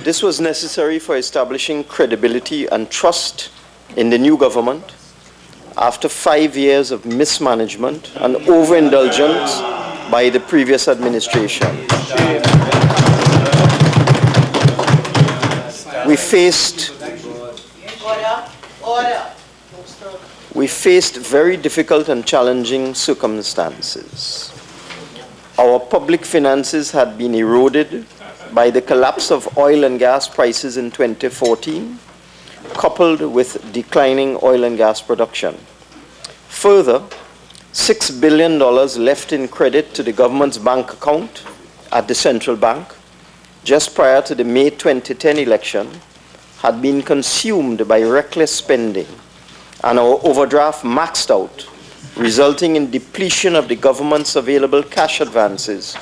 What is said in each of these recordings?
This was necessary for establishing credibility and trust in the new government after 5 years of mismanagement and overindulgence by the previous administration. We faced very difficult and challenging circumstances. Our public finances had been eroded by the collapse of oil and gas prices in 2014, coupled with declining oil and gas production. Further, $6 billion left in credit to the government's bank account at the central bank just prior to the May 2010 election had been consumed by reckless spending, and our overdraft maxed out, resulting in depletion of the government's available cash advances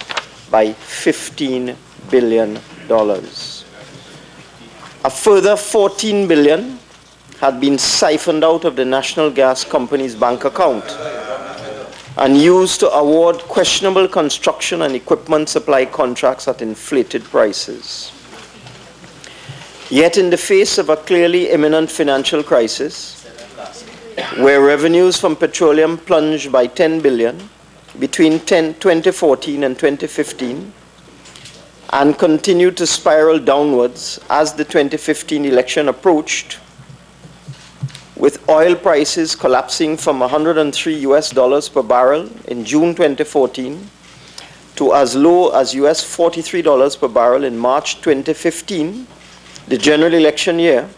by $15 billion. A further $14 billion had been siphoned out of the National Gas Company's bank account and used to award questionable construction and equipment supply contracts at inflated prices. Yet in the face of a clearly imminent financial crisis, where revenues from petroleum plunged by $10 billion between 2014 and 2015 and continued to spiral downwards as the 2015 election approached, with oil prices collapsing from $103 per barrel in June 2014 to as low as $43 per barrel in March 2015, the general election year.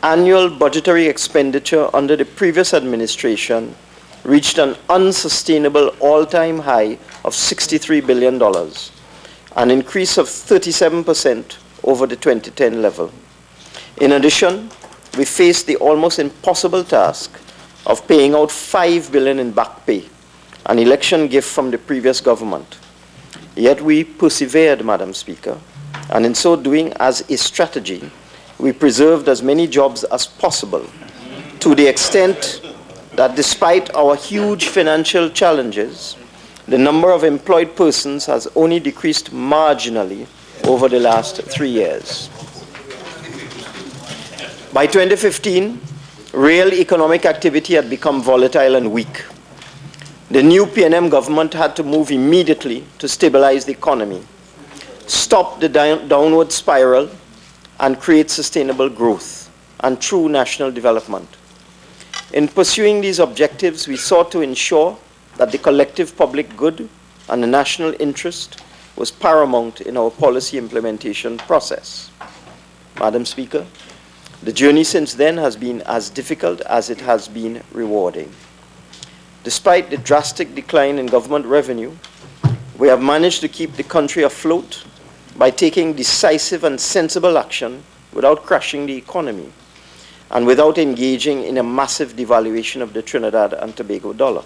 Annual budgetary expenditure under the previous administration reached an unsustainable all-time high of $63 billion, an increase of 37% over the 2010 level. In addition, we faced the almost impossible task of paying out $5 billion in back pay, an election gift from the previous government. Yet we persevered, Madam Speaker, and in so doing, as a strategy, we preserved as many jobs as possible, to the extent that despite our huge financial challenges, the number of employed persons has only decreased marginally over the last 3 years. By 2015, real economic activity had become volatile and weak. The new PNM government had to move immediately to stabilize the economy, stop the downward spiral, and create sustainable growth and true national development. In pursuing these objectives, we sought to ensure that the collective public good and the national interest was paramount in our policy implementation process. Madam Speaker, the journey since then has been as difficult as it has been rewarding. Despite the drastic decline in government revenue, we have managed to keep the country afloat by taking decisive and sensible action without crashing the economy and without engaging in a massive devaluation of the Trinidad and Tobago dollar.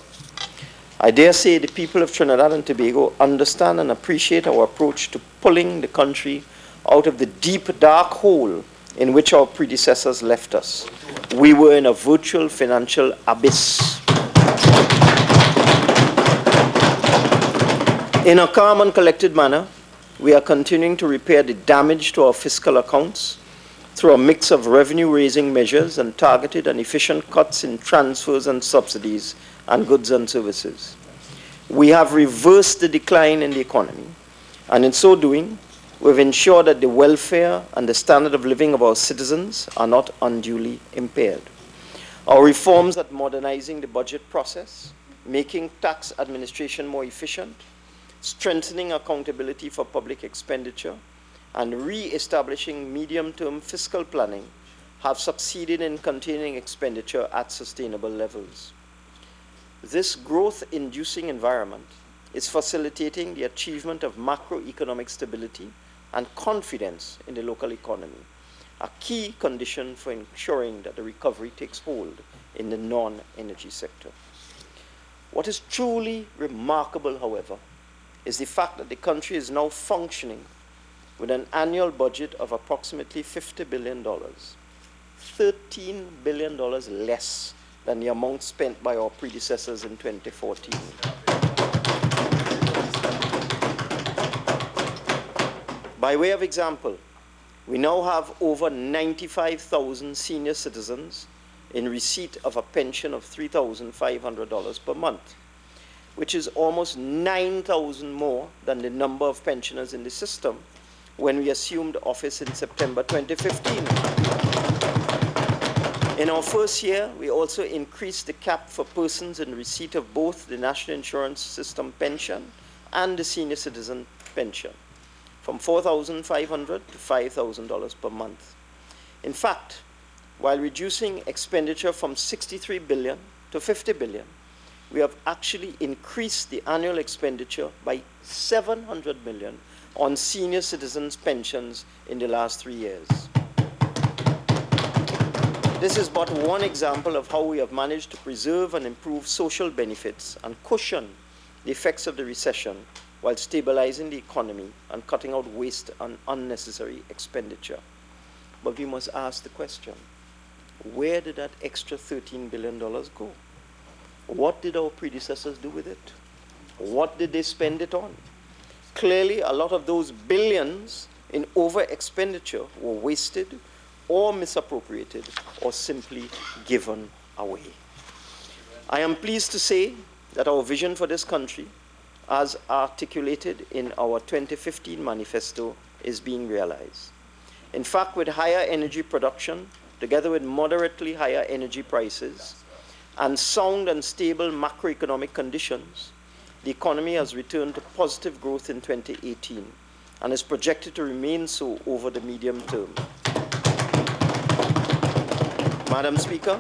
I dare say the people of Trinidad and Tobago understand and appreciate our approach to pulling the country out of the deep, dark hole in which our predecessors left us. We were in a virtual financial abyss. In a calm and collected manner, we are continuing to repair the damage to our fiscal accounts through a mix of revenue-raising measures and targeted and efficient cuts in transfers and subsidies and goods and services. We have reversed the decline in the economy, and in so doing, we've ensured that the welfare and the standard of living of our citizens are not unduly impaired. Our reforms at modernizing the budget process, making tax administration more efficient, strengthening accountability for public expenditure, and re-establishing medium-term fiscal planning have succeeded in containing expenditure at sustainable levels. This growth-inducing environment is facilitating the achievement of macroeconomic stability and confidence in the local economy, a key condition for ensuring that the recovery takes hold in the non-energy sector. What is truly remarkable, however, is the fact that the country is now functioning with an annual budget of approximately $50 billion, $13 billion less than the amount spent by our predecessors in 2014. By way of example, We now have over 95,000 senior citizens in receipt of a pension of $3,500 per month, which is almost 9,000 more than the number of pensioners in the system when we assumed office in September 2015. In our first year, we also increased the cap for persons in receipt of both the National Insurance System pension and the senior citizen pension, from $4,500 to $5,000 per month. In fact, while reducing expenditure from 63 billion to 50 billion, we have actually increased the annual expenditure by 700 million on senior citizens' pensions in the last 3 years. This is but one example of how we have managed to preserve and improve social benefits and cushion the effects of the recession while stabilizing the economy and cutting out waste and unnecessary expenditure. But we must ask the question, where did that extra $13 billion go? What did our predecessors do with it? What did they spend it on? Clearly, a lot of those billions in over-expenditure were wasted or misappropriated or simply given away. I am pleased to say that our vision for this country, as articulated in our 2015 manifesto, is being realized. In fact, with higher energy production, together with moderately higher energy prices, and sound and stable macroeconomic conditions, the economy has returned to positive growth in 2018 and is projected to remain so over the medium term. Madam Speaker,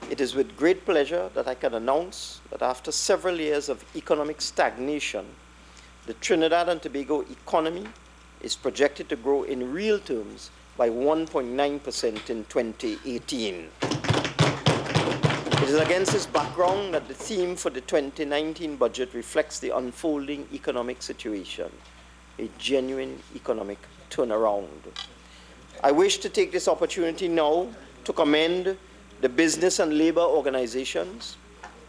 it is with great pleasure that I can announce that after several years of economic stagnation, the Trinidad and Tobago economy is projected to grow in real terms by 1.9% in 2018. It is against this background that the theme for the 2019 budget reflects the unfolding economic situation, a genuine economic turnaround. I wish to take this opportunity now to commend the business and labor organizations,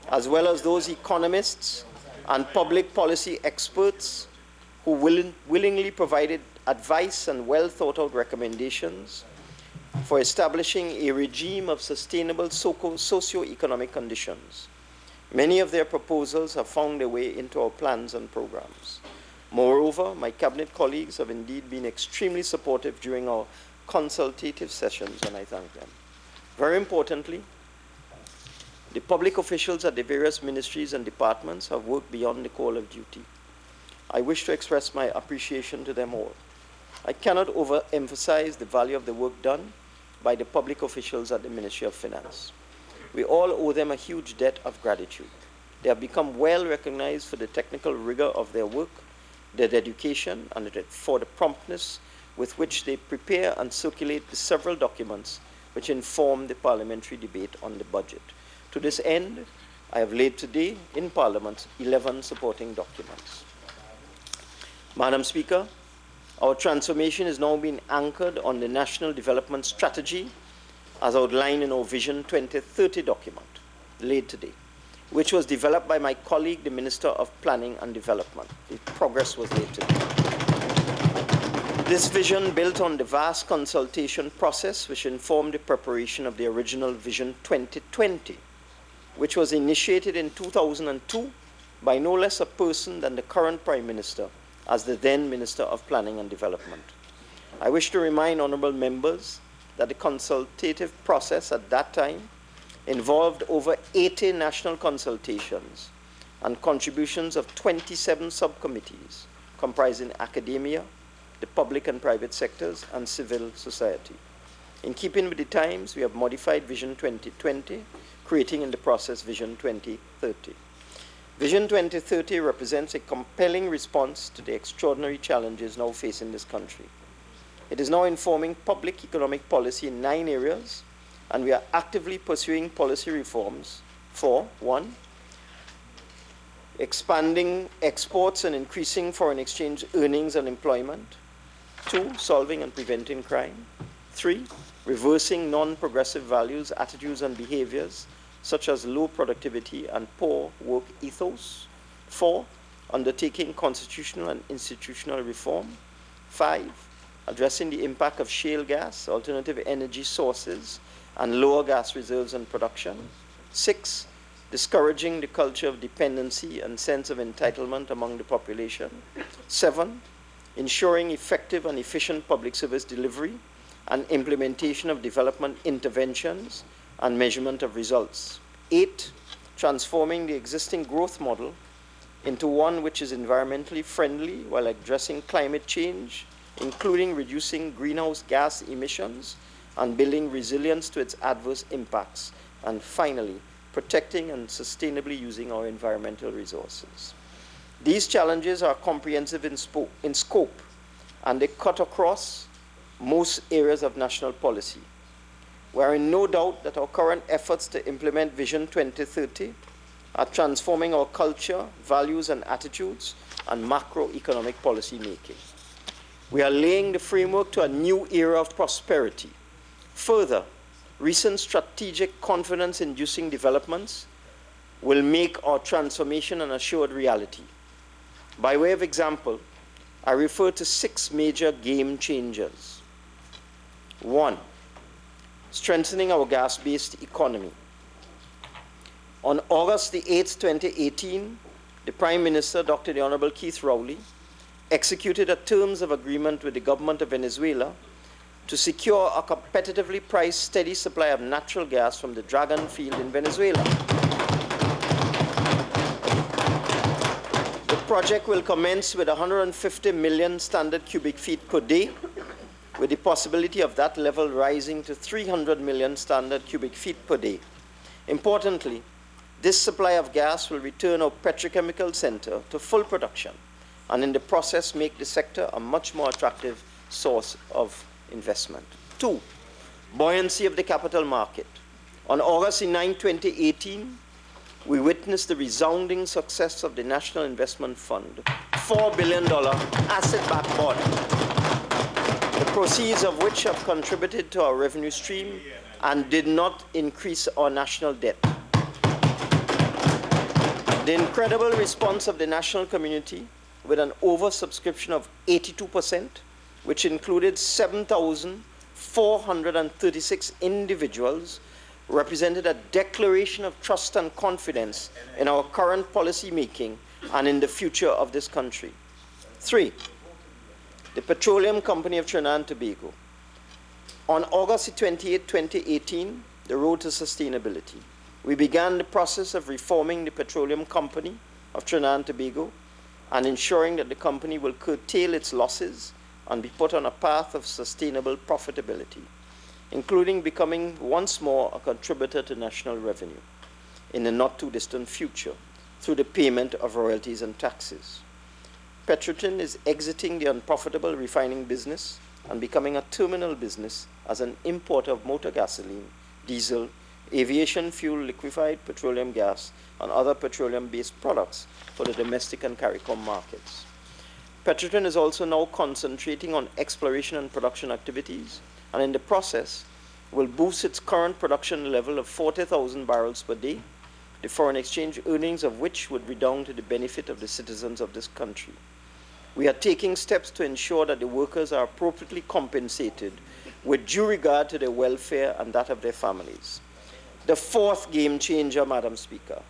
as well as those economists and public policy experts who willingly provided advice and well thought out recommendations for establishing a regime of sustainable socio-economic conditions. Many of their proposals have found their way into our plans and programs. Moreover, my cabinet colleagues have indeed been extremely supportive during our consultative sessions, and I thank them. Very importantly, the public officials at the various ministries and departments have worked beyond the call of duty. I wish to express my appreciation to them all. I cannot overemphasize the value of the work done by the public officials at the Ministry of Finance. We all owe them a huge debt of gratitude. They have become well recognized for the technical rigor of their work, their dedication, and for the promptness with which they prepare and circulate the several documents which inform the parliamentary debate on the budget. To this end, I have laid today in Parliament 11 supporting documents. Madam Speaker, our transformation is now being anchored on the National Development Strategy as outlined in our Vision 2030 document, laid today, which was developed by my colleague, the Minister of Planning and Development. The progress was laid today. This vision built on the vast consultation process which informed the preparation of the original Vision 2020, which was initiated in 2002 by no less a person than the current Prime Minister as the then Minister of Planning and Development. I wish to remind honourable members that the consultative process at that time involved over 80 national consultations and contributions of 27 subcommittees comprising academia, the public and private sectors, and civil society. In keeping with the times, we have modified Vision 2020, creating in the process Vision 2030. Vision 2030 represents a compelling response to the extraordinary challenges now facing this country. It is now informing public economic policy in 9 areas, and we are actively pursuing policy reforms for 1, expanding exports and increasing foreign exchange earnings and employment; 2, solving and preventing crime; 3, reversing non-progressive values, attitudes, and behaviors such as low productivity and poor work ethos; 4, undertaking constitutional and institutional reform; 5, addressing the impact of shale gas, alternative energy sources, and lower gas reserves and production. 6, discouraging the culture of dependency and sense of entitlement among the population. 7, ensuring effective and efficient public service delivery and implementation of development interventions and measurement of results. 8, transforming the existing growth model into one which is environmentally friendly while addressing climate change, including reducing greenhouse gas emissions and building resilience to its adverse impacts. And finally, protecting and sustainably using our environmental resources. These challenges are comprehensive in scope, and they cut across most areas of national policy. We are in no doubt that our current efforts to implement Vision 2030 are transforming our culture, values, and attitudes and macroeconomic policy making. We are laying the framework to a new era of prosperity. Further, recent strategic confidence-inducing developments will make our transformation an assured reality. By way of example, I refer to 6 major game changers. 1, strengthening our gas-based economy. On August the 8th, 2018, the Prime Minister, Dr. the Honorable Keith Rowley, executed a terms of agreement with the government of Venezuela to secure a competitively priced, steady supply of natural gas from the Dragon field in Venezuela. The project will commence with 150 million standard cubic feet per day, with the possibility of that level rising to 300 million standard cubic feet per day. Importantly, this supply of gas will return our petrochemical center to full production and in the process make the sector a much more attractive source of investment. 2, buoyancy of the capital market. On August 9, 2018, we witnessed the resounding success of the National Investment Fund, $4 billion asset-backed bond, the proceeds of which have contributed to our revenue stream and did not increase our national debt. The incredible response of the national community, with an oversubscription of 82%, which included 7,436 individuals, represented a declaration of trust and confidence in our current policy making and in the future of this country. 3, the Petroleum Company of Trinidad and Tobago. On August 28, 2018, the road to sustainability. We began the process of reforming the Petroleum Company of Trinidad and Tobago and ensuring that the company will curtail its losses and be put on a path of sustainable profitability, including becoming once more a contributor to national revenue in the not-too-distant future through the payment of royalties and taxes. Petrotrin is exiting the unprofitable refining business and becoming a terminal business as an importer of motor gasoline, diesel, aviation fuel, liquefied petroleum gas, and other petroleum-based products for the domestic and CARICOM markets. Petrotrin is also now concentrating on exploration and production activities, and in the process will boost its current production level of 40,000 barrels per day, the foreign exchange earnings of which would redound to the benefit of the citizens of this country. We are taking steps to ensure that the workers are appropriately compensated with due regard to their welfare and that of their families. The 4th game changer, Madam Speaker,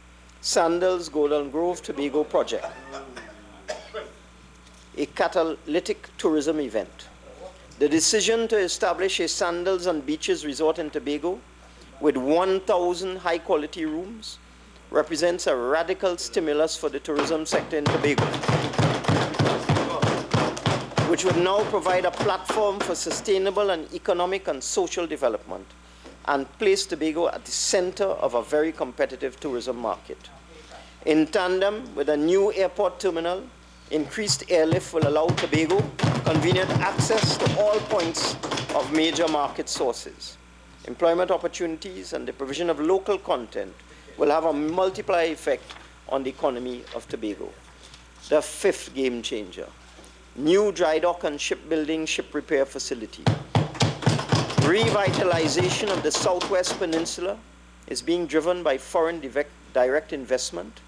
Sandals Golden Grove Tobago Project, a catalytic tourism event. The decision to establish a Sandals and Beaches resort in Tobago with 1,000 high-quality rooms represents a radical stimulus for the tourism sector in Tobago, which would now provide a platform for sustainable and economic and social development and place Tobago at the center of a very competitive tourism market. In tandem with a new airport terminal, increased airlift will allow Tobago convenient access to all points of major market sources. Employment opportunities and the provision of local content will have a multiplier effect on the economy of Tobago. The 5th game changer, new dry dock and shipbuilding ship repair facility. Revitalization of the Southwest Peninsula is being driven by foreign direct investment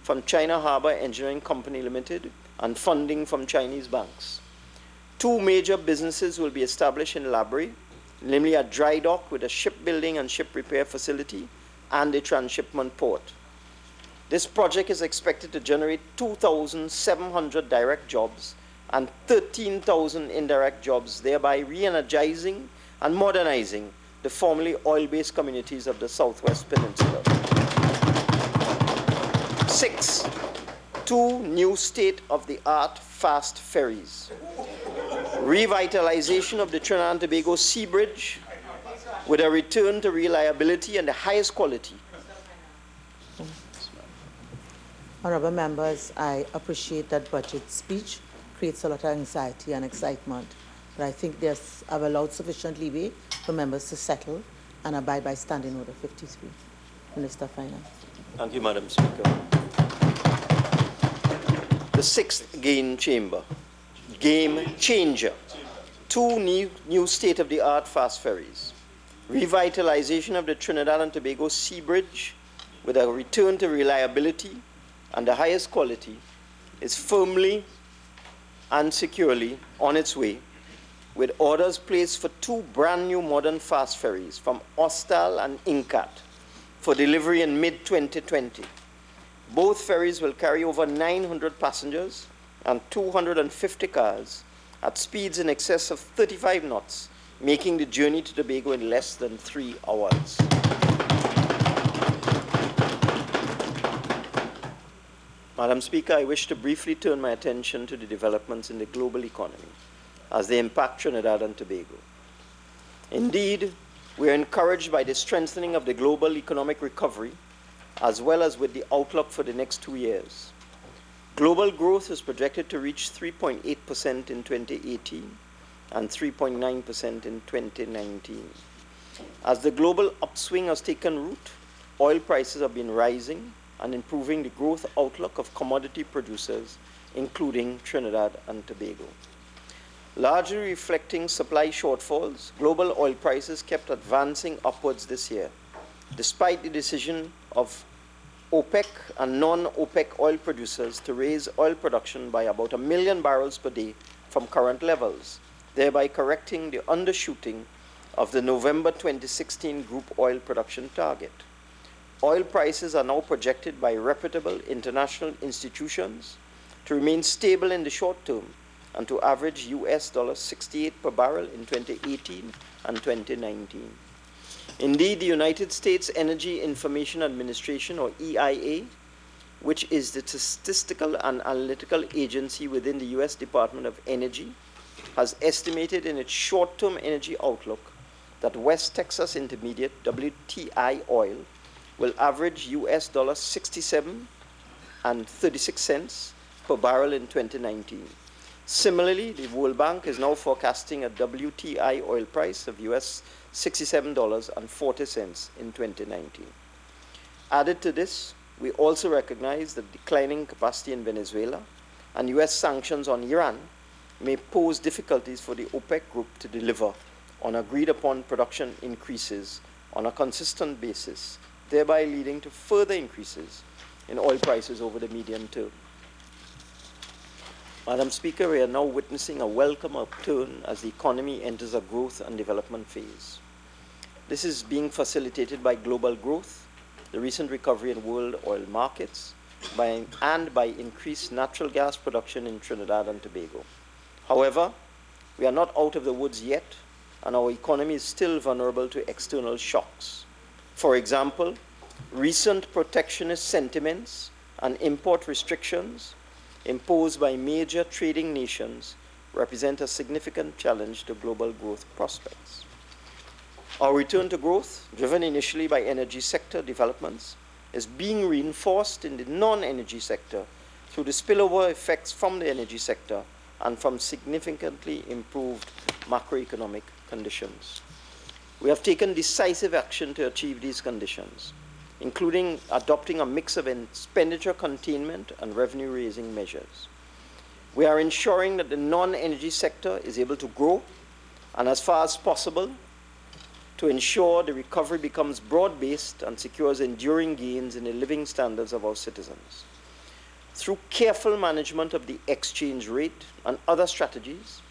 from China Harbour Engineering Company Limited and funding from Chinese banks. 2 major businesses will be established in Labrie, namely a dry dock with a shipbuilding and ship repair facility and a transshipment port. This project is expected to generate 2,700 direct jobs and 13,000 indirect jobs, thereby re-energizing and modernizing the formerly oil-based communities of the Southwest Peninsula. 6, 2 new state-of-the-art fast ferries. Revitalization of the Trinidad and Tobago Sea Bridge with a return to reliability and the highest quality. Honourable members, I appreciate that budget speech creates a lot of anxiety and excitement, but I think I've allowed sufficient leeway for members to settle and abide by Standing Order 53. Minister of Finance. Thank you, Madam Speaker. The 6th game changer. 2 new state-of-the-art fast ferries. Revitalization of the Trinidad and Tobago Sea Bridge with a return to reliability and the highest quality is firmly and securely on its way, with orders placed for 2 brand new modern fast ferries from Ostal and Incat for delivery in mid-2020. Both ferries will carry over 900 passengers and 250 cars at speeds in excess of 35 knots, making the journey to Tobago in less than 3 hours. Madam Speaker, I wish to briefly turn my attention to the developments in the global economy as they impact Trinidad and Tobago. Indeed, we are encouraged by the strengthening of the global economic recovery as well as with the outlook for the next 2 years. Global growth is projected to reach 3.8% in 2018 and 3.9% in 2019. As the global upswing has taken root, oil prices have been rising and improving the growth outlook of commodity producers, including Trinidad and Tobago. Largely reflecting supply shortfalls, global oil prices kept advancing upwards this year, despite the decision of OPEC and non-OPEC oil producers to raise oil production by about 1 million barrels per day from current levels, thereby correcting the undershooting of the November 2016 group oil production target. Oil prices are now projected by reputable international institutions to remain stable in the short term and to average $68 per barrel in 2018 and 2019. Indeed, the United States Energy Information Administration, or EIA, which is the statistical and analytical agency within the U.S. Department of Energy, has estimated in its short-term energy outlook that West Texas Intermediate, WTI oil, will average $67.36 per barrel in 2019. Similarly, the World Bank is now forecasting a WTI oil price of $67.40 in 2019. Added to this, we also recognize that declining capacity in Venezuela and U.S. sanctions on Iran may pose difficulties for the OPEC group to deliver on agreed upon production increases on a consistent basis, thereby leading to further increases in oil prices over the medium term. Madam Speaker, we are now witnessing a welcome upturn as the economy enters a growth and development phase. This is being facilitated by global growth, the recent recovery in world oil markets, and by increased natural gas production in Trinidad and Tobago. However, we are not out of the woods yet, and our economy is still vulnerable to external shocks. For example, recent protectionist sentiments and import restrictions imposed by major trading nations represent a significant challenge to global growth prospects. Our return to growth, driven initially by energy sector developments, is being reinforced in the non-energy sector through the spillover effects from the energy sector and from significantly improved macroeconomic conditions. We have taken decisive action to achieve these conditions, including adopting a mix of expenditure containment and revenue-raising measures. We are ensuring that the non-energy sector is able to grow, and as far as possible, to ensure the recovery becomes broad-based and secures enduring gains in the living standards of our citizens. Through careful management of the exchange rate and other strategies,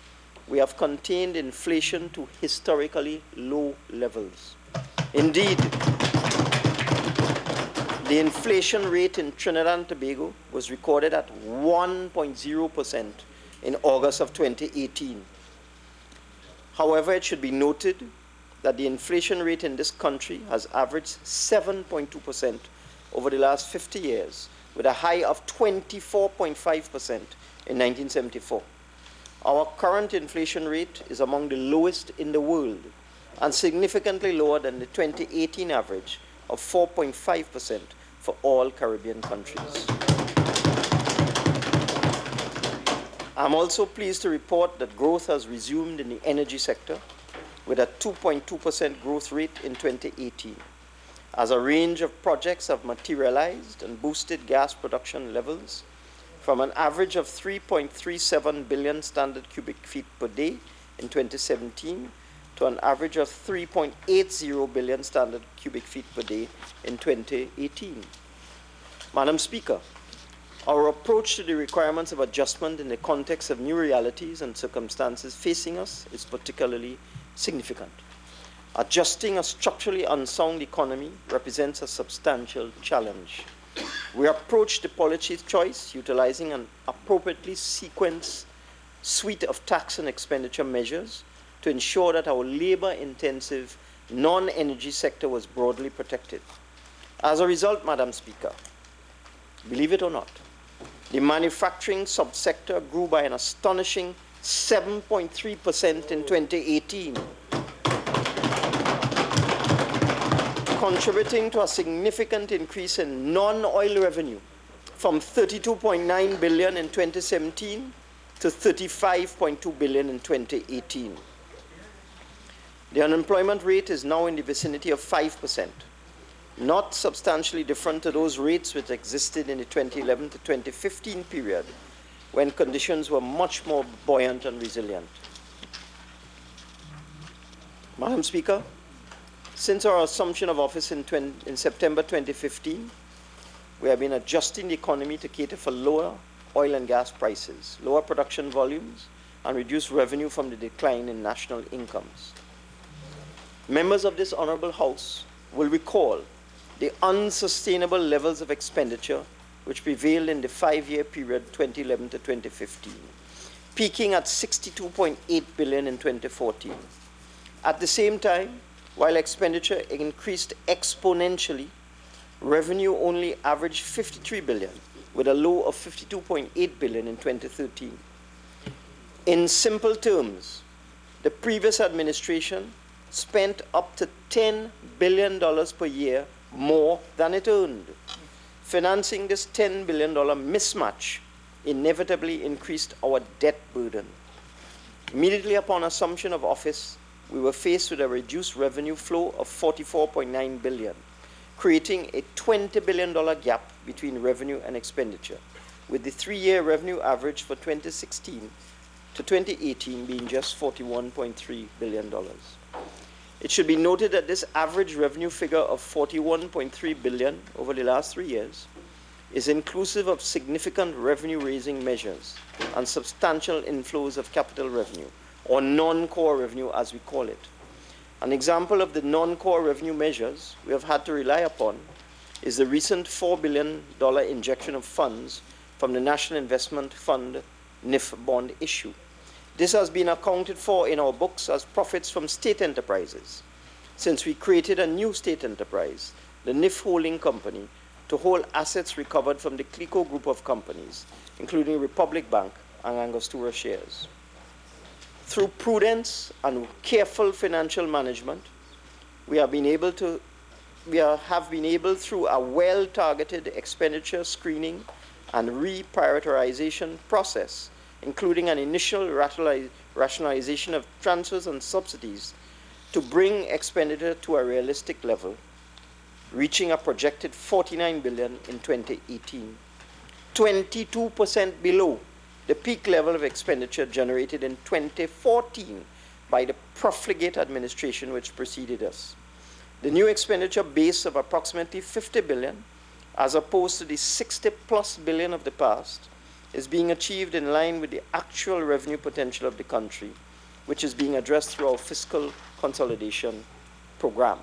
we have contained inflation to historically low levels. Indeed, the inflation rate in Trinidad and Tobago was recorded at 1.0% in August of 2018. However, it should be noted that the inflation rate in this country has averaged 7.2% over the last 50 years, with a high of 24.5% in 1974. Our current inflation rate is among the lowest in the world and significantly lower than the 2018 average of 4.5% for all Caribbean countries. I'm also pleased to report that growth has resumed in the energy sector with a 2.2% growth rate in 2018, as a range of projects have materialized and boosted gas production levels from an average of 3.37 billion standard cubic feet per day in 2017 to an average of 3.80 billion standard cubic feet per day in 2018. Madam Speaker, our approach to the requirements of adjustment in the context of new realities and circumstances facing us is particularly significant. Adjusting a structurally unsound economy represents a substantial challenge. We approach the policy choice utilizing an appropriately sequenced suite of tax and expenditure measures to ensure that our labor-intensive, non-energy sector was broadly protected. As a result, Madam Speaker, believe it or not, the manufacturing subsector grew by an astonishing 7.3% in 2018, contributing to a significant increase in non-oil revenue from 32.9 billion in 2017 to 35.2 billion in 2018. The unemployment rate is now in the vicinity of 5%, not substantially different to those rates which existed in the 2011 to 2015 period, when conditions were much more buoyant and resilient. Madam Speaker, since our assumption of office in September 2015, we have been adjusting the economy to cater for lower oil and gas prices, lower production volumes, and reduced revenue from the decline in national incomes. Members of this Honorable House will recall the unsustainable levels of expenditure which prevailed in the 5-year period 2011 to 2015, peaking at 62.8 billion in 2014. At the same time, while expenditure increased exponentially, revenue only averaged 53 billion, with a low of 52.8 billion in 2013. In simple terms, the previous administration spent up to $10 billion per year more than it earned. Financing this $10 billion mismatch inevitably increased our debt burden. Immediately upon assumption of office, we were faced with a reduced revenue flow of 44.9 billion, creating a $20 billion gap between revenue and expenditure, with the 3-year revenue average for 2016 to 2018 being just $41.3 billion. It should be noted that this average revenue figure of 41.3 billion over the last 3 years is inclusive of significant revenue-raising measures and substantial inflows of capital revenue, or non-core revenue as we call it. An example of the non-core revenue measures we have had to rely upon is the recent $4 billion injection of funds from the National Investment Fund NIF bond issue. This has been accounted for in our books as profits from state enterprises, since we created a new state enterprise, the NIF Holding Company, to hold assets recovered from the CLICO group of companies, including Republic Bank and Angostura shares. Through prudence and careful financial management, we have been able through a well-targeted expenditure screening and reprioritization process, including an initial rationalization of transfers and subsidies, to bring expenditure to a realistic level, reaching a projected 49 billion in 2018, 22% below the peak level of expenditure generated in 2014 by the profligate administration which preceded us. The new expenditure base of approximately 50 billion, as opposed to the 60+ billion of the past, is being achieved in line with the actual revenue potential of the country which is being addressed through our fiscal consolidation program.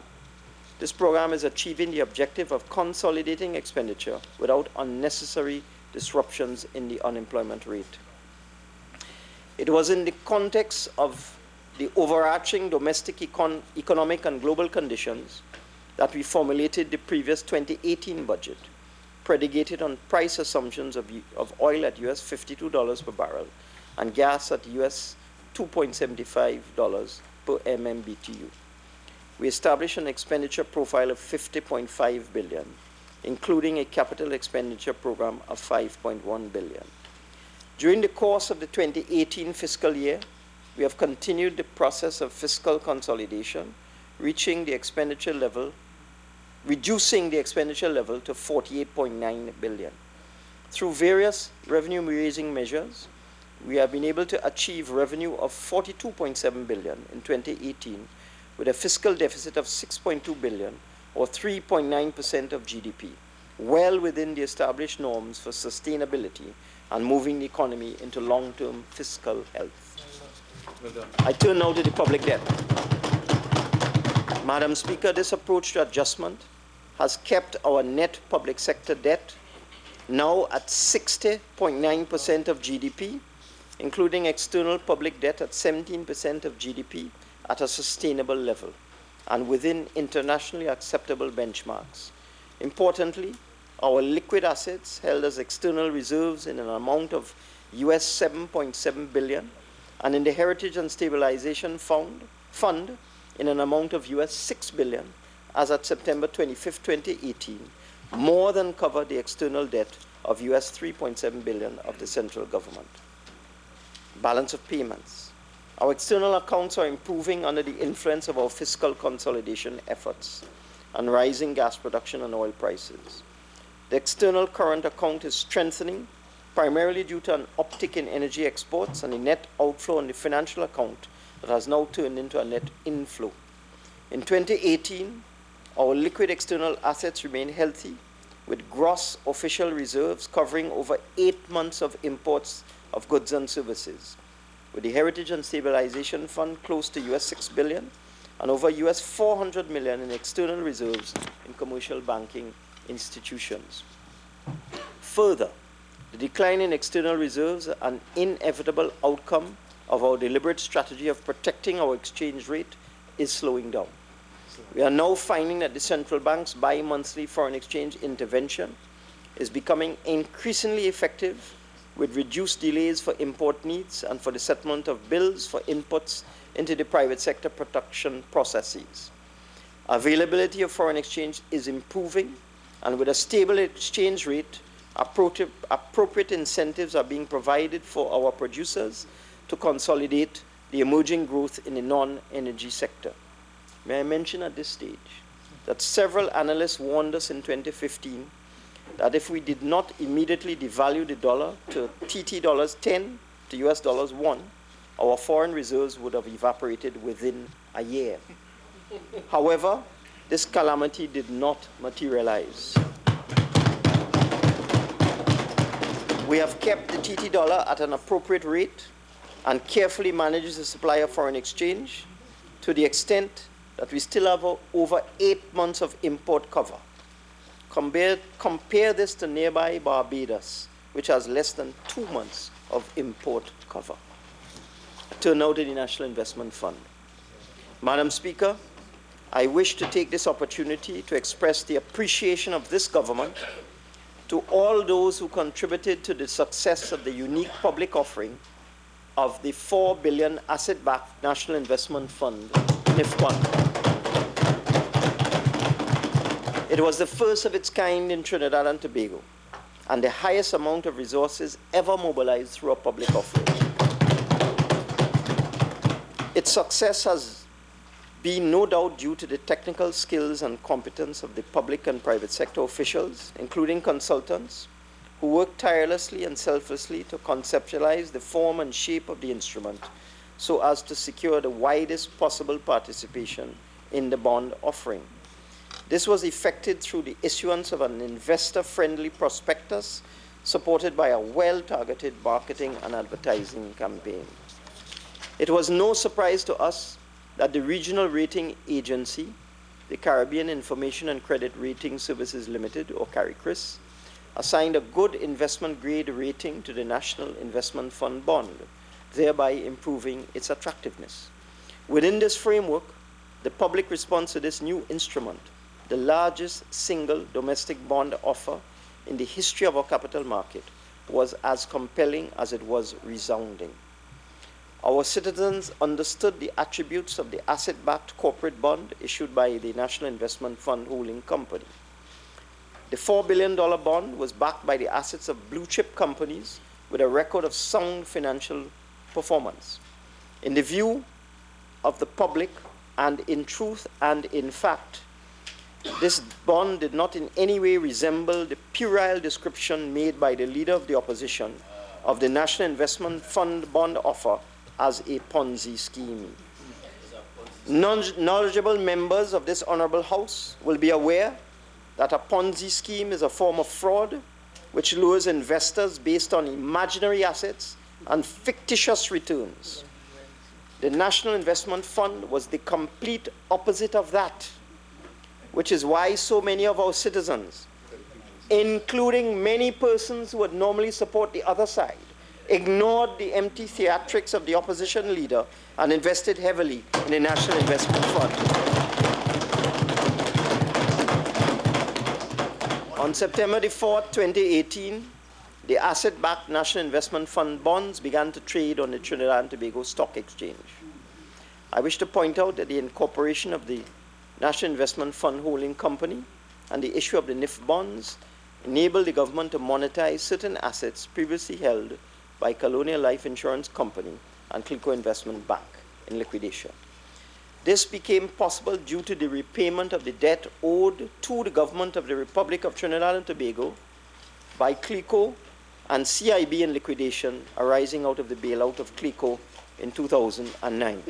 This program is achieving the objective of consolidating expenditure without unnecessary disruptions in the unemployment rate. It was in the context of the overarching domestic economic and global conditions that we formulated the previous 2018 budget, predicated on price assumptions of oil at US $52 per barrel and gas at US $2.75 per MMBTU. We established an expenditure profile of 50.5 billion, including a capital expenditure program of 5.1 billion. During the course of the 2018 fiscal year, we have continued the process of fiscal consolidation, reducing the expenditure level to 48.9 billion. Through various revenue-raising measures, we have been able to achieve revenue of 42.7 billion in 2018, with a fiscal deficit of 6.2 billion, or 3.9% of GDP, well within the established norms for sustainability and moving the economy into long-term fiscal health. Well done. I turn now to the public debt. Madam Speaker, this approach to adjustment has kept our net public sector debt now at 60.9% of GDP, including external public debt at 17% of GDP at a sustainable level and within internationally acceptable benchmarks. Importantly, our liquid assets held as external reserves in an amount of US 7.7 billion and in the Heritage and Stabilization Fund in an amount of US 6 billion as at September 25, 2018, more than covered the external debt of US 3.7 billion of the central government. Balance of payments. Our external accounts are improving under the influence of our fiscal consolidation efforts and rising gas production and oil prices. The external current account is strengthening, primarily due to an uptick in energy exports and a net outflow on the financial account that has now turned into a net inflow. In 2018, our liquid external assets remain healthy, with gross official reserves covering over 8 months of imports of goods and services, with the Heritage and Stabilization Fund close to US 6 billion and over US 400 million in external reserves in commercial banking institutions. Further, the decline in external reserves, an inevitable outcome of our deliberate strategy of protecting our exchange rate, is slowing down. We are now finding that the central bank's bi-monthly foreign exchange intervention is becoming increasingly effective, with reduced delays for import needs and for the settlement of bills for inputs into the private sector production processes. Availability of foreign exchange is improving, and with a stable exchange rate, appropriate incentives are being provided for our producers to consolidate the emerging growth in the non-energy sector. May I mention at this stage that several analysts warned us in 2015 that if we did not immediately devalue the dollar to TT dollars 10 to US dollars 1, our foreign reserves would have evaporated within a year. However, this calamity did not materialize. We have kept the TT dollar at an appropriate rate and carefully managed the supply of foreign exchange to the extent that we still have over 8 months of import cover. Compare this to nearby Barbados, which has less than 2 months of import cover. I turn now to the National Investment Fund. Madam Speaker, I wish to take this opportunity to express the appreciation of this government to all those who contributed to the success of the unique public offering of the 4 billion asset-backed National Investment Fund, NIFFON. It was the first of its kind in Trinidad and Tobago, and the highest amount of resources ever mobilized through a public offering. Its success has been no doubt due to the technical skills and competence of the public and private sector officials, including consultants, who worked tirelessly and selflessly to conceptualize the form and shape of the instrument so as to secure the widest possible participation in the bond offering. This was effected through the issuance of an investor-friendly prospectus supported by a well-targeted marketing and advertising campaign. It was no surprise to us that the regional rating agency, the Caribbean Information and Credit Rating Services Limited, or CARICRIS, assigned a good investment grade rating to the National Investment Fund bond, thereby improving its attractiveness. Within this framework, the public response to this new instrument, the largest single domestic bond offer in the history of our capital market, was as compelling as it was resounding. Our citizens understood the attributes of the asset-backed corporate bond issued by the National Investment Fund holding company. The $4 billion bond was backed by the assets of blue-chip companies with a record of sound financial performance. In the view of the public, and in truth and in fact, this bond did not in any way resemble the puerile description made by the leader of the opposition of the National Investment Fund bond offer as a Ponzi scheme. Knowledgeable members of this Honorable House will be aware that a Ponzi scheme is a form of fraud which lures investors based on imaginary assets and fictitious returns. The National Investment Fund was the complete opposite of that, which is why so many of our citizens, including many persons who would normally support the other side, ignored the empty theatrics of the opposition leader and invested heavily in the National Investment Fund. On September the 4th, 2018, the asset-backed National Investment Fund bonds began to trade on the Trinidad and Tobago Stock Exchange. I wish to point out that the incorporation of the National Investment Fund holding company and the issue of the NIF bonds enabled the government to monetize certain assets previously held by Colonial Life Insurance Company and Clico Investment Bank in liquidation. This became possible due to the repayment of the debt owed to the government of the Republic of Trinidad and Tobago by Clico and CIB in liquidation arising out of the bailout of Clico in 2009.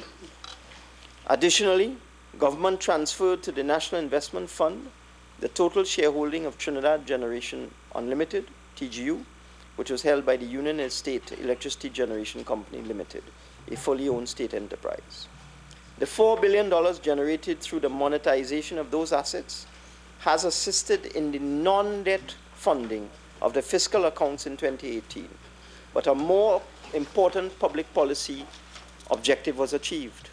Additionally, government transferred to the National Investment Fund the total shareholding of Trinidad Generation Unlimited, TGU, which was held by the Union Estate Electricity Generation Company Limited, a fully owned state enterprise. The $4 billion generated through the monetization of those assets has assisted in the non-debt funding of the fiscal accounts in 2018, but a more important public policy objective was achieved.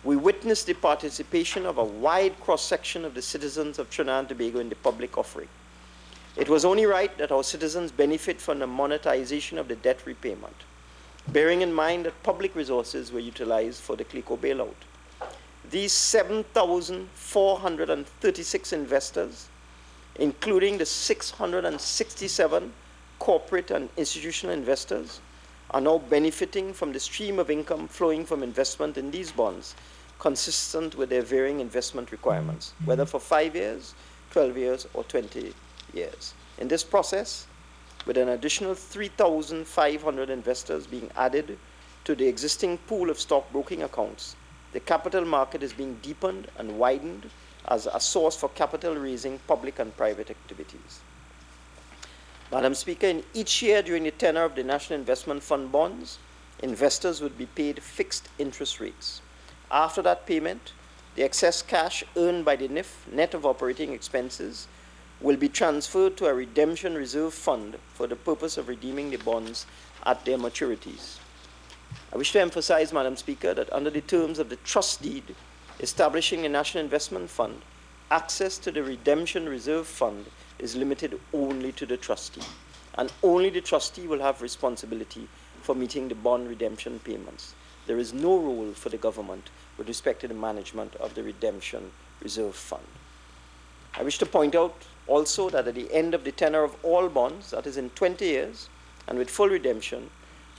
We witnessed the participation of a wide cross-section of the citizens of Trinidad and Tobago in the public offering. It was only right that our citizens benefit from the monetization of the debt repayment, bearing in mind that public resources were utilized for the Clico bailout. These 7,436 investors, including the 667 corporate and institutional investors, are now benefiting from the stream of income flowing from investment in these bonds, consistent with their varying investment requirements, whether for 5 years, 12 years, or 20 years. In this process, with an additional 3,500 investors being added to the existing pool of stockbroking accounts, the capital market is being deepened and widened as a source for capital raising public and private activities. Madam Speaker, in each year during the tenure of the National Investment Fund bonds, investors would be paid fixed interest rates. After that payment, the excess cash earned by the NIF, net of operating expenses, will be transferred to a redemption reserve fund for the purpose of redeeming the bonds at their maturities. I wish to emphasize, Madam Speaker, that under the terms of the trust deed establishing the National Investment Fund, access to the redemption reserve fund is limited only to the trustee, and only the trustee will have responsibility for meeting the bond redemption payments. There is no role for the government with respect to the management of the redemption reserve fund. I wish to point out also that at the end of the tenure of all bonds, that is in 20 years, and with full redemption,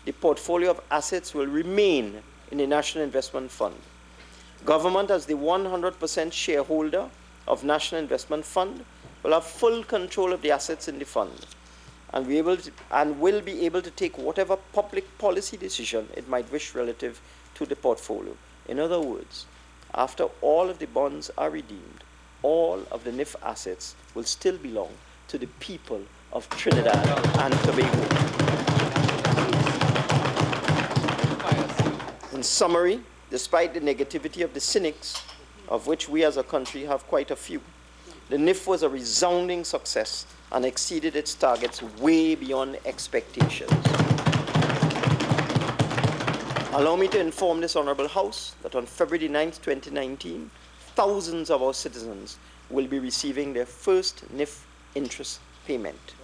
the portfolio of assets will remain in the National Investment Fund. Government, as the 100% shareholder of National Investment Fund, will have full control of the assets in the fund and will be able to take whatever public policy decision it might wish relative to the portfolio. In other words, after all of the bonds are redeemed, all of the NIF assets will still belong to the people of Trinidad and Tobago. In summary, despite the negativity of the cynics, of which we as a country have quite a few, the NIF was a resounding success and exceeded its targets way beyond expectations. Allow me to inform this Honourable House that on February 9th, 2019, thousands of our citizens will be receiving their first NIF interest payment.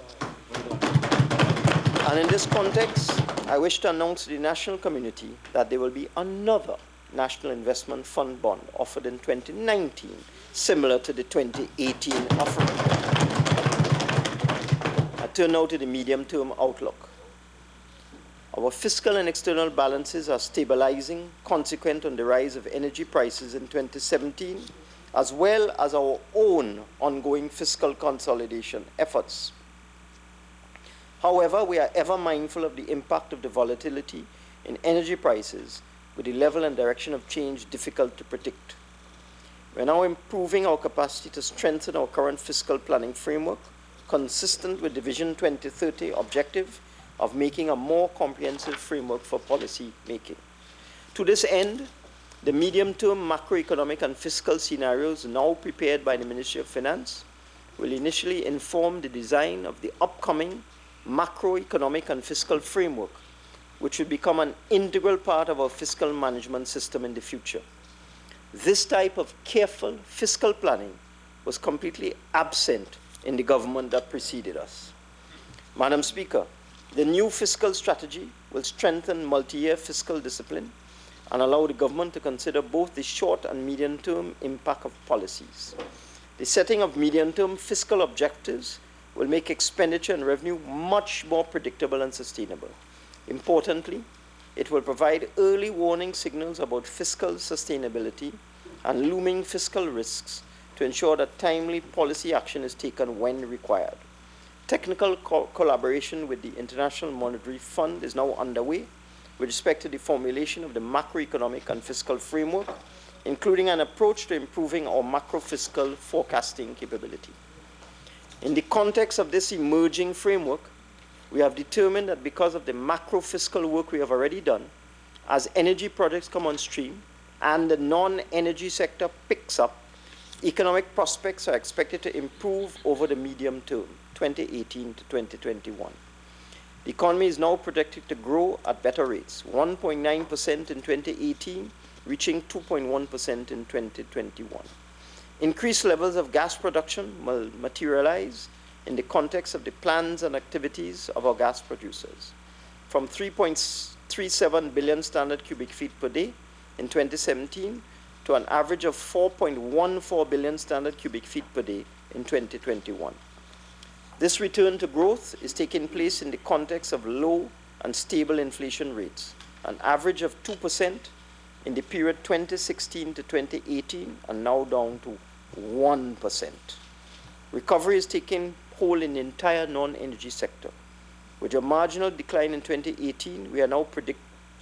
And in this context, I wish to announce to the national community that there will be another National Investment Fund bond offered in 2019, similar to the 2018 offering. I turn now to the medium-term outlook. Our fiscal and external balances are stabilizing, consequent on the rise of energy prices in 2017, as well as our own ongoing fiscal consolidation efforts. However, we are ever mindful of the impact of the volatility in energy prices, with the level and direction of change difficult to predict. We are now improving our capacity to strengthen our current fiscal planning framework, consistent with the Vision 2030 objective of making a more comprehensive framework for policy making. To this end, the medium-term macroeconomic and fiscal scenarios now prepared by the Ministry of Finance will initially inform the design of the upcoming macroeconomic and fiscal framework, which will become an integral part of our fiscal management system in the future. This type of careful fiscal planning was completely absent in the government that preceded us. Madam Speaker, the new fiscal strategy will strengthen multi-year fiscal discipline and allow the government to consider both the short and medium-term impact of policies. The setting of medium-term fiscal objectives will make expenditure and revenue much more predictable and sustainable. Importantly, it will provide early warning signals about fiscal sustainability and looming fiscal risks to ensure that timely policy action is taken when required. Technical collaboration with the International Monetary Fund is now underway with respect to the formulation of the macroeconomic and fiscal framework, including an approach to improving our macro-fiscal forecasting capability. In the context of this emerging framework, we have determined that because of the macro-fiscal work we have already done, as energy projects come on stream and the non-energy sector picks up, economic prospects are expected to improve over the medium term, 2018 to 2021. The economy is now projected to grow at better rates, 1.9% in 2018, reaching 2.1% in 2021. Increased levels of gas production will materialize in the context of the plans and activities of our gas producers. From 3.37 billion standard cubic feet per day in 2017 to an average of 4.14 billion standard cubic feet per day in 2021. This return to growth is taking place in the context of low and stable inflation rates, an average of 2% in the period 2016 to 2018 and now down to 1%. Recovery is taking hold in the entire non-energy sector. With a marginal decline in 2018, we are now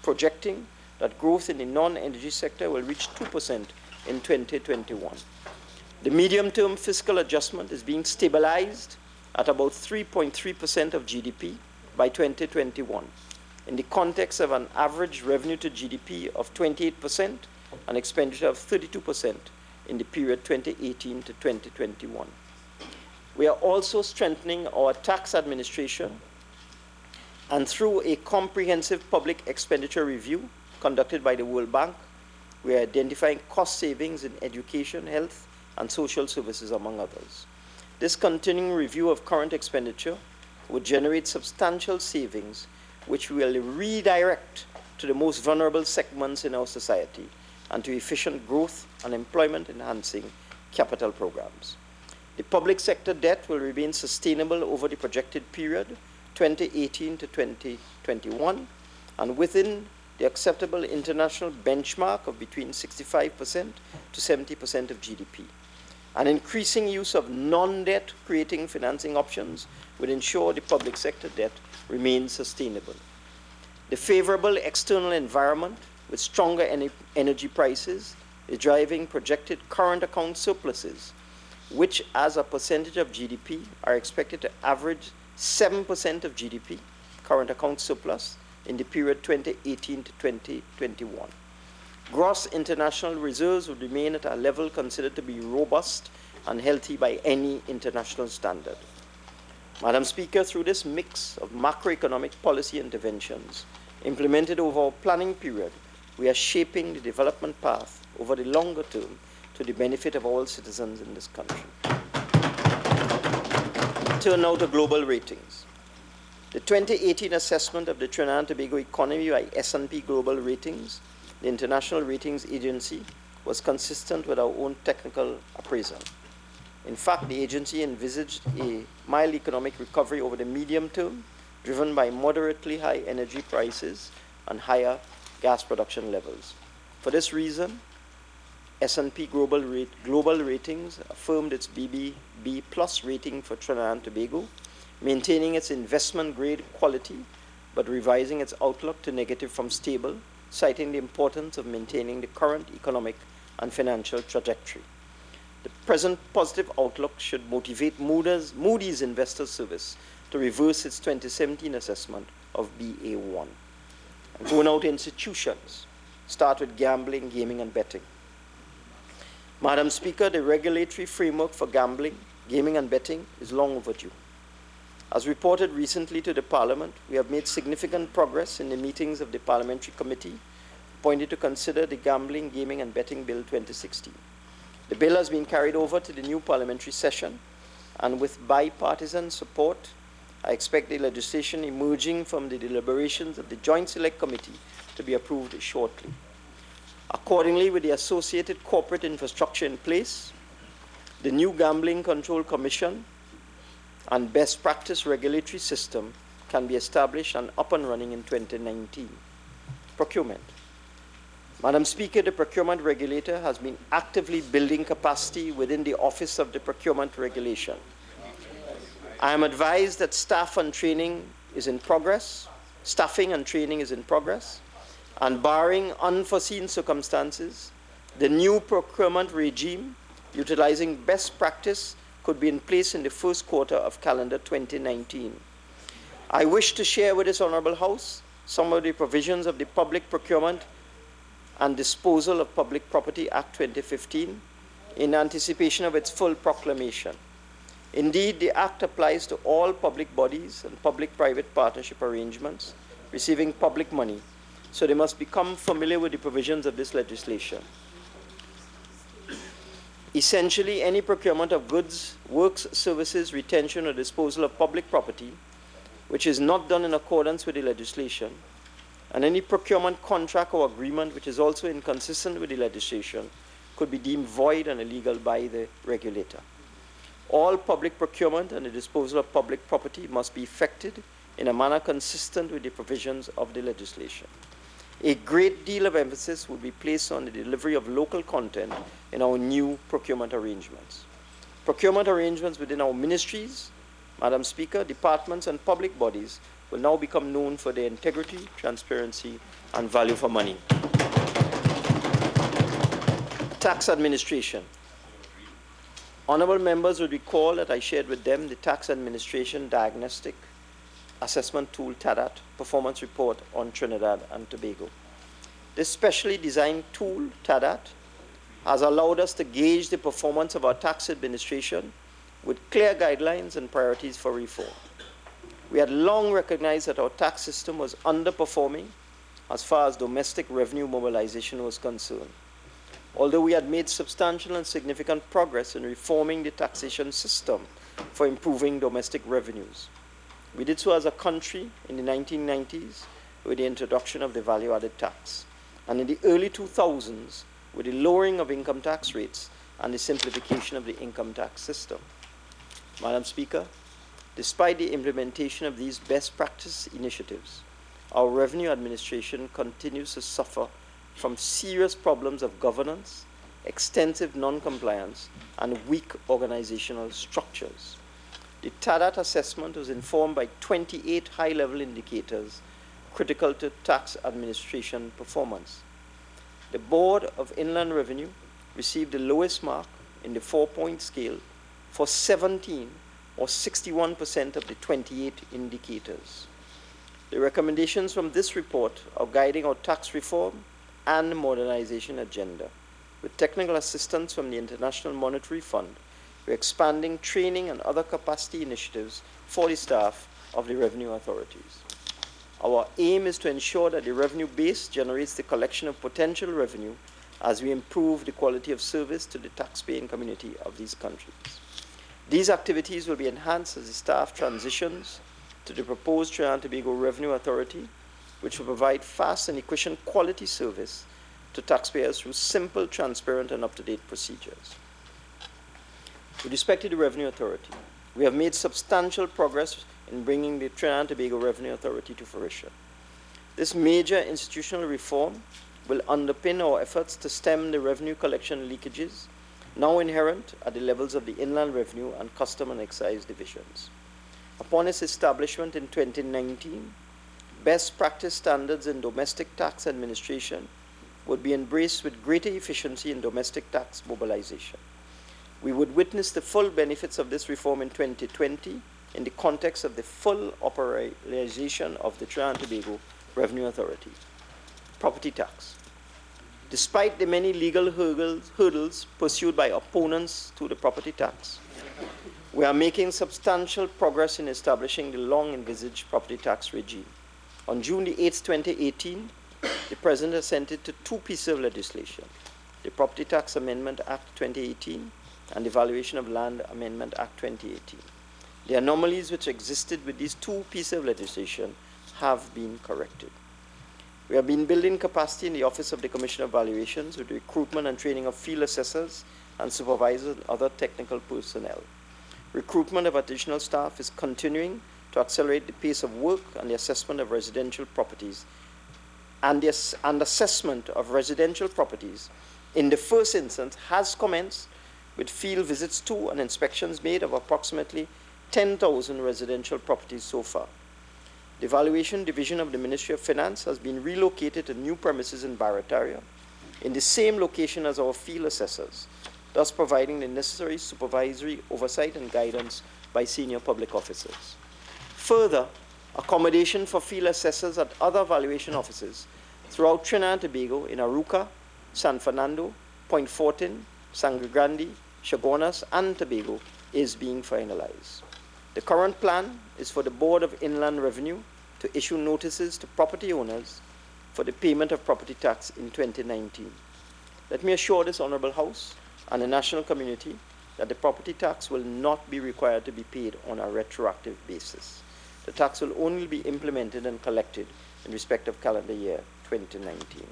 projecting that growth in the non-energy sector will reach 2% in 2021. The medium-term fiscal adjustment is being stabilized at about 3.3% of GDP by 2021, in the context of an average revenue to GDP of 28% and expenditure of 32% in the period 2018 to 2021. We are also strengthening our tax administration, and through a comprehensive public expenditure review conducted by the World Bank, we are identifying cost savings in education, health, and social services, among others. This continuing review of current expenditure would generate substantial savings, which we will redirect to the most vulnerable segments in our society and to efficient growth and employment-enhancing capital programs. The public sector debt will remain sustainable over the projected period, 2018 to 2021, and within the acceptable international benchmark of between 65% to 70% of GDP. An increasing use of non-debt creating financing options will ensure the public sector debt remains sustainable. The favorable external environment with stronger energy prices is driving projected current account surpluses, which as a percentage of GDP are expected to average 7% of GDP, current account surplus, in the period 2018 to 2021. Gross international reserves would remain at a level considered to be robust and healthy by any international standard. Madam Speaker, through this mix of macroeconomic policy interventions implemented over our planning period, we are shaping the development path over the longer term to the benefit of all citizens in this country. Turn now to global ratings. The 2018 assessment of the Trinidad and Tobago economy by S&P Global Ratings, the international ratings agency, was consistent with our own technical appraisal. In fact, the agency envisaged a mild economic recovery over the medium term, driven by moderately high energy prices and higher gas production levels. For this reason, S&P Global Ratings affirmed its BBB plus rating for Trinidad and Tobago, maintaining its investment grade quality, but revising its outlook to negative from stable, citing the importance of maintaining the current economic and financial trajectory. The present positive outlook should motivate Moody's Investor Service to reverse its 2017 assessment of BA1. And going out to institutions, start with gambling, gaming, and betting. Madam Speaker, the regulatory framework for gambling, gaming, and betting is long overdue. As reported recently to the Parliament, we have made significant progress in the meetings of the Parliamentary Committee appointed to consider the Gambling, Gaming, and Betting Bill 2016. The bill has been carried over to the new parliamentary session, and with bipartisan support, I expect the legislation emerging from the deliberations of the Joint Select Committee to be approved shortly. Accordingly, with the associated corporate infrastructure in place, the new Gambling Control Commission and best practice regulatory system can be established and up and running in 2019. Procurement. Madam Speaker, the procurement regulator has been actively building capacity within the Office of the Procurement Regulation. I am advised that staffing and training is in progress, and barring unforeseen circumstances, the new procurement regime utilizing best practice could be in place in the first quarter of calendar 2019. I wish to share with this Honourable House some of the provisions of the Public Procurement and Disposal of Public Property Act 2015 in anticipation of its full proclamation. Indeed, the Act applies to all public bodies and public-private partnership arrangements receiving public money, so they must become familiar with the provisions of this legislation. Essentially, any procurement of goods, works, services, retention, or disposal of public property, which is not done in accordance with the legislation, and any procurement contract or agreement which is also inconsistent with the legislation, could be deemed void and illegal by the regulator. All public procurement and the disposal of public property must be effected in a manner consistent with the provisions of the legislation. A great deal of emphasis will be placed on the delivery of local content in our new procurement arrangements. Procurement arrangements within our ministries, Madam Speaker, departments, and public bodies will now become known for their integrity, transparency, and value for money. Tax administration. Honourable members will recall that I shared with them the Tax Administration Diagnostic Assessment Tool TADAT performance report on Trinidad and Tobago. This specially designed tool, TADAT, has allowed us to gauge the performance of our tax administration with clear guidelines and priorities for reform. We had long recognized that our tax system was underperforming as far as domestic revenue mobilization was concerned. Although we had made substantial and significant progress in reforming the taxation system for improving domestic revenues. We did so as a country in the 1990s with the introduction of the value-added tax, and in the early 2000s with the lowering of income tax rates and the simplification of the income tax system. Madam Speaker, despite the implementation of these best practice initiatives, our revenue administration continues to suffer from serious problems of governance, extensive non-compliance, and weak organizational structures. The TADAT assessment was informed by 28 high-level indicators critical to tax administration performance. The Board of Inland Revenue received the lowest mark in the 4-point scale for 17 or 61% of the 28 indicators. The recommendations from this report are guiding our tax reform and modernization agenda. With technical assistance from the International Monetary Fund, we're expanding training and other capacity initiatives for the staff of the revenue authorities. Our aim is to ensure that the revenue base generates the collection of potential revenue as we improve the quality of service to the taxpaying community of these countries. These activities will be enhanced as the staff transitions to the proposed Trinidad and Tobago Revenue Authority, which will provide fast and efficient quality service to taxpayers through simple, transparent, and up-to-date procedures. With respect to the Revenue Authority, we have made substantial progress in bringing the Trinidad and Tobago Revenue Authority to fruition. This major institutional reform will underpin our efforts to stem the revenue collection leakages now inherent at the levels of the Inland Revenue and Custom and Excise divisions. Upon its establishment in 2019, best practice standards in domestic tax administration would be embraced with greater efficiency in domestic tax mobilization. We would witness the full benefits of this reform in 2020 in the context of the full operationalization of the Trinidad and Tobago Revenue Authority. Property tax. Despite the many legal hurdles pursued by opponents to the property tax, we are making substantial progress in establishing the long-envisaged property tax regime. On June 8, 2018, the President assented to two pieces of legislation, the Property Tax Amendment Act 2018 and the Valuation of Land Amendment Act 2018. The anomalies which existed with these two pieces of legislation have been corrected. We have been building capacity in the Office of the Commissioner of Valuations with the recruitment and training of field assessors and supervisors and other technical personnel. Recruitment of additional staff is continuing to accelerate the pace of work and the assessment of residential properties. And assessment of residential properties in the first instance has commenced with field visits to and inspections made of approximately 10,000 residential properties so far. The Valuation Division of the Ministry of Finance has been relocated to new premises in Barataria in the same location as our field assessors, thus providing the necessary supervisory oversight and guidance by senior public officers. Further, accommodation for field assessors at other valuation offices throughout Trinidad and Tobago in Aruca, San Fernando, Point Fortin, Sangre Grande, Chaguanas, and Tobago is being finalized. The current plan is for the Board of Inland Revenue to issue notices to property owners for the payment of property tax in 2019. Let me assure this Honourable House and the national community that the property tax will not be required to be paid on a retroactive basis. The tax will only be implemented and collected in respect of calendar year 2019.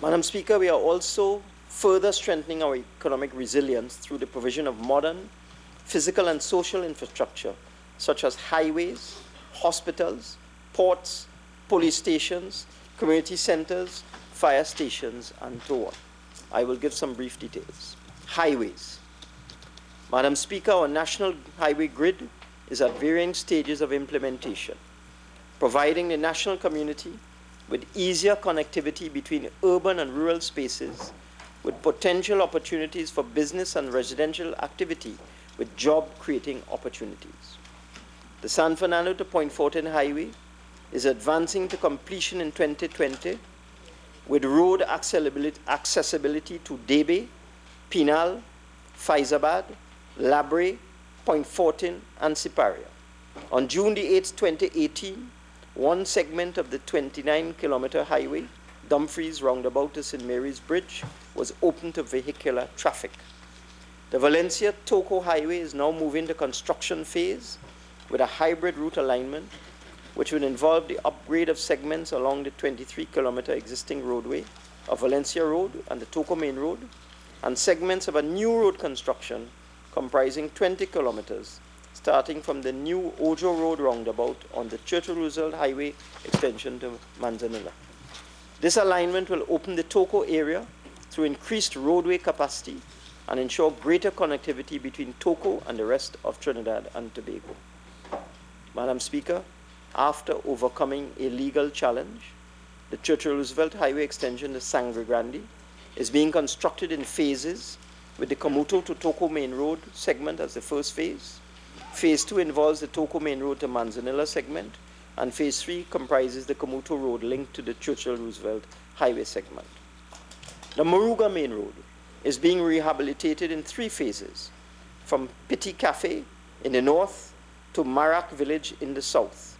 Madam Speaker, we are also further strengthening our economic resilience through the provision of modern physical and social infrastructure such as highways, hospitals, ports, police stations, community centers, fire stations, and so on. I will give some brief details. Highways. Madam Speaker, our national highway grid is at varying stages of implementation, providing the national community with easier connectivity between urban and rural spaces, with potential opportunities for business and residential activity with job-creating opportunities. The San Fernando to Point Fortin Highway is advancing to completion in 2020 with road accessibility to Debe, Pinal, Faizabad, Labre, Point Fortin, and Siparia. On June 8, 2018, one segment of the 29-kilometer highway, Dumfries Roundabout to St. Mary's Bridge, was open to vehicular traffic. The Valencia-Toco Highway is now moving to construction phase with a hybrid route alignment, which will involve the upgrade of segments along the 23-kilometer existing roadway of Valencia Road and the Toco Main Road, and segments of a new road construction comprising 20 kilometers, starting from the new Ojo Road roundabout on the Churchill Roosevelt Highway extension to Manzanilla. This alignment will open the Toco area through increased roadway capacity and ensure greater connectivity between Toco and the rest of Trinidad and Tobago. Madam Speaker, after overcoming a legal challenge, the Churchill Roosevelt Highway extension to Sangre Grande is being constructed in phases with the Camuto to Toco Main Road segment as the first phase. Phase 2 involves the Toco Main Road to Manzanilla segment, and Phase 3 comprises the Kamuto Road linked to the Churchill-Roosevelt highway segment. The Moruga Main Road is being rehabilitated in 3 phases, from Piti Cafe in the north to Marak Village in the south.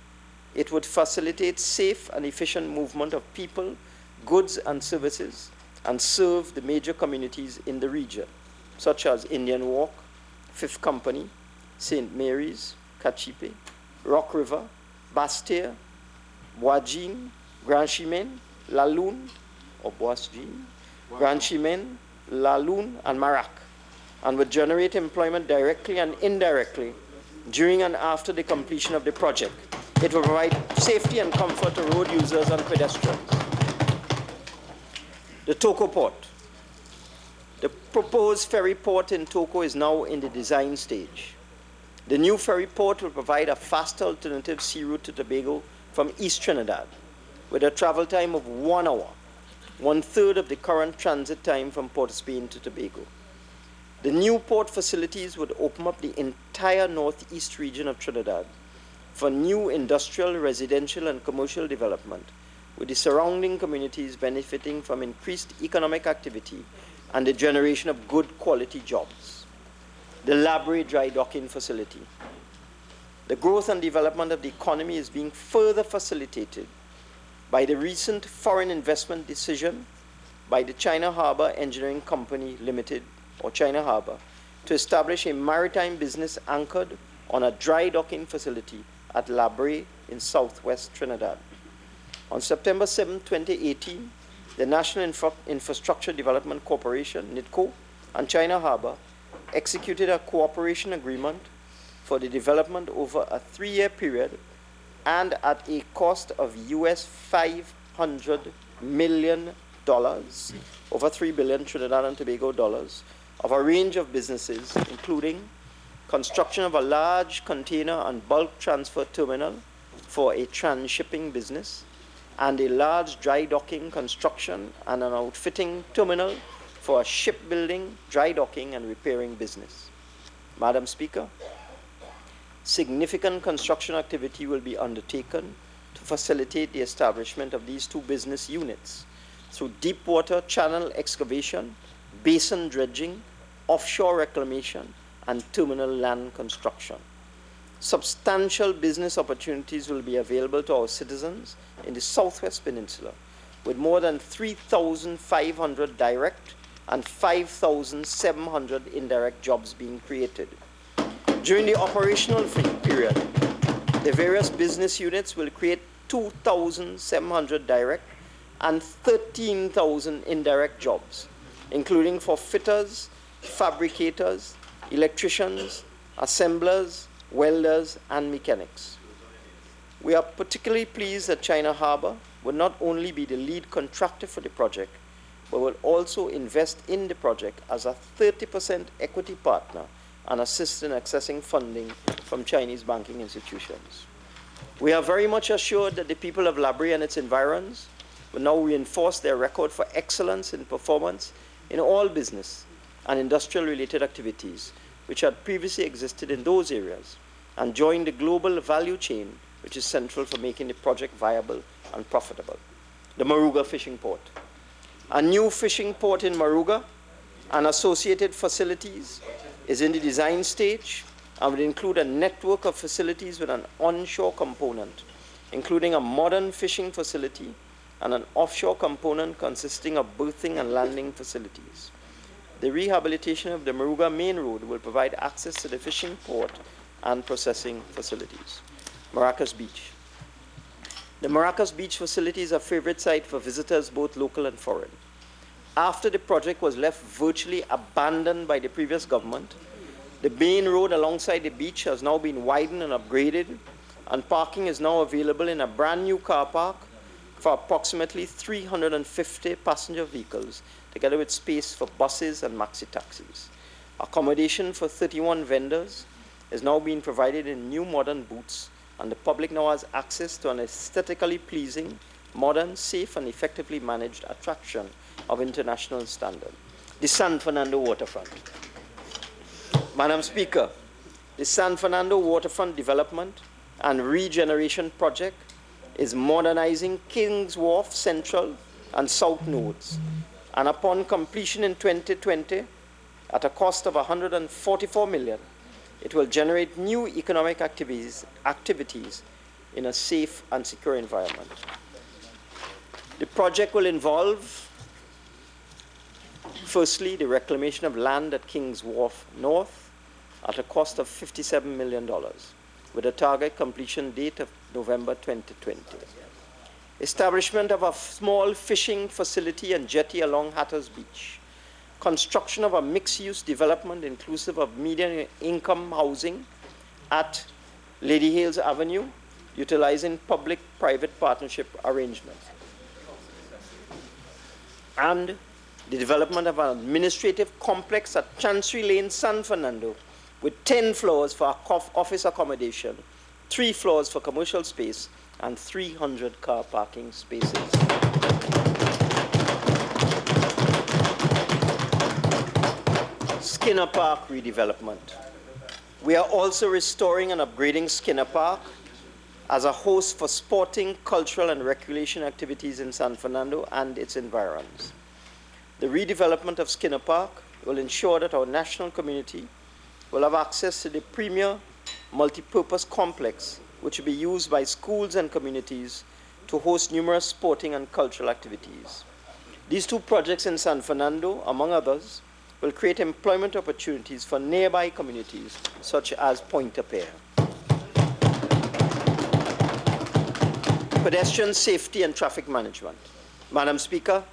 It would facilitate safe and efficient movement of people, goods, and services, and serve the major communities in the region, such as Indian Walk, Fifth Company, St. Mary's, Kachipe, Rock River, Bastia, Boisjin, Grand Chimène, Laloun, or Boisjin, Grand Chimène, Laloun, and Marak, and would generate employment directly and indirectly during and after the completion of the project. It will provide safety and comfort to road users and pedestrians. The Toko Port. The proposed ferry port in Toko is now in the design stage. The new ferry port will provide a faster alternative sea route to Tobago from East Trinidad, with a travel time of 1 hour, 1/3 of the current transit time from Port of Spain to Tobago. The new port facilities would open up the entire northeast region of Trinidad for new industrial, residential, and commercial development, with the surrounding communities benefiting from increased economic activity and the generation of good quality jobs. The Labre dry docking facility. The growth and development of the economy is being further facilitated by the recent foreign investment decision by the China Harbour Engineering Company Limited, or China Harbour, to establish a maritime business anchored on a dry docking facility at Labre in southwest Trinidad. On September 7, 2018, the National Infrastructure Development Corporation, NIDCO, and China Harbour executed a cooperation agreement for the development over a 3-year period and at a cost of US $500 million, over 3 billion Trinidad and Tobago dollars, of a range of businesses, including construction of a large container and bulk transfer terminal for a transshipping business, and a large dry docking construction and an outfitting terminal for a shipbuilding, dry docking, and repairing business. Madam Speaker, significant construction activity will be undertaken to facilitate the establishment of these 2 business units through deep water channel excavation, basin dredging, offshore reclamation, and terminal land construction. Substantial business opportunities will be available to our citizens in the Southwest Peninsula, with more than 3,500 direct and 5,700 indirect jobs being created. During the operational period, the various business units will create 2,700 direct and 13,000 indirect jobs, including for fitters, fabricators, electricians, assemblers, welders, and mechanics. We are particularly pleased that China Harbour will not only be the lead contractor for the project, but will also invest in the project as a 30% equity partner and assist in accessing funding from Chinese banking institutions. We are very much assured that the people of Labre and its environs will now reinforce their record for excellence in performance in all business and industrial-related activities which had previously existed in those areas, and join the global value chain which is central for making the project viable and profitable. The Moruga Fishing Port. A new fishing port in Moruga and associated facilities is in the design stage and will include a network of facilities with an onshore component, including a modern fishing facility and an offshore component consisting of berthing and landing facilities. The rehabilitation of the Moruga Main Road will provide access to the fishing port and processing facilities. Maracas Beach. The Maracas Beach facility is a favorite site for visitors, both local and foreign. After the project was left virtually abandoned by the previous government, the main road alongside the beach has now been widened and upgraded, and parking is now available in a brand new car park for approximately 350 passenger vehicles, together with space for buses and maxi taxis. Accommodation for 31 vendors is now being provided in new modern booths, and the public now has access to an aesthetically pleasing, modern, safe, and effectively managed attraction of international standard. The San Fernando Waterfront. Madam Speaker, the San Fernando Waterfront Development and Regeneration Project is modernizing King's Wharf Central and South nodes, and upon completion in 2020, at a cost of $144 million, it will generate new economic activities in a safe and secure environment. The project will involve, firstly, the reclamation of land at King's Wharf North at a cost of $57 million, with a target completion date of November 2020. Establishment of a small fishing facility and jetty along Hatters Beach. Construction of a mixed-use development inclusive of medium-income housing at Lady Hales Avenue, utilizing public-private partnership arrangements. And the development of an administrative complex at Chancery Lane, San Fernando, with 10 floors for office accommodation, 3 floors for commercial space, and 300 car parking spaces. Skinner Park redevelopment. We are also restoring and upgrading Skinner Park as a host for sporting, cultural, and recreation activities in San Fernando and its environs. The redevelopment of Skinner Park will ensure that our national community will have access to the premier multipurpose complex, which will be used by schools and communities to host numerous sporting and cultural activities. These 2 projects in San Fernando, among others, will create employment opportunities for nearby communities such as Pointe-a-Pierre. Pedestrian safety and traffic management. Madam Speaker,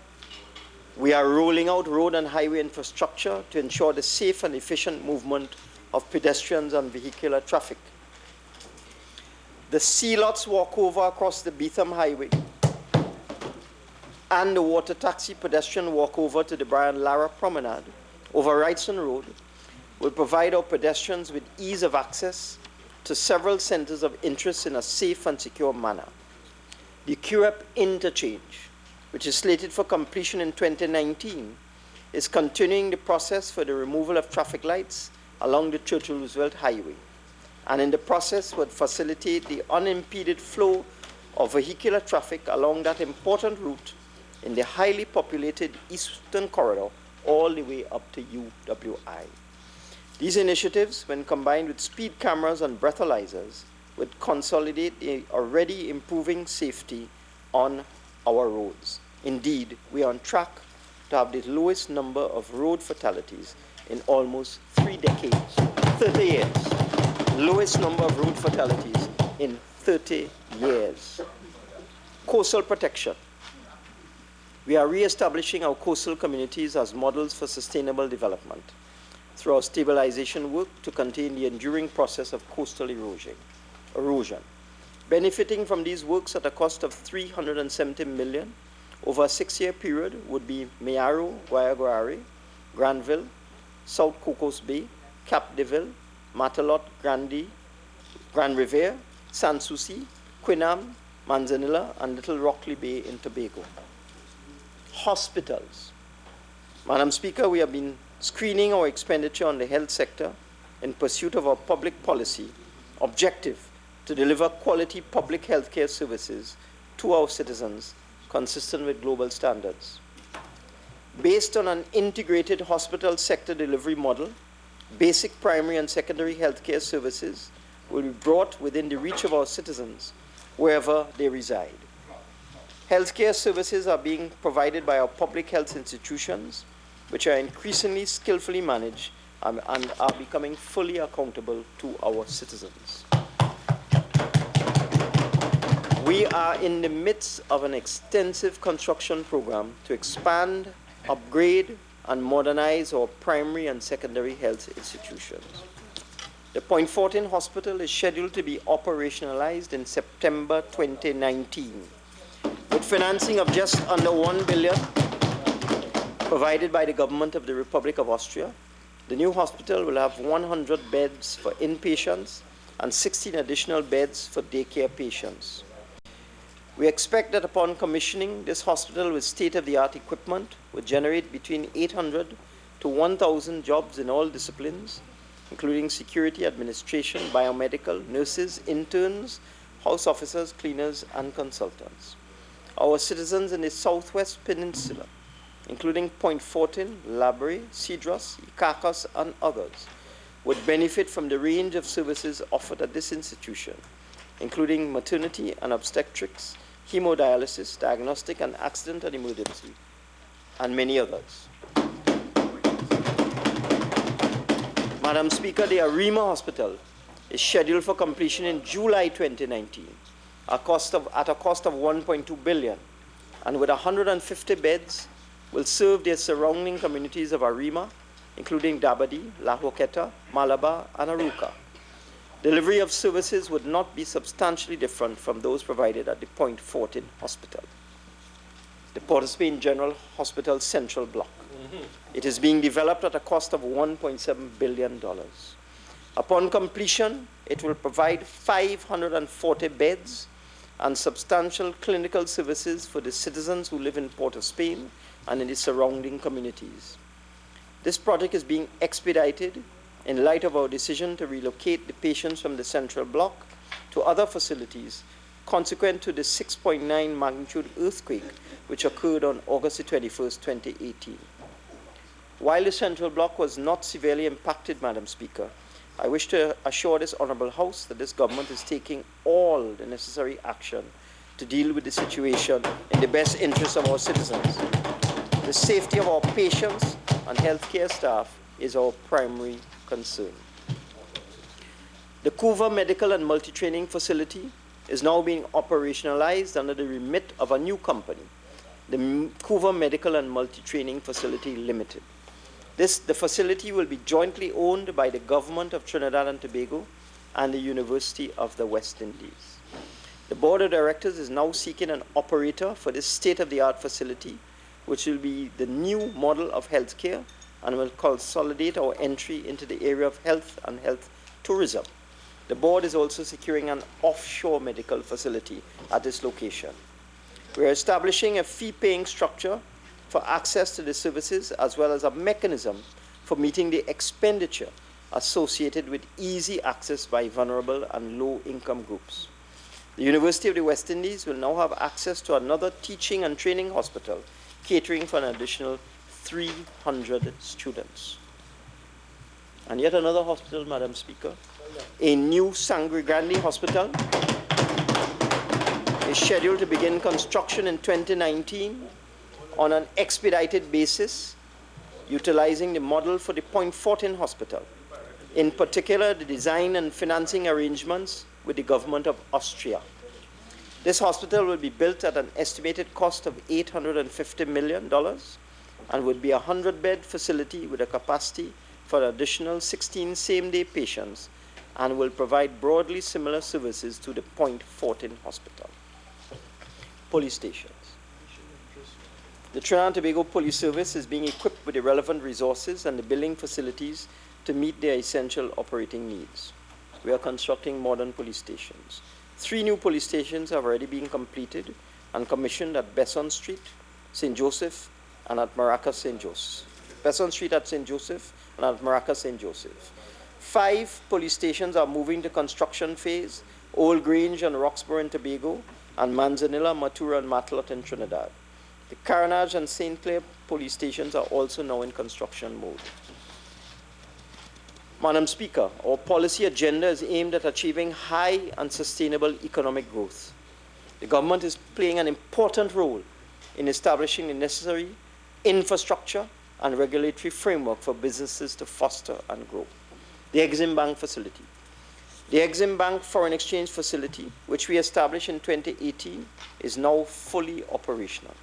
we are rolling out road and highway infrastructure to ensure the safe and efficient movement of pedestrians and vehicular traffic. The Sea-Lots walkover across the Beetham Highway and the water taxi pedestrian walkover to the Brian Lara Promenade over Wrightson Road will provide our pedestrians with ease of access to several centers of interest in a safe and secure manner. The Curep interchange, which is slated for completion in 2019, is continuing the process for the removal of traffic lights along the Churchill Roosevelt Highway, and in the process would facilitate the unimpeded flow of vehicular traffic along that important route in the highly populated Eastern Corridor all the way up to UWI. These initiatives, when combined with speed cameras and breathalyzers, would consolidate the already improving safety on our roads. Indeed, we are on track to have the lowest number of road fatalities in almost 3 decades, 30 years. Lowest number of road fatalities in 30 years. Coastal protection. We are re-establishing our coastal communities as models for sustainable development through our stabilization work to contain the enduring process of coastal erosion. Benefiting from these works at a cost of $370 million over a 6-year period would be Mayaro, Guayaguari, Granville, South Cocos Bay, Cap Deville, Matelot, Grand Rivere, Sans Souci, Quinam, Manzanilla, and Little Rockley Bay in Tobago. Hospitals. Madam Speaker, we have been screening our expenditure on the health sector in pursuit of our public policy objective to deliver quality public health care services to our citizens consistent with global standards. Based on an integrated hospital sector delivery model, basic primary and secondary health care services will be brought within the reach of our citizens wherever they reside. Healthcare services are being provided by our public health institutions, which are increasingly skillfully managed and are becoming fully accountable to our citizens. We are in the midst of an extensive construction program to expand, upgrade, and modernize our primary and secondary health institutions. The Point Fortin Hospital is scheduled to be operationalized in September 2019. With financing of just under $1 billion provided by the government of the Republic of Austria, the new hospital will have 100 beds for inpatients and 16 additional beds for daycare patients. We expect that upon commissioning, this hospital with state-of-the-art equipment would generate between 800 to 1,000 jobs in all disciplines, including security, administration, biomedical, nurses, interns, house officers, cleaners, and consultants. Our citizens in the Southwest Peninsula, including Point Fortin, Labray, Cedros, Icacos, and others, would benefit from the range of services offered at this institution, including maternity and obstetrics, hemodialysis, diagnostic and accident and emergency, and many others. Madam Speaker, the Arima Hospital is scheduled for completion in July 2019 at a cost of 1.2 billion, and with 150 beds will serve the surrounding communities of Arima, including Dabadi, La Joqueta, Malabar, and Aruca. Delivery of services would not be substantially different from those provided at the Point Fortin Hospital, the Port of Spain General Hospital Central Block. It is being developed at a cost of $1.7 billion. Upon completion, it will provide 540 beds and substantial clinical services for the citizens who live in Port of Spain and in the surrounding communities. This project is being expedited in light of our decision to relocate the patients from the Central Block to other facilities consequent to the 6.9 magnitude earthquake which occurred on August 21, 2018. While the Central Block was not severely impacted, Madam Speaker, I wish to assure this Honourable House that this government is taking all the necessary action to deal with the situation in the best interest of our citizens. The safety of our patients and healthcare staff is our primary concern. The Couva Medical and Multi-Training Facility is now being operationalized under the remit of a new company, the Couva Medical and Multi-Training Facility Limited. The facility will be jointly owned by the Government of Trinidad and Tobago and the University of the West Indies. The Board of Directors is now seeking an operator for this state-of-the-art facility, which will be the new model of healthcare and will consolidate our entry into the area of health and health tourism. The board is also securing an offshore medical facility at this location. We are establishing a fee-paying structure for access to the services as well as a mechanism for meeting the expenditure associated with easy access by vulnerable and low-income groups. The University of the West Indies will now have access to another teaching and training hospital, catering for an additional 300 students. And yet another hospital, Madam Speaker, a new Sangre Grande hospital is scheduled to begin construction in 2019 on an expedited basis, utilizing the model for the Point Fortin Hospital, in particular the design and financing arrangements with the government of Austria. This hospital will be built at an estimated cost of $850 million and would be a 100-bed facility with a capacity for an additional 16 same-day patients and will provide broadly similar services to the Point Fortin Hospital. Police stations. The Trinidad and Tobago Police Service is being equipped with the relevant resources and the billing facilities to meet their essential operating needs. We are constructing modern police stations. 3 new police stations have already been completed and commissioned at Besson Street, St. Joseph, and at Maracas, St. Joseph. Besson Street at St. Joseph and at Maracas, St. Joseph. 5 police stations are moving to construction phase, Old Grange and Roxborough in Tobago, and Manzanilla, Matura, and Matlot in Trinidad. The Carenage and St. Clair police stations are also now in construction mode. Madam Speaker, our policy agenda is aimed at achieving high and sustainable economic growth. The government is playing an important role in establishing the necessary infrastructure and regulatory framework for businesses to foster and grow. The Exim Bank facility. The Exim Bank foreign exchange facility, which we established in 2018, is now fully operational.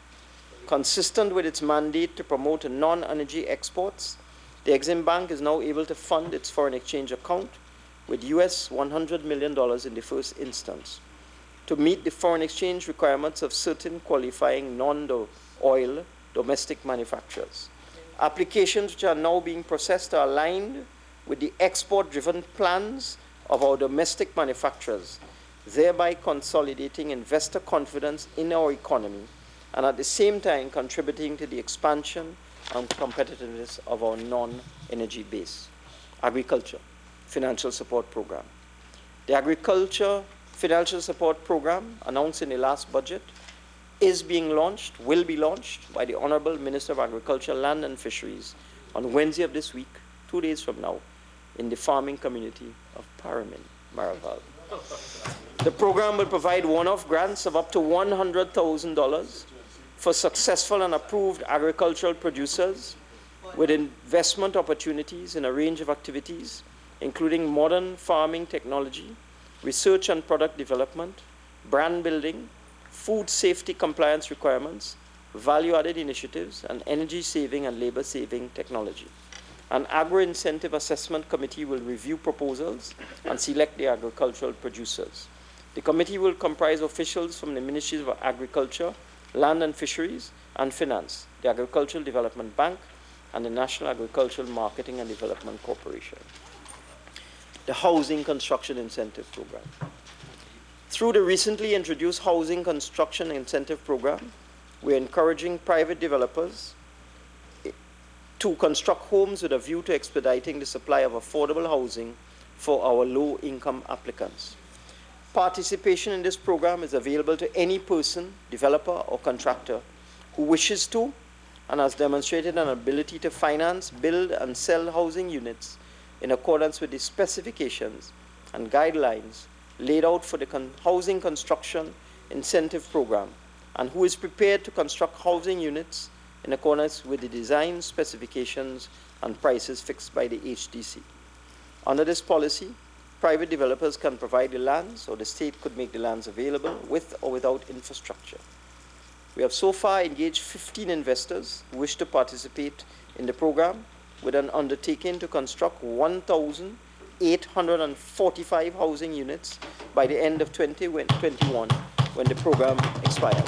Consistent with its mandate to promote non-energy exports, the Exim Bank is now able to fund its foreign exchange account with US $100 million in the first instance to meet the foreign exchange requirements of certain qualifying non-oil domestic manufacturers. Applications which are now being processed are aligned with the export-driven plans of our domestic manufacturers, thereby consolidating investor confidence in our economy and at the same time contributing to the expansion and competitiveness of our non-energy base. Agriculture, financial support program. The Agriculture financial support program announced in the last budget is being launched, will be launched by the Honorable Minister of Agriculture, Land and Fisheries on Wednesday of this week, 2 days from now, in the farming community of Paramin, Maraval. The program will provide one-off grants of up to $100,000 for successful and approved agricultural producers with investment opportunities in a range of activities, including modern farming technology, research and product development, brand building, food safety compliance requirements, value-added initiatives, and energy-saving and labor-saving technology. An agro-incentive assessment committee will review proposals and select the agricultural producers. The committee will comprise officials from the Ministries of Agriculture, Land and Fisheries, and Finance, the Agricultural Development Bank, and the National Agricultural Marketing and Development Corporation. The Housing Construction Incentive Program. Through the recently introduced Housing Construction Incentive Program, we're encouraging private developers to construct homes with a view to expediting the supply of affordable housing for our low-income applicants. Participation in this program is available to any person, developer, or contractor who wishes to and has demonstrated an ability to finance, build, and sell housing units in accordance with the specifications and guidelines laid out for the Housing Construction Incentive Program, and who is prepared to construct housing units in accordance with the design specifications and prices fixed by the HDC. Under this policy, private developers can provide the lands, or the state could make the lands available with or without infrastructure. We have so far engaged 15 investors who wish to participate in the program, with an undertaking to construct 1,845 housing units by the end of 2021, when the program expires.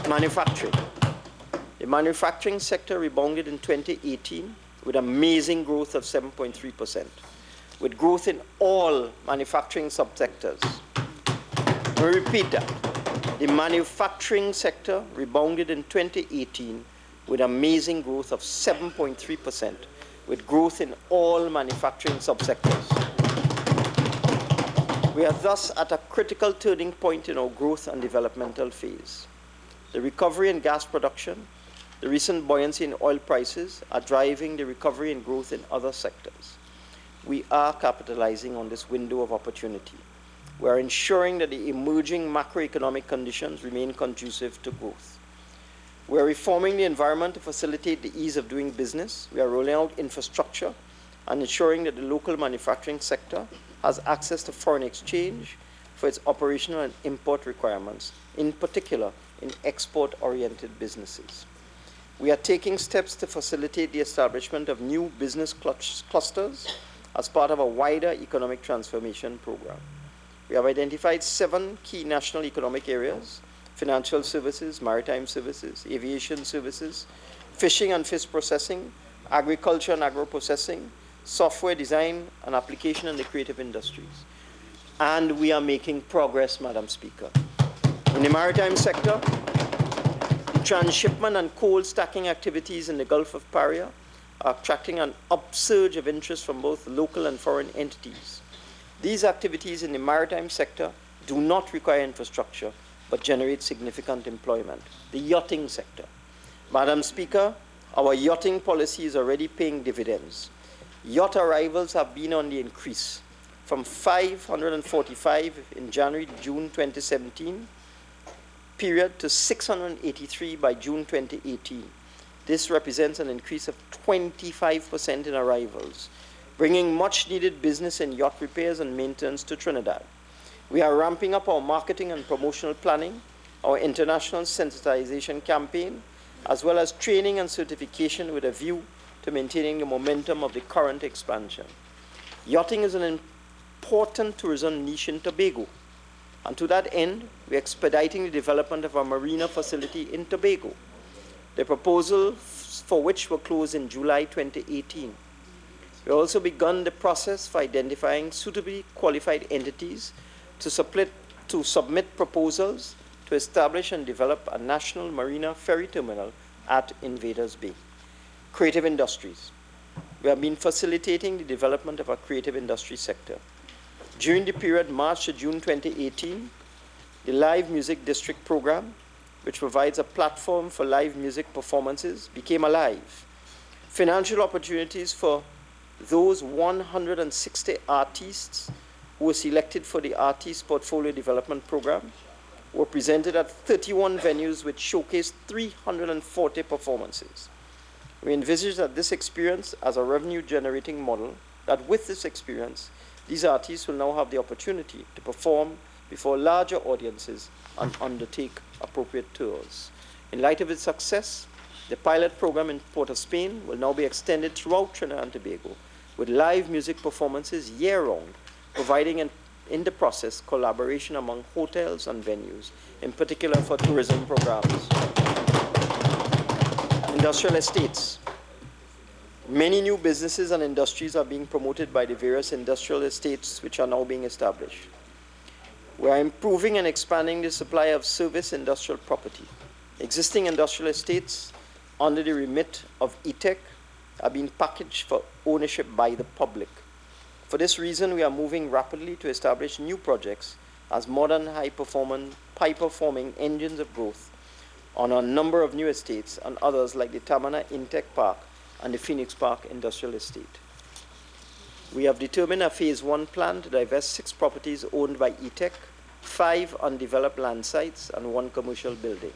Manufacturing. The manufacturing sector rebounded in 2018 with amazing growth of 7.3%, with growth in all manufacturing subsectors. We repeat that. The manufacturing sector rebounded in 2018 with amazing growth of 7.3%, with growth in all manufacturing subsectors. We are thus at a critical turning point in our growth and developmental phase. The recovery in gas production, the recent buoyancy in oil prices are driving the recovery and growth in other sectors. We are capitalizing on this window of opportunity. We are ensuring that the emerging macroeconomic conditions remain conducive to growth. We are reforming the environment to facilitate the ease of doing business. We are rolling out infrastructure and ensuring that the local manufacturing sector has access to foreign exchange for its operational and import requirements, in particular in export-oriented businesses. We are taking steps to facilitate the establishment of new business clusters as part of a wider economic transformation program. We have identified 7 key national economic areas: financial services, maritime services, aviation services, fishing and fish processing, agriculture and agro-processing, software design and application, and the creative industries. And we are making progress, Madam Speaker. In the maritime sector, the transshipment and coal stacking activities in the Gulf of Paria are attracting an upsurge of interest from both local and foreign entities. These activities in the maritime sector do not require infrastructure, but generate significant employment. The yachting sector. Madam Speaker, our yachting policy is already paying dividends. Yacht arrivals have been on the increase, from 545 in January to June 2017 period to 683 by June 2018. This represents an increase of 25% in arrivals, bringing much needed business in yacht repairs and maintenance to Trinidad. We are ramping up our marketing and promotional planning, our international sensitization campaign, as well as training and certification with a view to maintaining the momentum of the current expansion. Yachting is an important tourism niche in Tobago, and to that end, we are expediting the development of a marina facility in Tobago, the proposal for which were closed in July 2018. We have also begun the process for identifying suitably qualified entities to submit proposals to establish and develop a national marina ferry terminal at Invaders Bay. Creative industries. We have been facilitating the development of our creative industry sector. During the period March to June 2018, the Live Music District program, which provides a platform for live music performances, became alive. Financial opportunities for those 160 artists who were selected for the Artist Portfolio Development Program were presented at 31 venues which showcased 340 performances. We envisage that this experience as a revenue-generating model, that with this experience, these artists will now have the opportunity to perform before larger audiences and undertake appropriate tours. In light of its success, the pilot program in Port of Spain will now be extended throughout Trinidad and Tobago with live music performances year-round, providing in the process collaboration among hotels and venues, in particular for tourism programs. Industrial estates. Many new businesses and industries are being promoted by the various industrial estates which are now being established. We are improving and expanding the supply of service industrial property. Existing industrial estates under the remit of ETEC are being packaged for ownership by the public. For this reason, we are moving rapidly to establish new projects as modern, high-performing engines of growth on a number of new estates and others like the Tamana Intech Park and the Phoenix Park Industrial Estate. We have determined a Phase 1 plan to divest 6 properties owned by ETEC, 5 undeveloped land sites, and 1 commercial building.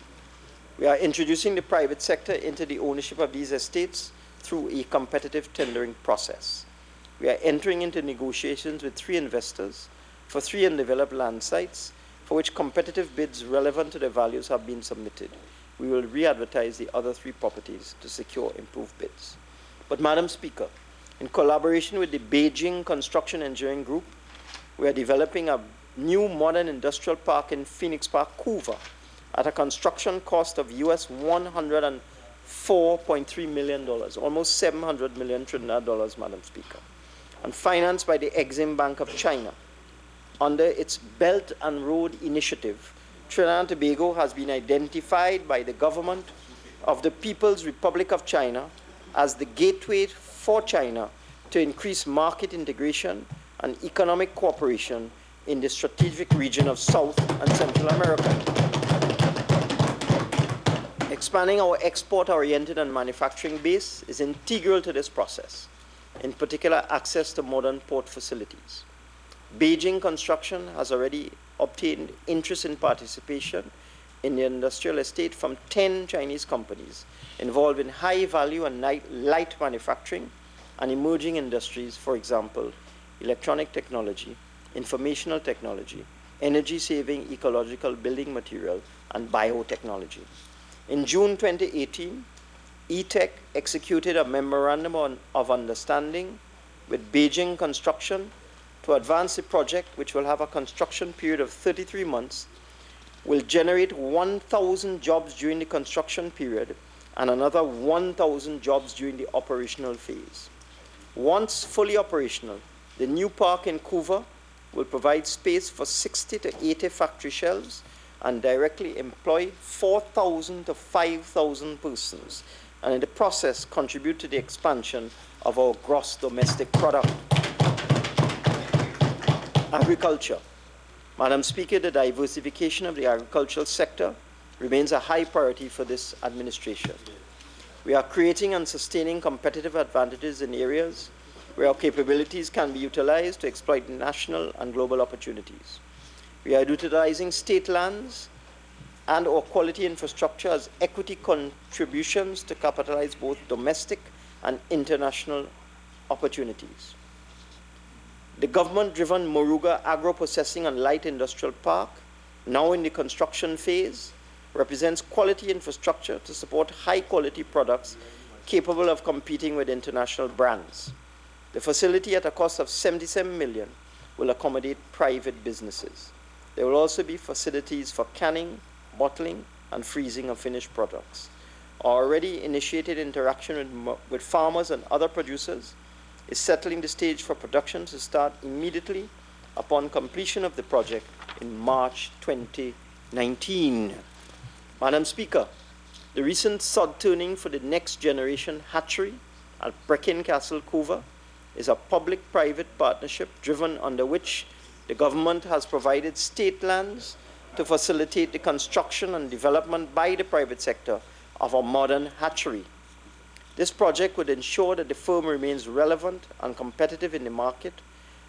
We are introducing the private sector into the ownership of these estates through a competitive tendering process. We are entering into negotiations with 3 investors for 3 undeveloped land sites for which competitive bids relevant to their values have been submitted. We will re-advertise the other 3 properties to secure improved bids. But Madam Speaker, in collaboration with the Beijing Construction Engineering Group, we are developing a new modern industrial park in Phoenix Park, Couva, at a construction cost of US $104.3 million, almost 700 million Trinidad dollars, Madam Speaker, and financed by the Exim Bank of China. Under its Belt and Road Initiative, Trinidad and Tobago has been identified by the government of the People's Republic of China as the gateway for China to increase market integration and economic cooperation in the strategic region of South and Central America. Expanding our export-oriented and manufacturing base is integral to this process, in particular access to modern port facilities. Beijing Construction has already obtained interest in participation in the industrial estate from 10 Chinese companies involved in high-value and light manufacturing and emerging industries, for example, electronic technology, informational technology, energy-saving ecological building material, and biotechnology. In June 2018, ETEC executed a memorandum of understanding with Beijing Construction to advance the project, which will have a construction period of 33 months, will generate 1,000 jobs during the construction period and another 1,000 jobs during the operational phase. Once fully operational, the new park in Couva will provide space for 60 to 80 factory shelves and directly employ 4,000 to 5,000 persons, and in the process contribute to the expansion of our gross domestic product. Agriculture. Madam Speaker, the diversification of the agricultural sector remains a high priority for this administration. We are creating and sustaining competitive advantages in areas where our capabilities can be utilized to exploit national and global opportunities. We are utilizing state lands and or quality infrastructure as equity contributions to capitalize both domestic and international opportunities. The government-driven Moruga Agro-Processing and Light Industrial Park, now in the construction phase, represents quality infrastructure to support high-quality products capable of competing with international brands. The facility, at a cost of $77 million, will accommodate private businesses. There will also be facilities for canning, bottling, and freezing of finished products. Our already initiated interaction with farmers and other producers is settling the stage for production to start immediately upon completion of the project in March 2019. Madam Speaker, the recent sod turning for the next generation hatchery at Breckin Castle, Couva, is a public-private partnership driven under which The government has provided state lands to facilitate the construction and development by the private sector of a modern hatchery. This project would ensure that the firm remains relevant and competitive in the market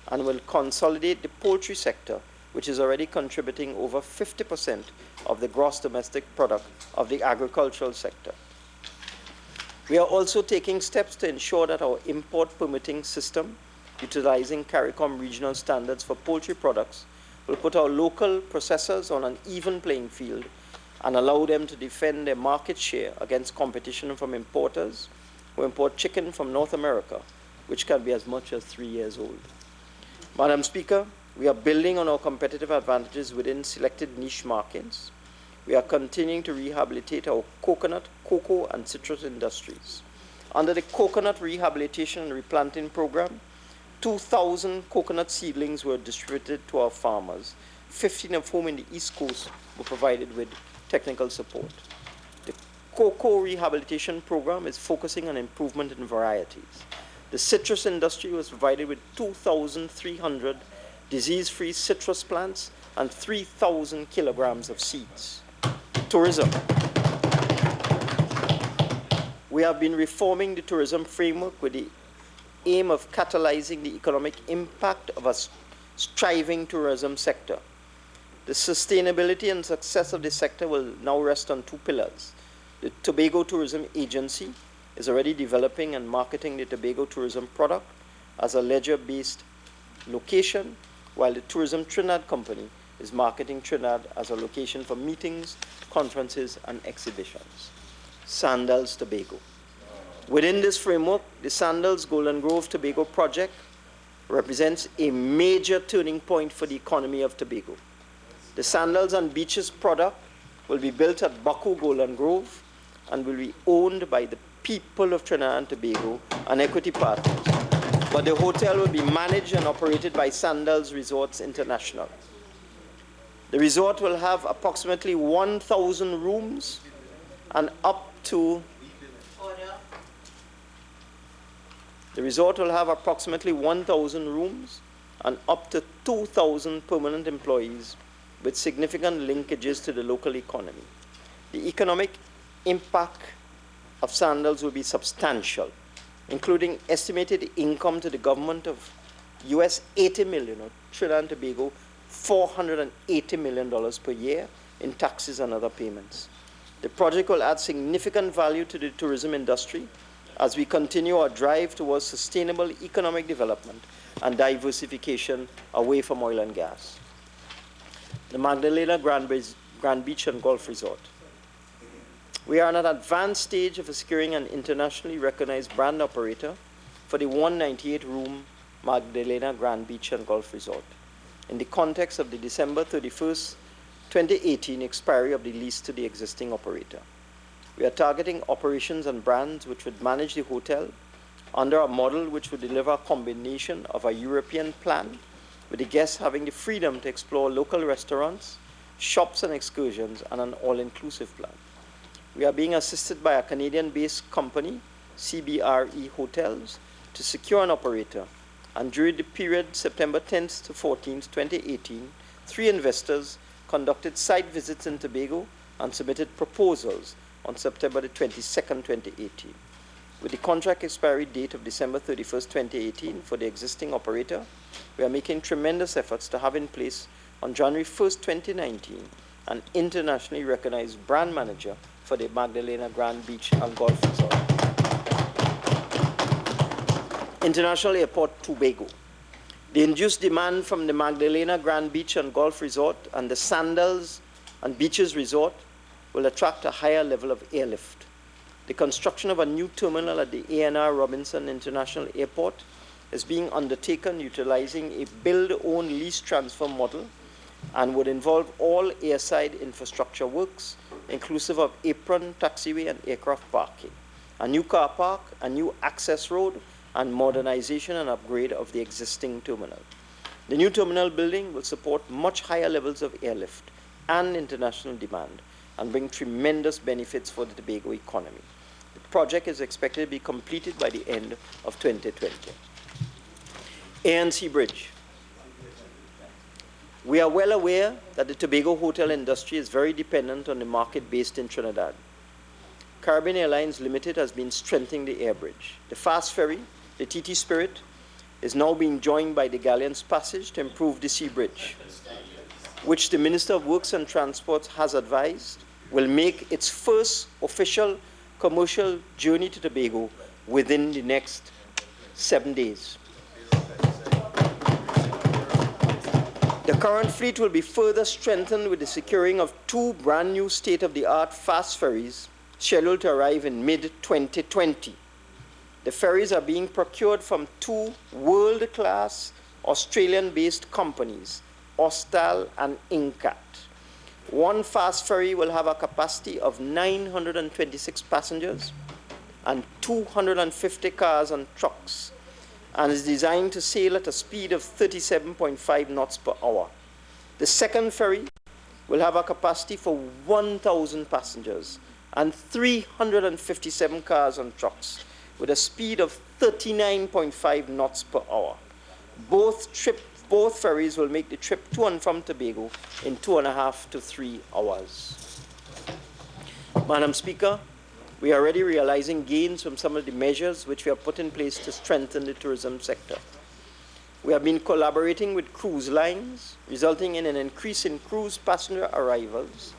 and will consolidate the poultry sector, which is already contributing over 50% of the gross domestic product of the agricultural sector. We are also taking steps to ensure that our import permitting system, utilizing CARICOM regional standards for poultry products, will put our local processors on an even playing field and allow them to defend their market share against competition from importers who import chicken from North America, which can be as much as 3 years old. Madam Speaker, we are building on our competitive advantages within selected niche markets. We are continuing to rehabilitate our coconut, cocoa, and citrus industries. Under the Coconut Rehabilitation and Replanting Program, 2,000 coconut seedlings were distributed to our farmers, 15 of whom in the East Coast were provided with technical support. The Cocoa Rehabilitation Program is focusing on improvement in varieties. The citrus industry was provided with 2,300 disease-free citrus plants and 3,000 kilograms of seeds. Tourism. We have been reforming the tourism framework with the aim of catalyzing the economic impact of a striving tourism sector. The sustainability and success of the sector will now rest on 2 pillars. The Tobago Tourism Agency is already developing and marketing the Tobago tourism product as a leisure-based location, while the Tourism Trinidad Company is marketing Trinidad as a location for meetings, conferences, and exhibitions. Sandals Tobago. Within this framework, the Sandals Golden Grove Tobago project represents a major turning point for the economy of Tobago. The Sandals and Beaches product will be built at Baku Golden Grove and will be owned by the people of Trinidad and Tobago and equity partners. But the hotel will be managed and operated by Sandals Resorts International. The resort will have approximately 1,000 rooms and up to The resort will have approximately 1,000 rooms and up to 2,000 permanent employees with significant linkages to the local economy. The economic impact of Sandals will be substantial, including estimated income to the government of US 80 million, or Trinidad and Tobago $480 million per year in taxes and other payments. The project will add significant value to the tourism industry as we continue our drive towards sustainable economic development and diversification away from oil and gas. The Magdalena Grand Beach and Golf Resort. We are at an advanced stage of securing an internationally recognized brand operator for the 198-room Magdalena Grand Beach and Golf Resort in the context of the December 31st, 2018 expiry of the lease to the existing operator. We are targeting operations and brands which would manage the hotel under a model which would deliver a combination of a European plan, with the guests having the freedom to explore local restaurants, shops and excursions, and an all-inclusive plan. We are being assisted by a Canadian-based company, CBRE Hotels, to secure an operator, and during the period September 10th to 14th, 2018, 3 investors conducted site visits in Tobago and submitted proposals on September the 22nd, 2018. With the contract expiry date of December 31st, 2018 for the existing operator, we are making tremendous efforts to have in place on January 1st, 2019, an internationally recognized brand manager for the Magdalena Grand Beach and Golf Resort. International Airport Tobago. The induced demand from the Magdalena Grand Beach and Golf Resort and the Sandals and Beaches Resort will attract a higher level of airlift. The construction of a new terminal at the A&R Robinson International Airport is being undertaken utilizing a build-own-lease transfer model and would involve all airside infrastructure works, inclusive of apron, taxiway, and aircraft parking, a new car park, a new access road, and modernization and upgrade of the existing terminal. The new terminal building will support much higher levels of airlift and international demand and bring tremendous benefits for the Tobago economy. The project is expected to be completed by the end of 2020. ANC Bridge. We are well aware that the Tobago hotel industry is very dependent on the market based in Trinidad. Caribbean Airlines Limited has been strengthening the air bridge. The fast ferry, the TT Spirit, is now being joined by the Galleon's Passage to improve the sea bridge, which the Minister of Works and Transport has advised will make its first official commercial journey to Tobago within the next 7 days. The current fleet will be further strengthened with the securing of 2 brand new state-of-the-art fast ferries scheduled to arrive in mid-2020. The ferries are being procured from 2 world-class Australian-based companies, Austal and Incat. One fast ferry will have a capacity of 926 passengers and 250 cars and trucks, and is designed to sail at a speed of 37.5 knots per hour. The second ferry will have a capacity for 1,000 passengers and 357 cars and trucks with a speed of 39.5 knots per hour. Both ferries will make the trip to and from Tobago in 2.5 to 3 hours. Madam Speaker, we are already realizing gains from some of the measures which we have put in place to strengthen the tourism sector. We have been collaborating with cruise lines, resulting in an increase in cruise passenger arrivals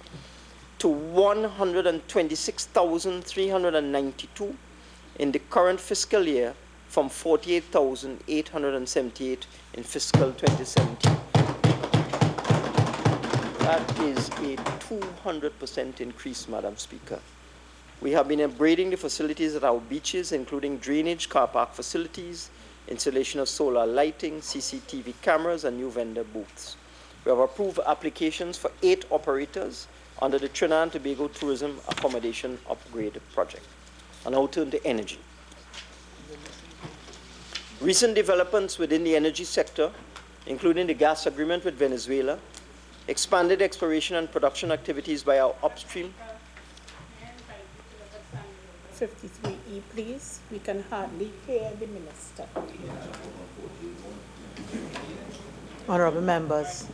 to 126,392 in the current fiscal year from 48,878 in fiscal 2017. That is a 200% increase, Madam Speaker. We have been upgrading the facilities at our beaches, including drainage, car park facilities, installation of solar lighting, CCTV cameras, and new vendor booths. We have approved applications for 8 operators under the Trinidad and Tobago Tourism Accommodation Upgrade Project. And I'll turn to energy. Recent developments within the energy sector, including the gas agreement with Venezuela, expanded exploration and production activities by our upstream. 53E, please. We can hardly hear the Minister. Honourable members,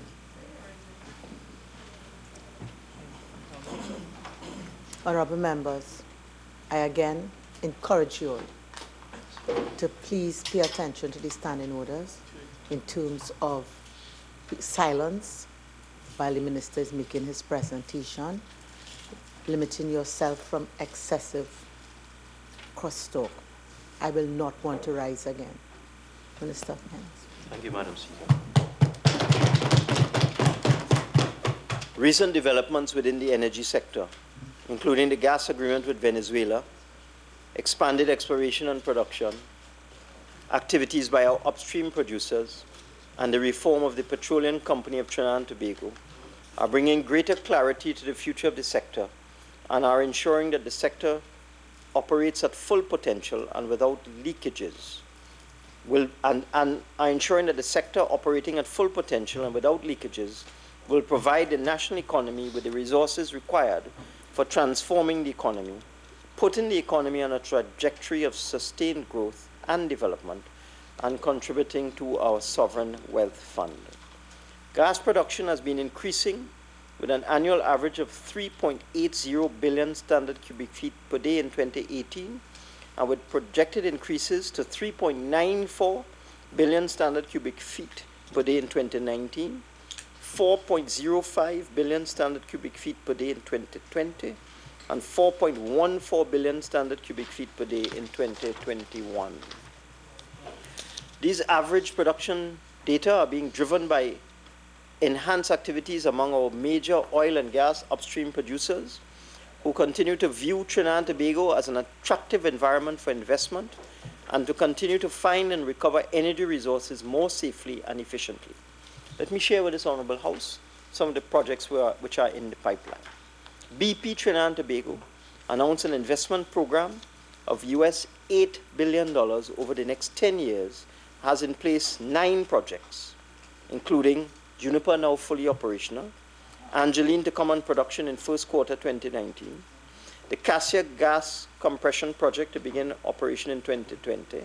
I again encourage you all to please pay attention to the standing orders in terms of silence while the Minister is making his presentation, limiting yourself from excessive crosstalk. I will not want to rise again. Minister. Thank you, Madam Speaker. Recent developments within the energy sector, including the gas agreement with Venezuela, expanded exploration and production, activities by our upstream producers, and the reform of the Petroleum Company of Trinidad and Tobago, are bringing greater clarity to the future of the sector and are ensuring that the sector operates at full potential and without leakages. And are ensuring that the sector operating at full potential and without leakages will provide the national economy with the resources required for transforming the economy, putting the economy on a trajectory of sustained growth and development, and contributing to our sovereign wealth fund. Gas production has been increasing with an annual average of 3.80 billion standard cubic feet per day in 2018, and with projected increases to 3.94 billion standard cubic feet per day in 2019, 4.05 billion standard cubic feet per day in 2020, and 4.14 billion standard cubic feet per day in 2021. These average production data are being driven by enhanced activities among our major oil and gas upstream producers, who continue to view Trinidad and Tobago as an attractive environment for investment and to continue to find and recover energy resources more safely and efficiently. Let me share with this Honourable House some of the projects which are in the pipeline. BP Trinidad and Tobago announced an investment program of US $8 billion over the next 10 years, has in place 9 projects, including Juniper, now fully operational, Angeline to come on production in first quarter 2019, the Cassia gas compression project to begin operation in 2020,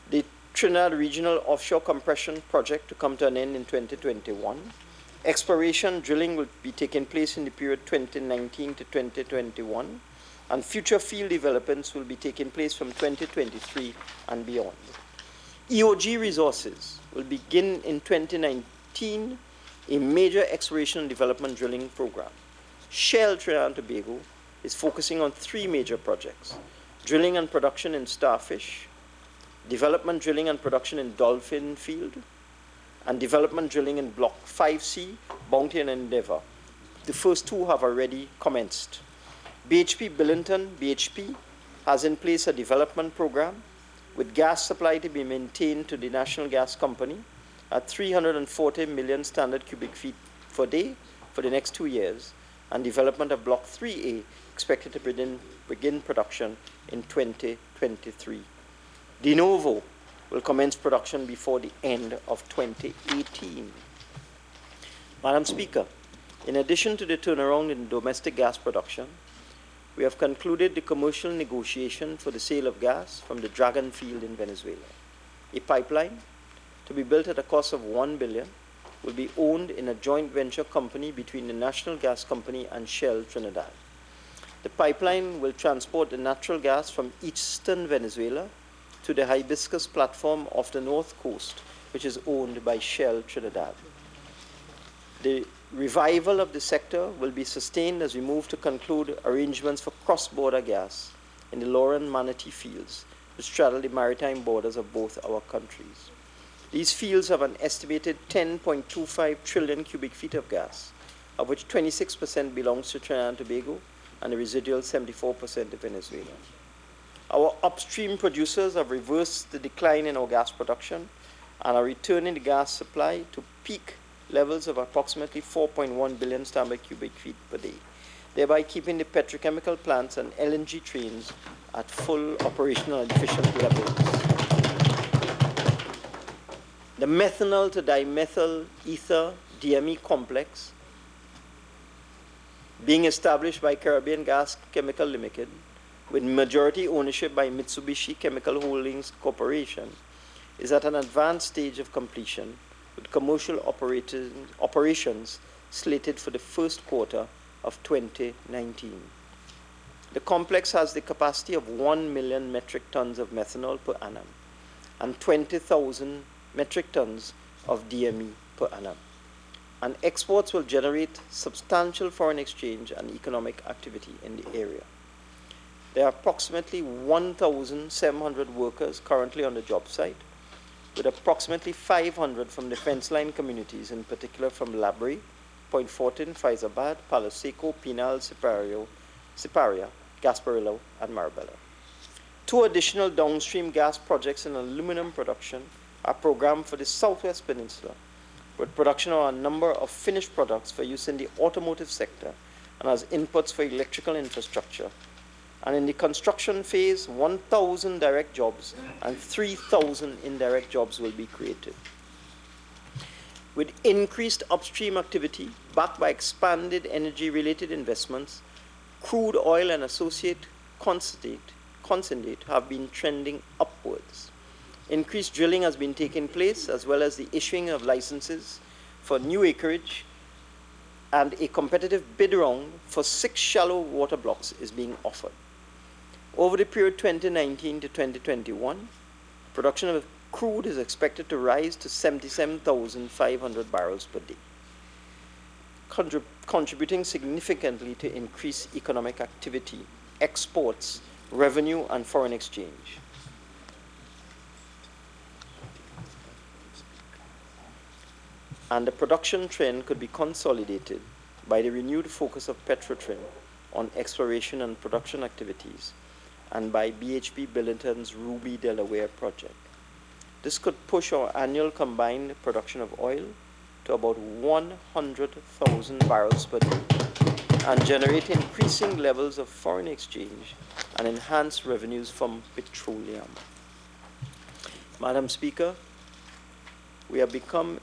the Trinidad Regional Offshore Compression Project to come to an end in 2021. Exploration drilling will be taking place in the period 2019 to 2021, and future field developments will be taking place from 2023 and beyond. EOG Resources will begin in 2019 a major exploration and development drilling program. Shell Trinidad and Tobago is focusing on 3 major projects: drilling and production in Starfish, development drilling and production in Dolphin Field, and development drilling in Block 5C, Bounty and Endeavour. The first 2 have already commenced. BHP Billington, BHP, has in place a development program with gas supply to be maintained to the National Gas Company at 340 million standard cubic feet per day for the next 2 years, and development of Block 3A expected to begin production in 2023. De Novo will commence production before the end of 2018. Madam Speaker, in addition to the turnaround in domestic gas production, we have concluded the commercial negotiation for the sale of gas from the Dragon Field in Venezuela. A pipeline to be built at a cost of $1 billion will be owned in a joint venture company between the National Gas Company and Shell Trinidad. The pipeline will transport the natural gas from eastern Venezuela to the Hibiscus platform off the north coast, which is owned by Shell Trinidad. The revival of the sector will be sustained as we move to conclude arrangements for cross-border gas in the Lauren Manatee fields, which straddle the maritime borders of both our countries. These fields have an estimated 10.25 trillion cubic feet of gas, of which 26% belongs to Trinidad and Tobago and the residual 74% to Venezuela. Our upstream producers have reversed the decline in our gas production and are returning the gas supply to peak levels of approximately 4.1 billion standard cubic feet per day, thereby keeping the petrochemical plants and LNG trains at full operational and efficient levels. The methanol to dimethyl ether DME complex being established by Caribbean Gas Chemical Limited with majority ownership by Mitsubishi Chemical Holdings Corporation is at an advanced stage of completion, with commercial operations slated for the first quarter of 2019. The complex has the capacity of 1 million metric tons of methanol per annum and 20,000 metric tons of DME per annum. And exports will generate substantial foreign exchange and economic activity in the area. There are approximately 1,700 workers currently on the job site, with approximately 500 from defense line communities, in particular from Labrie, Point Fortin, Faizabad, Palo Seco, Pinal, Siparia, Gasparillo, and Marabella. 2 additional downstream gas projects in aluminum production are programmed for the Southwest Peninsula, with production of a number of finished products for use in the automotive sector and as inputs for electrical infrastructure. And in the construction phase, 1,000 direct jobs and 3,000 indirect jobs will be created. With increased upstream activity backed by expanded energy-related investments, crude oil and associate condensate have been trending upwards. Increased drilling has been taking place, as well as the issuing of licenses for new acreage, and a competitive bid round for 6 shallow water blocks is being offered. Over the period 2019 to 2021, production of crude is expected to rise to 77,500 barrels per day, contributing significantly to increased economic activity, exports, revenue, and foreign exchange. And the production trend could be consolidated by the renewed focus of Petrotrin on exploration and production activities, and by BHP Billington's Ruby Delaware project. This could push our annual combined production of oil to about 100,000 barrels per day and generate increasing levels of foreign exchange and enhance revenues from petroleum. Madam Speaker, we have become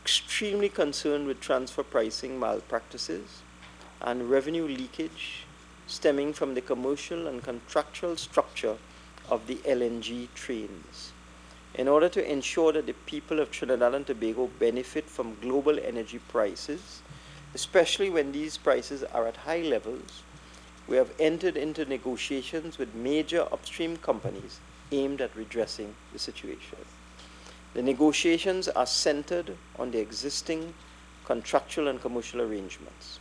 extremely concerned with transfer pricing malpractices and revenue leakage stemming from the commercial and contractual structure of the LNG trains. In order to ensure that the people of Trinidad and Tobago benefit from global energy prices, especially when these prices are at high levels, we have entered into negotiations with major upstream companies aimed at redressing the situation. The negotiations are centered on the existing contractual and commercial arrangements,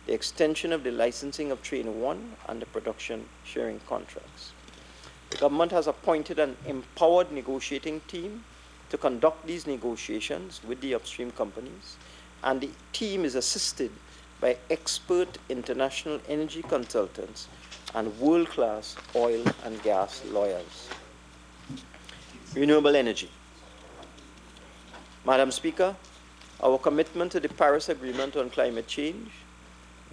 the extension of the licensing of Train 1 and the production sharing contracts. The government has appointed an empowered negotiating team to conduct these negotiations with the upstream companies, and the team is assisted by expert international energy consultants and world-class oil and gas lawyers. Renewable energy. Madam Speaker, our commitment to the Paris Agreement on climate change,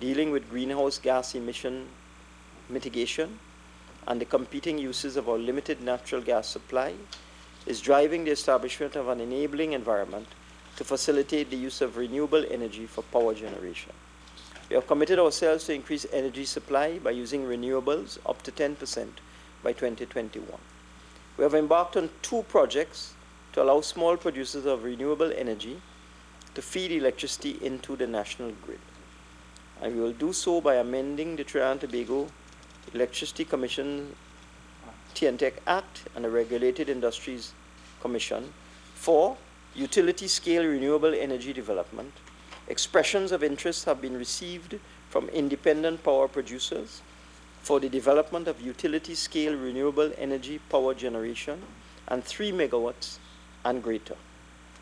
dealing with greenhouse gas emission mitigation, and the competing uses of our limited natural gas supply is driving the establishment of an enabling environment to facilitate the use of renewable energy for power generation. We have committed ourselves to increase energy supply by using renewables up to 10% by 2021. We have embarked on 2 projects to allow small producers of renewable energy to feed electricity into the national grid. And we will do so by amending the Trinidad and Tobago Electricity Commission TNTEC Act and the Regulated Industries Commission for utility-scale renewable energy development. Expressions of interest have been received from independent power producers for the development of utility-scale renewable energy power generation and 3 megawatts and greater.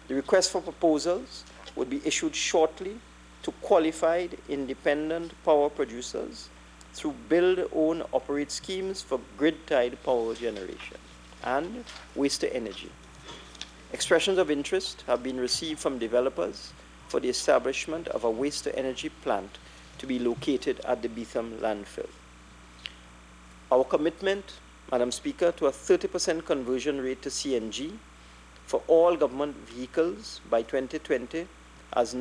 The request for proposals would be issued shortly to qualified independent power producers through build, own, operate schemes for grid-tied power generation and waste-to-energy. Expressions of interest have been received from developers for the establishment of a waste-to-energy plant to be located at the Beetham landfill. Our commitment, Madam Speaker, to a 30% conversion rate to CNG for all government vehicles by 2020 has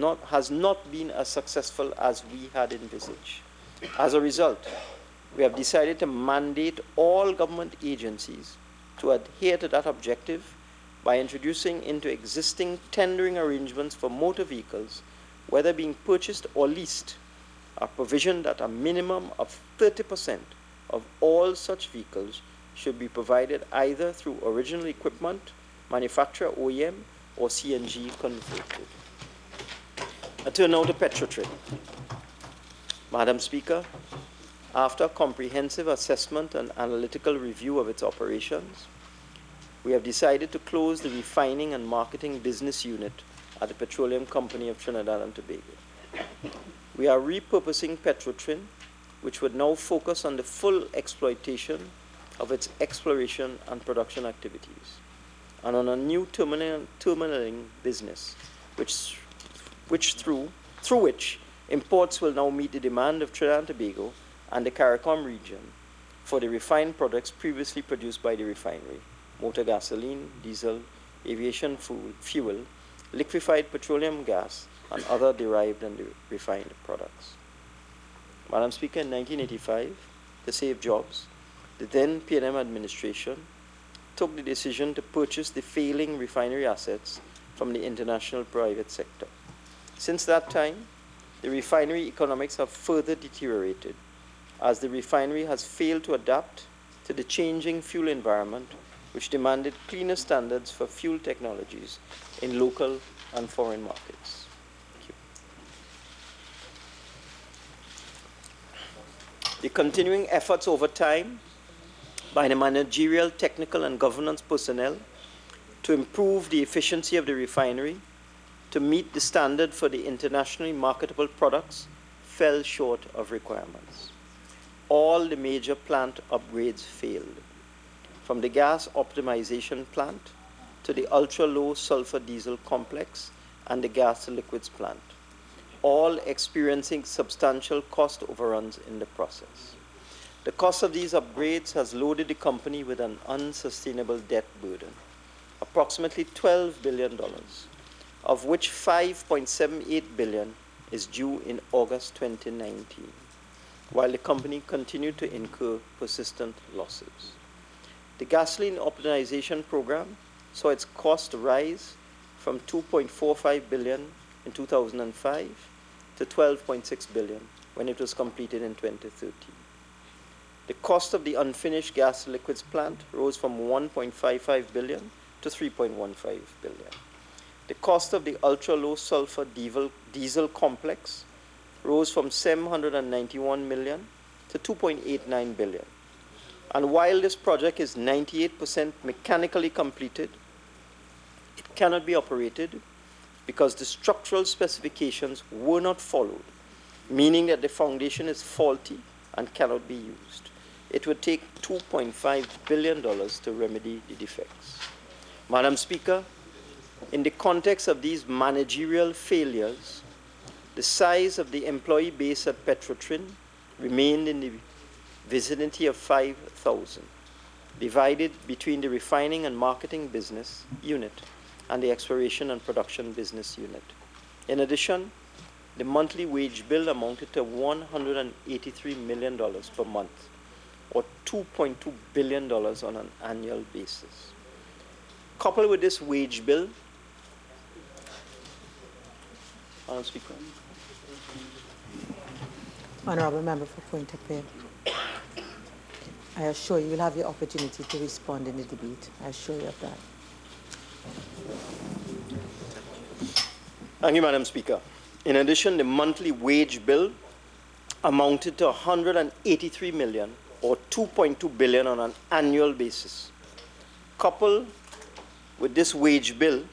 not been as successful as we had envisaged. As a result, we have decided to mandate all government agencies to adhere to that objective by introducing into existing tendering arrangements for motor vehicles, whether being purchased or leased, a provision that a minimum of 30% of all such vehicles should be provided either through original equipment, manufacturer OEM, or CNG converted. I turn now to Petrotrin. Madam Speaker, after a comprehensive assessment and analytical review of its operations, we have decided to close the refining and marketing business unit at the Petroleum Company of Trinidad and Tobago. We are repurposing Petrotrin, which would now focus on the full exploitation of its exploration and production activities, and on a new terminaling business, through which imports will now meet the demand of Trinidad and Tobago and the CARICOM region for the refined products previously produced by the refinery: motor gasoline, diesel, aviation fuel, liquefied petroleum gas, and other derived and refined products. Madam Speaker, in 1985, to save jobs, the then PNM administration took the decision to purchase the failing refinery assets from the international private sector. Since that time, the refinery economics have further deteriorated as the refinery has failed to adapt to the changing fuel environment, which demanded cleaner standards for fuel technologies in local and foreign markets. Thank you. The continuing efforts over time by the managerial, technical, and governance personnel to improve the efficiency of the refinery to meet the standard for the internationally marketable products fell short of requirements. All the major plant upgrades failed, from the gas optimization plant to the ultra-low sulfur diesel complex and the gas to liquids plant, all experiencing substantial cost overruns in the process. The cost of these upgrades has loaded the company with an unsustainable debt burden, approximately $12 billion, of which $5.78 billion is due in August 2019, while the company continued to incur persistent losses. The gasoline optimization program saw its cost rise from 2.45 billion in 2005 to 12.6 billion when it was completed in 2013. The cost of the unfinished gas liquids plant rose from 1.55 billion to 3.15 billion. The cost of the ultra-low sulfur diesel complex rose from 791 million to 2.89 billion. And while this project is 98% mechanically completed, it cannot be operated because the structural specifications were not followed, meaning that the foundation is faulty and cannot be used. It would take $2.5 billion to remedy the defects. Madam Speaker, in the context of these managerial failures, the size of the employee base at Petrotrin remained in the vicinity of 5,000, divided between the refining and marketing business unit and the exploration and production business unit. In addition, the monthly wage bill amounted to $183 million per month, or $2.2 billion on an annual basis. Coupled with this wage bill, Madam Speaker. Honourable Member for Point of Pay. I assure you will have the opportunity to respond in the debate. I assure you of that. Thank you, Madam Speaker. In addition, the monthly wage bill amounted to $183 million, or $2.2 billion on an annual basis. Coupled with this wage bill,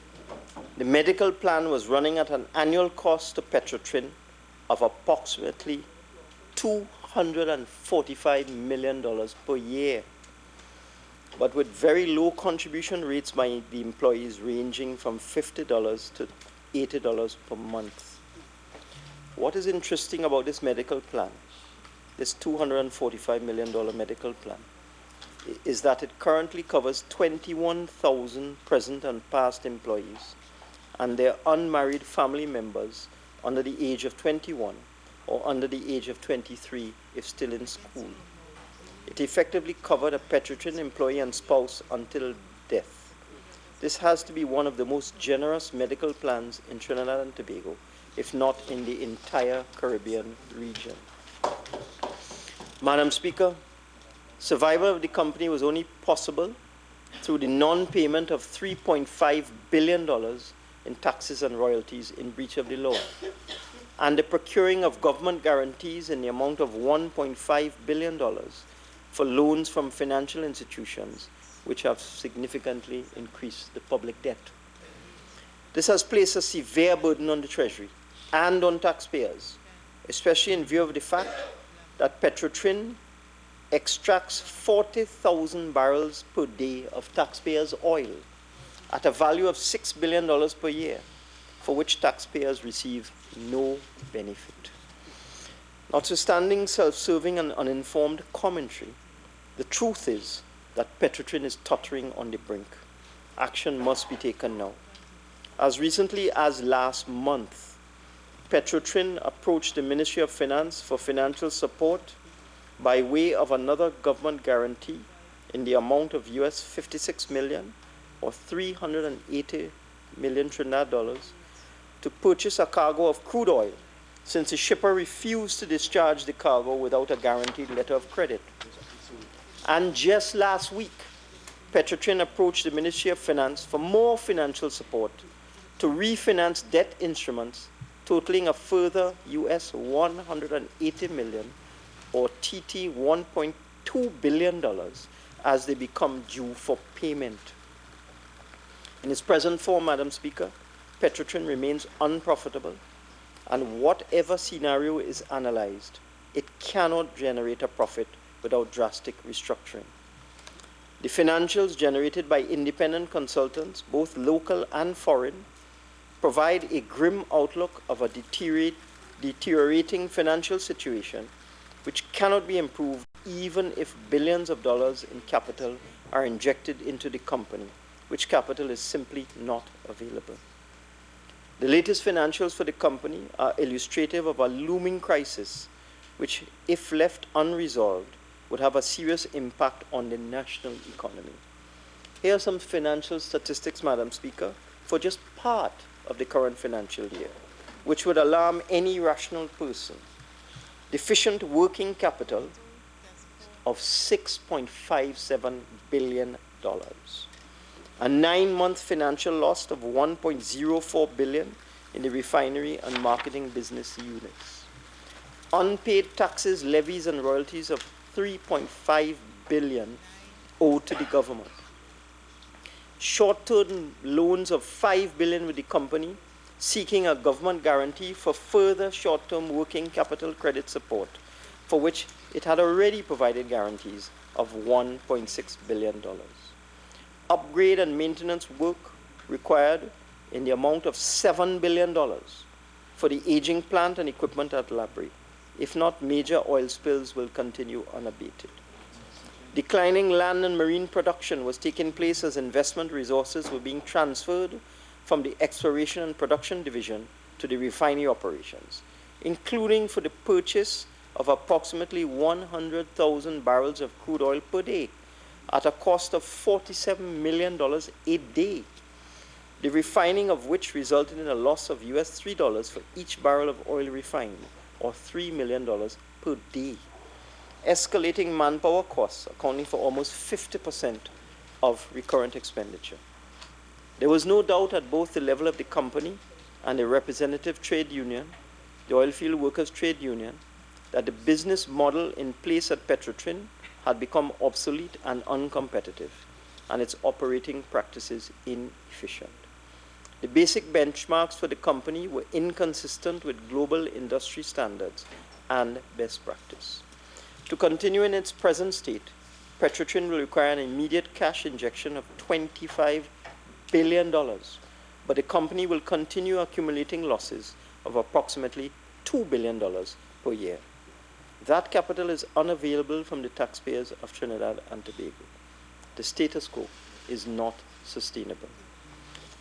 the medical plan was running at an annual cost to Petrotrin of approximately $245 million per year, but with very low contribution rates by the employees ranging from $50 to $80 per month. What is interesting about this medical plan, this $245 million medical plan, is that it currently covers 21,000 present and past employees and their unmarried family members under the age of 21 or under the age of 23 if still in school. It effectively covered a Petrotrin employee and spouse until death. This has to be one of the most generous medical plans in Trinidad and Tobago, if not in the entire Caribbean region. Madam Speaker, survival of the company was only possible through the non-payment of $3.5 billion in taxes and royalties in breach of the law, and the procuring of government guarantees in the amount of $1.5 billion for loans from financial institutions, which have significantly increased the public debt. This has placed a severe burden on the Treasury and on taxpayers, especially in view of the fact that Petrotrin extracts 40,000 barrels per day of taxpayers' oil at a value of $6 billion per year, for which taxpayers receive no benefit. Notwithstanding self-serving and uninformed commentary, the truth is that Petrotrin is tottering on the brink. Action must be taken now. As recently as last month, Petrotrin approached the Ministry of Finance for financial support by way of another government guarantee in the amount of US $56 million or 380 million Trinidad dollars to purchase a cargo of crude oil, since the shipper refused to discharge the cargo without a guaranteed letter of credit. And just last week, Petrotrin approached the Ministry of Finance for more financial support to refinance debt instruments totaling a further US $180 million or TT $1.2 billion as they become due for payment. In its present form, Madam Speaker, Petrotrin remains unprofitable, and whatever scenario is analyzed, it cannot generate a profit without drastic restructuring. The financials generated by independent consultants, both local and foreign, provide a grim outlook of a deteriorating financial situation which cannot be improved even if billions of dollars in capital are injected into the company, which capital is simply not available. The latest financials for the company are illustrative of a looming crisis which, if left unresolved, would have a serious impact on the national economy. Here are some financial statistics, Madam Speaker, for just part of the current financial year, which would alarm any rational person. Deficient working capital of $6.57 billion. A 9-month financial loss of $1.04 billion in the refinery and marketing business units. Unpaid taxes, levies, and royalties of $3.5 billion owed to the government. Short-term loans of $5 billion with the company, seeking a government guarantee for further short-term working capital credit support, for which it had already provided guarantees of $1.6 billion. Upgrade and maintenance work required in the amount of $7 billion for the aging plant and equipment at Labrie. If not, major oil spills will continue unabated. Declining land and marine production was taking place as investment resources were being transferred from the exploration and production division to the refinery operations, including for the purchase of approximately 100,000 barrels of crude oil per day at a cost of $47 million a day, the refining of which resulted in a loss of $3 for each barrel of oil refined, or $3 million per day. Escalating manpower costs, accounting for almost 50% of recurrent expenditure. There was no doubt at both the level of the company and the representative trade union, the Oilfield Workers Trade Union, that the business model in place at Petrotrin had become obsolete and uncompetitive, and its operating practices inefficient. The basic benchmarks for the company were inconsistent with global industry standards and best practice. To continue in its present state, Petrotrin will require an immediate cash injection of $25 billion, but the company will continue accumulating losses of approximately $2 billion per year. That capital is unavailable from the taxpayers of Trinidad and Tobago. The status quo is not sustainable.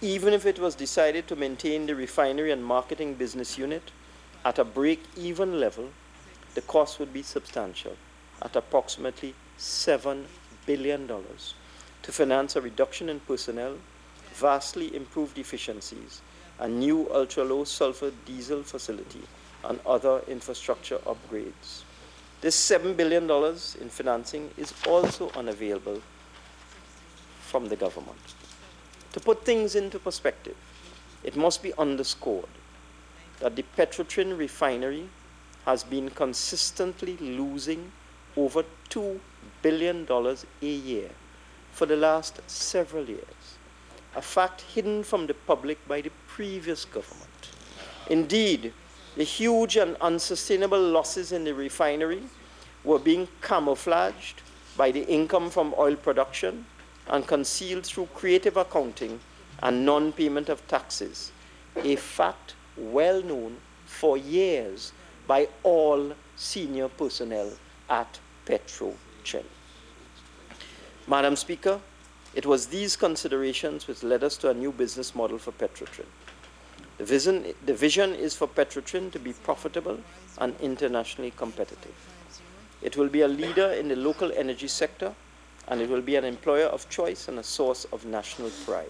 Even if it was decided to maintain the refinery and marketing business unit at a break-even level, the cost would be substantial, at approximately $7 billion, to finance a reduction in personnel, vastly improved efficiencies, a new ultra-low sulfur diesel facility, and other infrastructure upgrades. This $7 billion in financing is also unavailable from the government. To put things into perspective, it must be underscored that the Petrotrin refinery has been consistently losing over $2 billion a year for the last several years, a fact hidden from the public by the previous government. Indeed, the huge and unsustainable losses in the refinery were being camouflaged by the income from oil production and concealed through creative accounting and non-payment of taxes, a fact well known for years by all senior personnel at Petrotrin. Madam Speaker, it was these considerations which led us to a new business model for Petrotrin. The vision is for Petrotrin to be profitable and internationally competitive. It will be a leader in the local energy sector, and it will be an employer of choice and a source of national pride.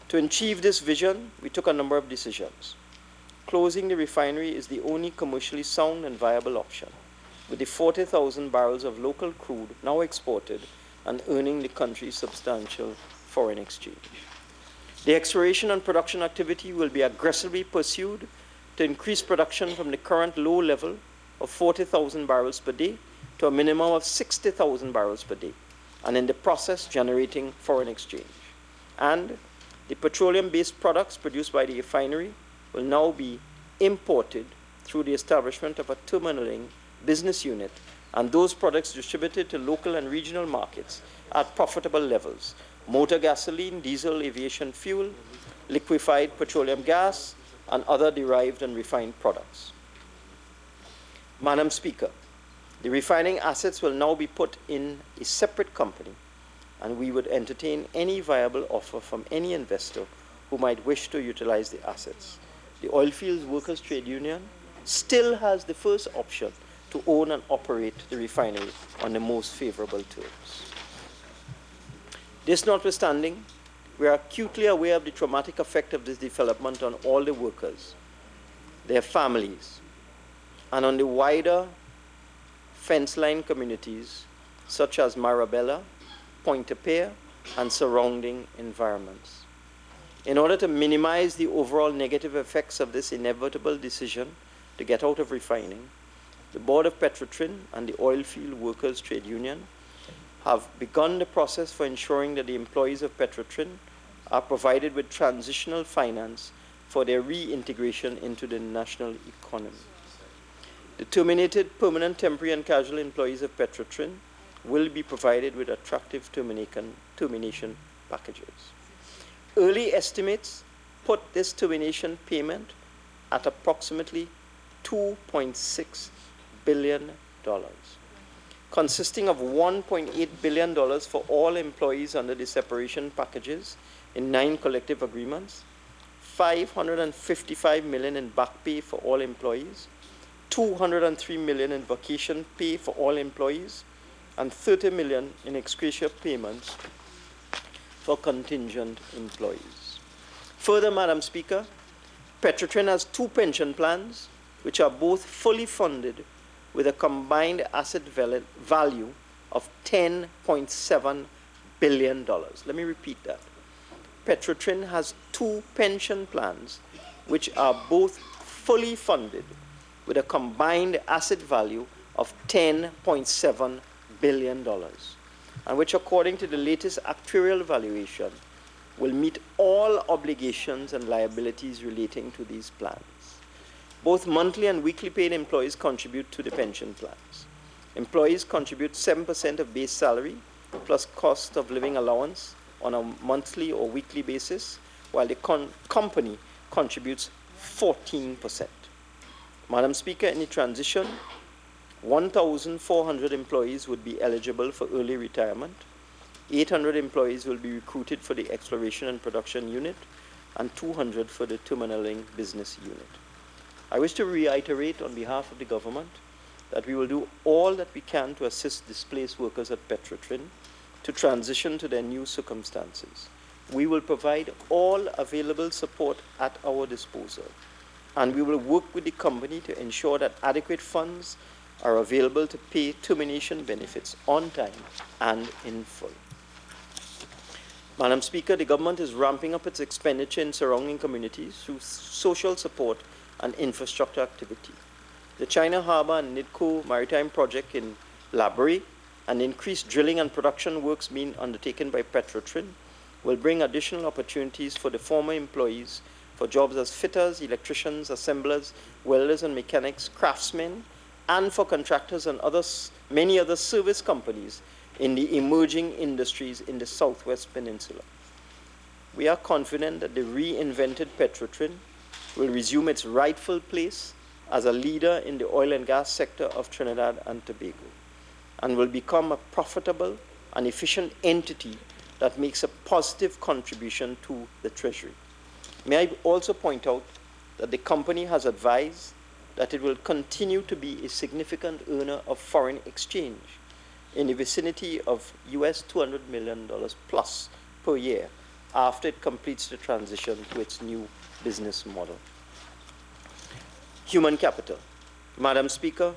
To achieve this vision, we took a number of decisions. Closing the refinery is the only commercially sound and viable option, with the 40,000 barrels of local crude now exported and earning the country substantial foreign exchange. The exploration and production activity will be aggressively pursued to increase production from the current low level of 40,000 barrels per day to a minimum of 60,000 barrels per day, and in the process generating foreign exchange. And the petroleum-based products produced by the refinery will now be imported through the establishment of a terminaling business unit, and those products distributed to local and regional markets at profitable levels: motor gasoline, diesel aviation fuel, liquefied petroleum gas, and other derived and refined products. Madam Speaker, the refining assets will now be put in a separate company, and we would entertain any viable offer from any investor who might wish to utilize the assets. The Oilfield Workers Trade Union still has the first option to own and operate the refinery on the most favorable terms. This notwithstanding, we are acutely aware of the traumatic effect of this development on all the workers, their families, and on the wider fence-line communities such as Marabella, Pointe-à-Pierre, and surrounding environments. In order to minimize the overall negative effects of this inevitable decision to get out of refining, the Board of Petrotrin and the Oilfield Workers Trade Union have begun the process for ensuring that the employees of Petrotrin are provided with transitional finance for their reintegration into the national economy. The terminated permanent, temporary, and casual employees of Petrotrin will be provided with attractive termination packages. Early estimates put this termination payment at approximately $2.6 billion, consisting of $1.8 billion for all employees under the separation packages in 9 collective agreements, $555 million in back pay for all employees, $203 million in vacation pay for all employees, and $30 million in ex gratia payments for contingent employees. Further, Madam Speaker, Petrotrin has 2 pension plans which are both fully funded with a combined asset value of $10.7 billion. Let me repeat that. Petrotrin has 2 pension plans which are both fully funded with a combined asset value of $10.7 billion, and which, according to the latest actuarial valuation, will meet all obligations and liabilities relating to these plans. Both monthly and weekly paid employees contribute to the pension plans. Employees contribute 7% of base salary plus cost of living allowance on a monthly or weekly basis, while the company contributes 14%. Madam Speaker, in the transition, 1,400 employees would be eligible for early retirement, 800 employees will be recruited for the exploration and production unit, and 200 for the terminaling business unit. I wish to reiterate on behalf of the government that we will do all that we can to assist displaced workers at Petrotrin to transition to their new circumstances. We will provide all available support at our disposal, and we will work with the company to ensure that adequate funds are available to pay termination benefits on time and in full. Madam Speaker, the government is ramping up its expenditure in surrounding communities through social support and infrastructure activity. The China Harbour and NIDCO Maritime project in Labrie and increased drilling and production works being undertaken by Petrotrin will bring additional opportunities for the former employees for jobs as fitters, electricians, assemblers, welders and mechanics, craftsmen, and for contractors and many other service companies in the emerging industries in the Southwest Peninsula. We are confident that the reinvented Petrotrin will resume its rightful place as a leader in the oil and gas sector of Trinidad and Tobago, and will become a profitable and efficient entity that makes a positive contribution to the Treasury. May I also point out that the company has advised that it will continue to be a significant earner of foreign exchange in the vicinity of US $200 million plus per year after it completes the transition to its new business model. Human capital. Madam Speaker,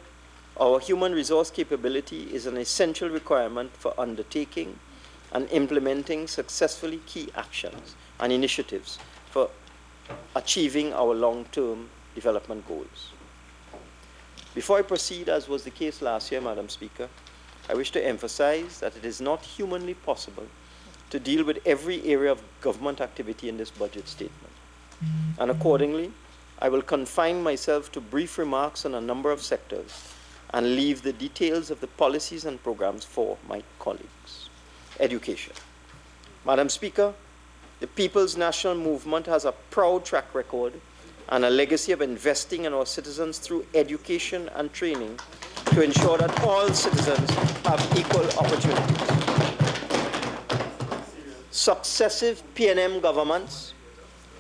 our human resource capability is an essential requirement for undertaking and implementing successfully key actions and initiatives for achieving our long-term development goals. Before I proceed, as was the case last year, Madam Speaker, I wish to emphasize that it is not humanly possible to deal with every area of government activity in this budget statement. And accordingly, I will confine myself to brief remarks on a number of sectors and leave the details of the policies and programs for my colleagues. Education. Madam Speaker, the People's National Movement has a proud track record and a legacy of investing in our citizens through education and training to ensure that all citizens have equal opportunities. Successive PNM governments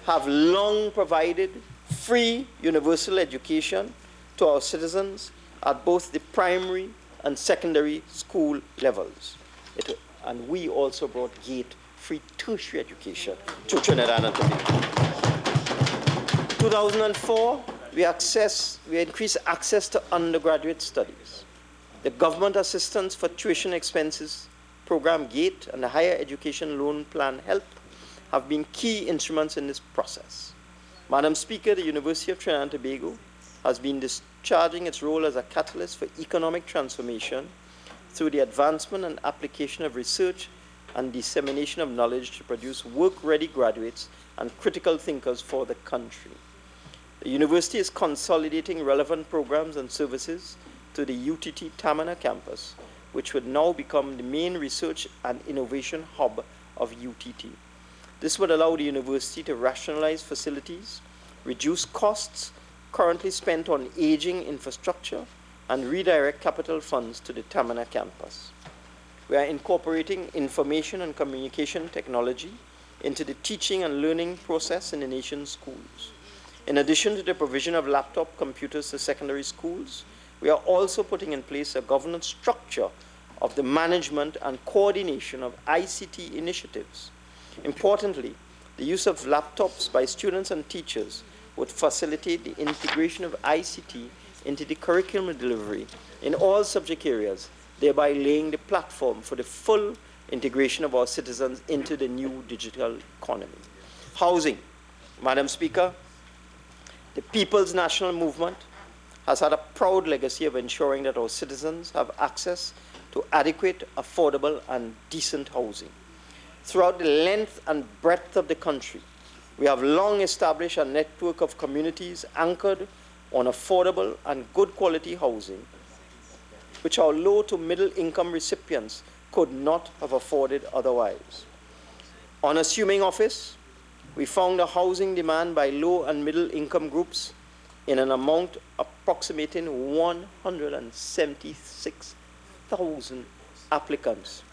have long provided free universal education to our citizens at both the primary and secondary school levels. And we also brought gate-free tertiary education to Trinidad and Tobago. 2004, we increased access to undergraduate studies. The government assistance for tuition expenses program GATE and the Higher Education Loan Plan HELP have been key instruments in this process. Madam Speaker, the University of Trinidad and Tobago has been discharging its role as a catalyst for economic transformation through the advancement and application of research and dissemination of knowledge to produce work-ready graduates and critical thinkers for the country. The university is consolidating relevant programs and services to the UTT Tamana campus, which would now become the main research and innovation hub of UTT. This would allow the university to rationalize facilities, reduce costs currently spent on aging infrastructure, and redirect capital funds to the Tamana campus. We are incorporating information and communication technology into the teaching and learning process in the nation's schools. In addition to the provision of laptop computers to secondary schools, we are also putting in place a governance structure of the management and coordination of ICT initiatives. Importantly, the use of laptops by students and teachers would facilitate the integration of ICT into the curriculum delivery in all subject areas, thereby laying the platform for the full integration of our citizens into the new digital economy. Housing. Madam Speaker, the People's National Movement has had a proud legacy of ensuring that our citizens have access to adequate, affordable, and decent housing. Throughout the length and breadth of the country, we have long established a network of communities anchored on affordable and good quality housing, which our low to middle income recipients could not have afforded otherwise. On assuming office, we found a housing demand by low and middle income groups in an amount approximating 176,000 applicants,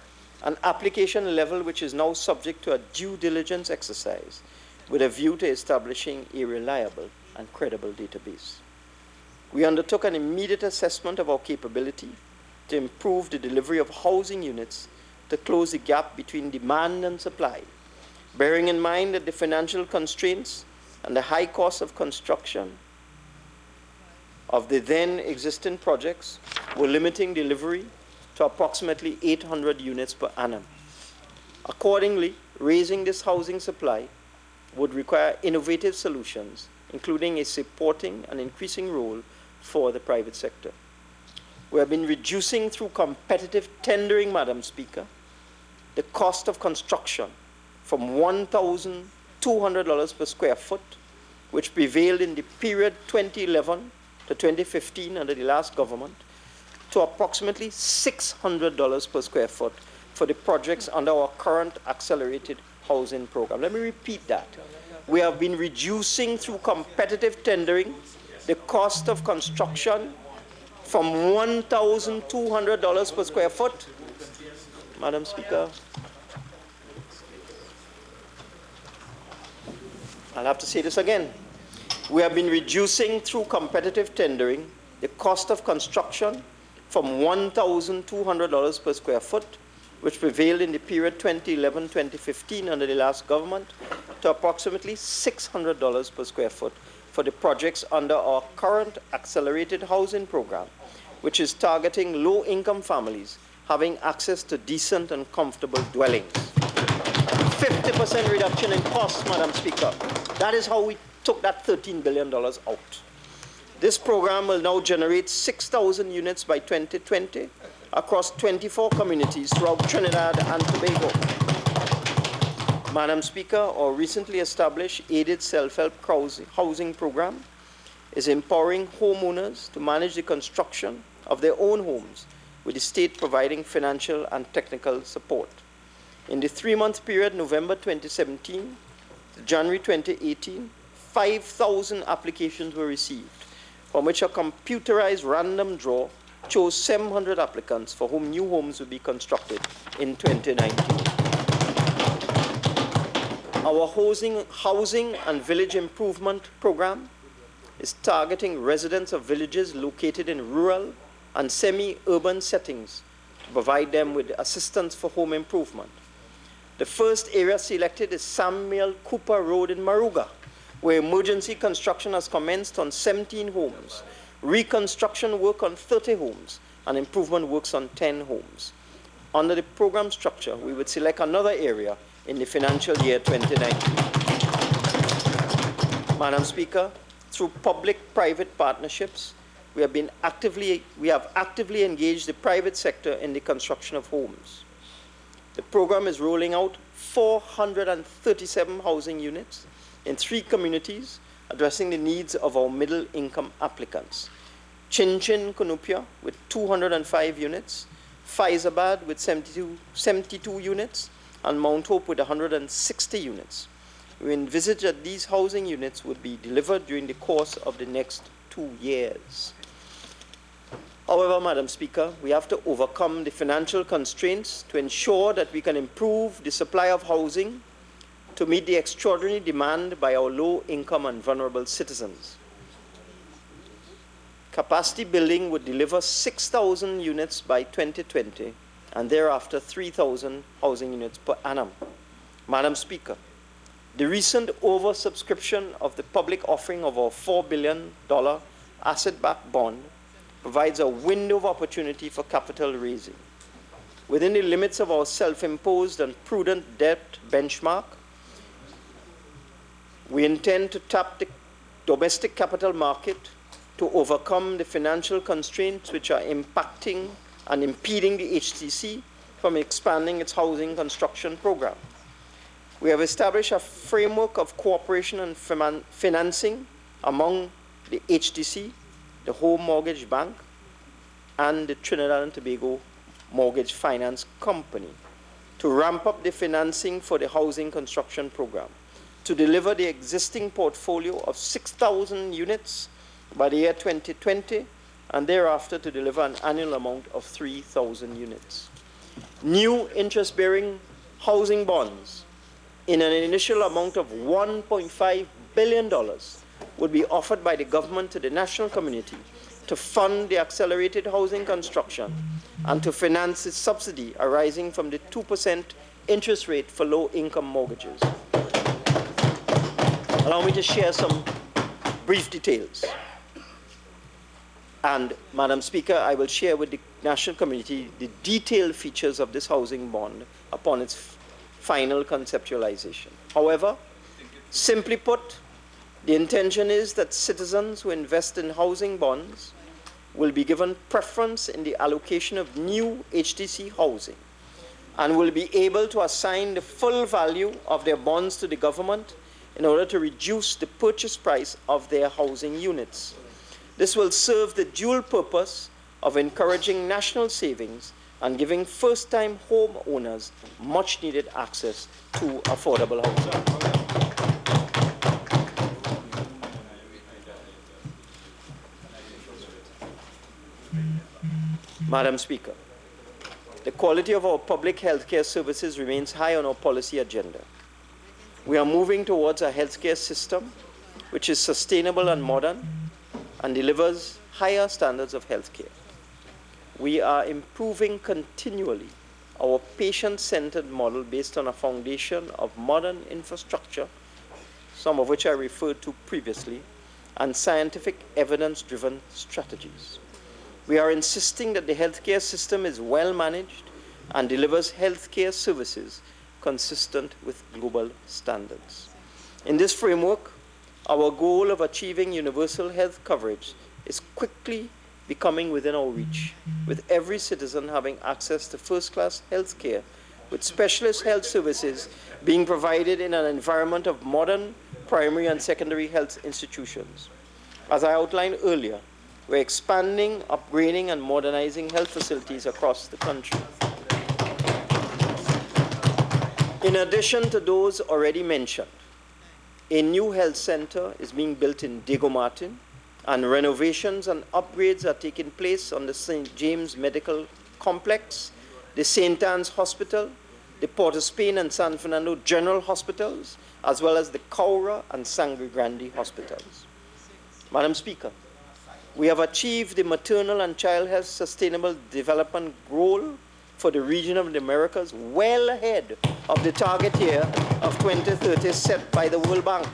an application level which is now subject to a due diligence exercise with a view to establishing a reliable and credible database. We undertook an immediate assessment of our capability to improve the delivery of housing units to close the gap between demand and supply, bearing in mind that the financial constraints and the high cost of construction of the then existing projects were limiting delivery to approximately 800 units per annum. Accordingly, raising this housing supply would require innovative solutions, including a supporting and increasing role for the private sector. We have been reducing through competitive tendering, Madam Speaker, the cost of construction from $1,200 per square foot, which prevailed in the period 2011 to 2015 under the last government, to approximately $600 per square foot for the projects under our current accelerated housing program. Let me repeat that. We have been reducing through competitive tendering the cost of construction from $1,200 per square foot. Madam Speaker, I'll have to say this again. We have been reducing through competitive tendering the cost of construction from $1,200 per square foot, which prevailed in the period 2011-2015 under the last government, to approximately $600 per square foot for the projects under our current accelerated housing program, which is targeting low-income families having access to decent and comfortable dwellings. 50% reduction in costs, Madam Speaker. That is how we took that $13 billion out. This program will now generate 6,000 units by 2020 across 24 communities throughout Trinidad and Tobago. Madam Speaker, our recently established aided self-help housing program is empowering homeowners to manage the construction of their own homes, with the state providing financial and technical support. In the 3-month period, November 2017 to January 2018, 5,000 applications were received, from which a computerized random draw chose 700 applicants for whom new homes will be constructed in 2019. Our housing and village improvement program is targeting residents of villages located in rural and semi-urban settings to provide them with assistance for home improvement. The first area selected is Samuel Cooper Road in Maruga, where emergency construction has commenced on 17 homes, reconstruction work on 30 homes, and improvement works on 10 homes. Under the program structure, we would select another area in the financial year 2019. Madam Speaker, through public-private partnerships, we have actively engaged the private sector in the construction of homes. The program is rolling out 437 housing units in 3 communities, addressing the needs of our middle-income applicants. Chinchin Kunupia with 205 units, Faizabad with 72 units, and Mount Hope with 160 units. We envisage that these housing units would be delivered during the course of the next 2 years. However, Madam Speaker, we have to overcome the financial constraints to ensure that we can improve the supply of housing to meet the extraordinary demand by our low-income and vulnerable citizens. Capacity building would deliver 6,000 units by 2020 and thereafter 3,000 housing units per annum. Madam Speaker, the recent oversubscription of the public offering of our $4 billion asset-backed bond provides a window of opportunity for capital raising. Within the limits of our self-imposed and prudent debt benchmark, we intend to tap the domestic capital market to overcome the financial constraints which are impacting and impeding the HTC from expanding its housing construction program. We have established a framework of cooperation and financing among the HTC, the Home Mortgage Bank, and the Trinidad and Tobago Mortgage Finance Company to ramp up the financing for the housing construction program, to deliver the existing portfolio of 6,000 units by the year 2020, and thereafter to deliver an annual amount of 3,000 units. New interest-bearing housing bonds in an initial amount of $1.5 billion would be offered by the government to the national community to fund the accelerated housing construction and to finance the subsidy arising from the 2% interest rate for low-income mortgages. Allow me to share some brief details. And, Madam Speaker, I will share with the national community the detailed features of this housing bond upon its final conceptualization. However, simply put, the intention is that citizens who invest in housing bonds will be given preference in the allocation of new HTC housing and will be able to assign the full value of their bonds to the government in order to reduce the purchase price of their housing units. This will serve the dual purpose of encouraging national savings and giving first-time home owners much-needed access to affordable housing. Madam Speaker, the quality of our public healthcare services remains high on our policy agenda. We are moving towards a healthcare system which is sustainable and modern and delivers higher standards of healthcare. We are improving continually our patient-centered model based on a foundation of modern infrastructure, some of which I referred to previously, and scientific evidence-driven strategies. We are insisting that the healthcare system is well managed and delivers healthcare services consistent with global standards. In this framework, our goal of achieving universal health coverage is quickly becoming within our reach, with every citizen having access to first-class health care, with specialist health services being provided in an environment of modern primary and secondary health institutions. As I outlined earlier, we're expanding, upgrading, and modernizing health facilities across the country. In addition to those already mentioned, a new health center is being built in Diego Martin, and renovations and upgrades are taking place on the St. James Medical Complex, the St. Anne's Hospital, the Port of Spain and San Fernando General Hospitals, as well as the Cowra and Sangre Grande hospitals. Madam Speaker, We have achieved the maternal and child health sustainable development goal for the region of the Americas well ahead of the target year of 2030 set by the World Bank.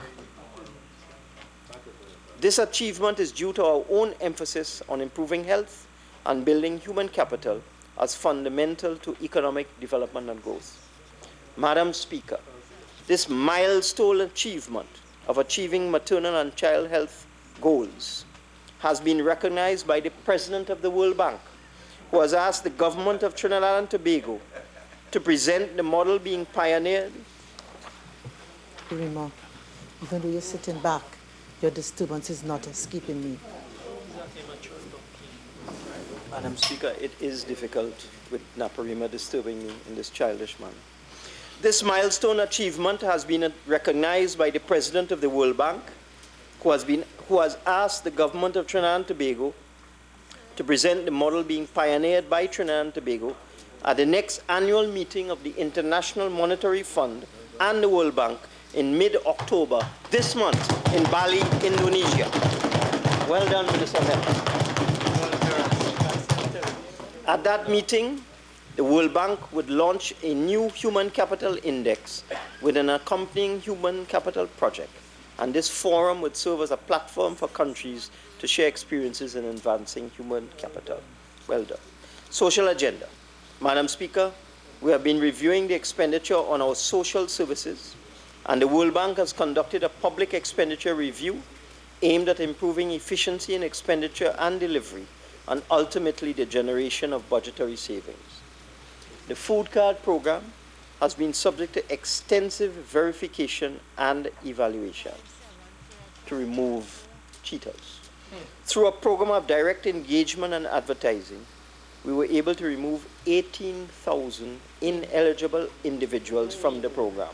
This achievement is due to our own emphasis on improving health and building human capital as fundamental to economic development and growth. Madam Speaker, this milestone achievement of achieving maternal and child health goals has been recognized by the President of the World Bank, who has asked the government of Trinidad and Tobago to present the model being pioneered. Rima, even though you're sitting back, your disturbance is not escaping me. Madam Speaker, it is difficult with Naparima disturbing me in this childish manner. This milestone achievement has been recognized by the President of the World Bank, who has asked the government of Trinidad and Tobago to present the model being pioneered by Trinidad and Tobago at the next annual meeting of the International Monetary Fund and the World Bank in mid-October this month in Bali, Indonesia. Well done, Minister Colm. At that meeting, the World Bank would launch a new human capital index with an accompanying human capital project. And this forum would serve as a platform for countries to share experiences in advancing human capital. Well done. Social agenda. Madam Speaker, we have been reviewing the expenditure on our social services, and the World Bank has conducted a public expenditure review aimed at improving efficiency in expenditure and delivery, and ultimately the generation of budgetary savings. The food card program has been subject to extensive verification and evaluation to remove cheaters. Through a program of direct engagement and advertising, we were able to remove 18,000 ineligible individuals from the program.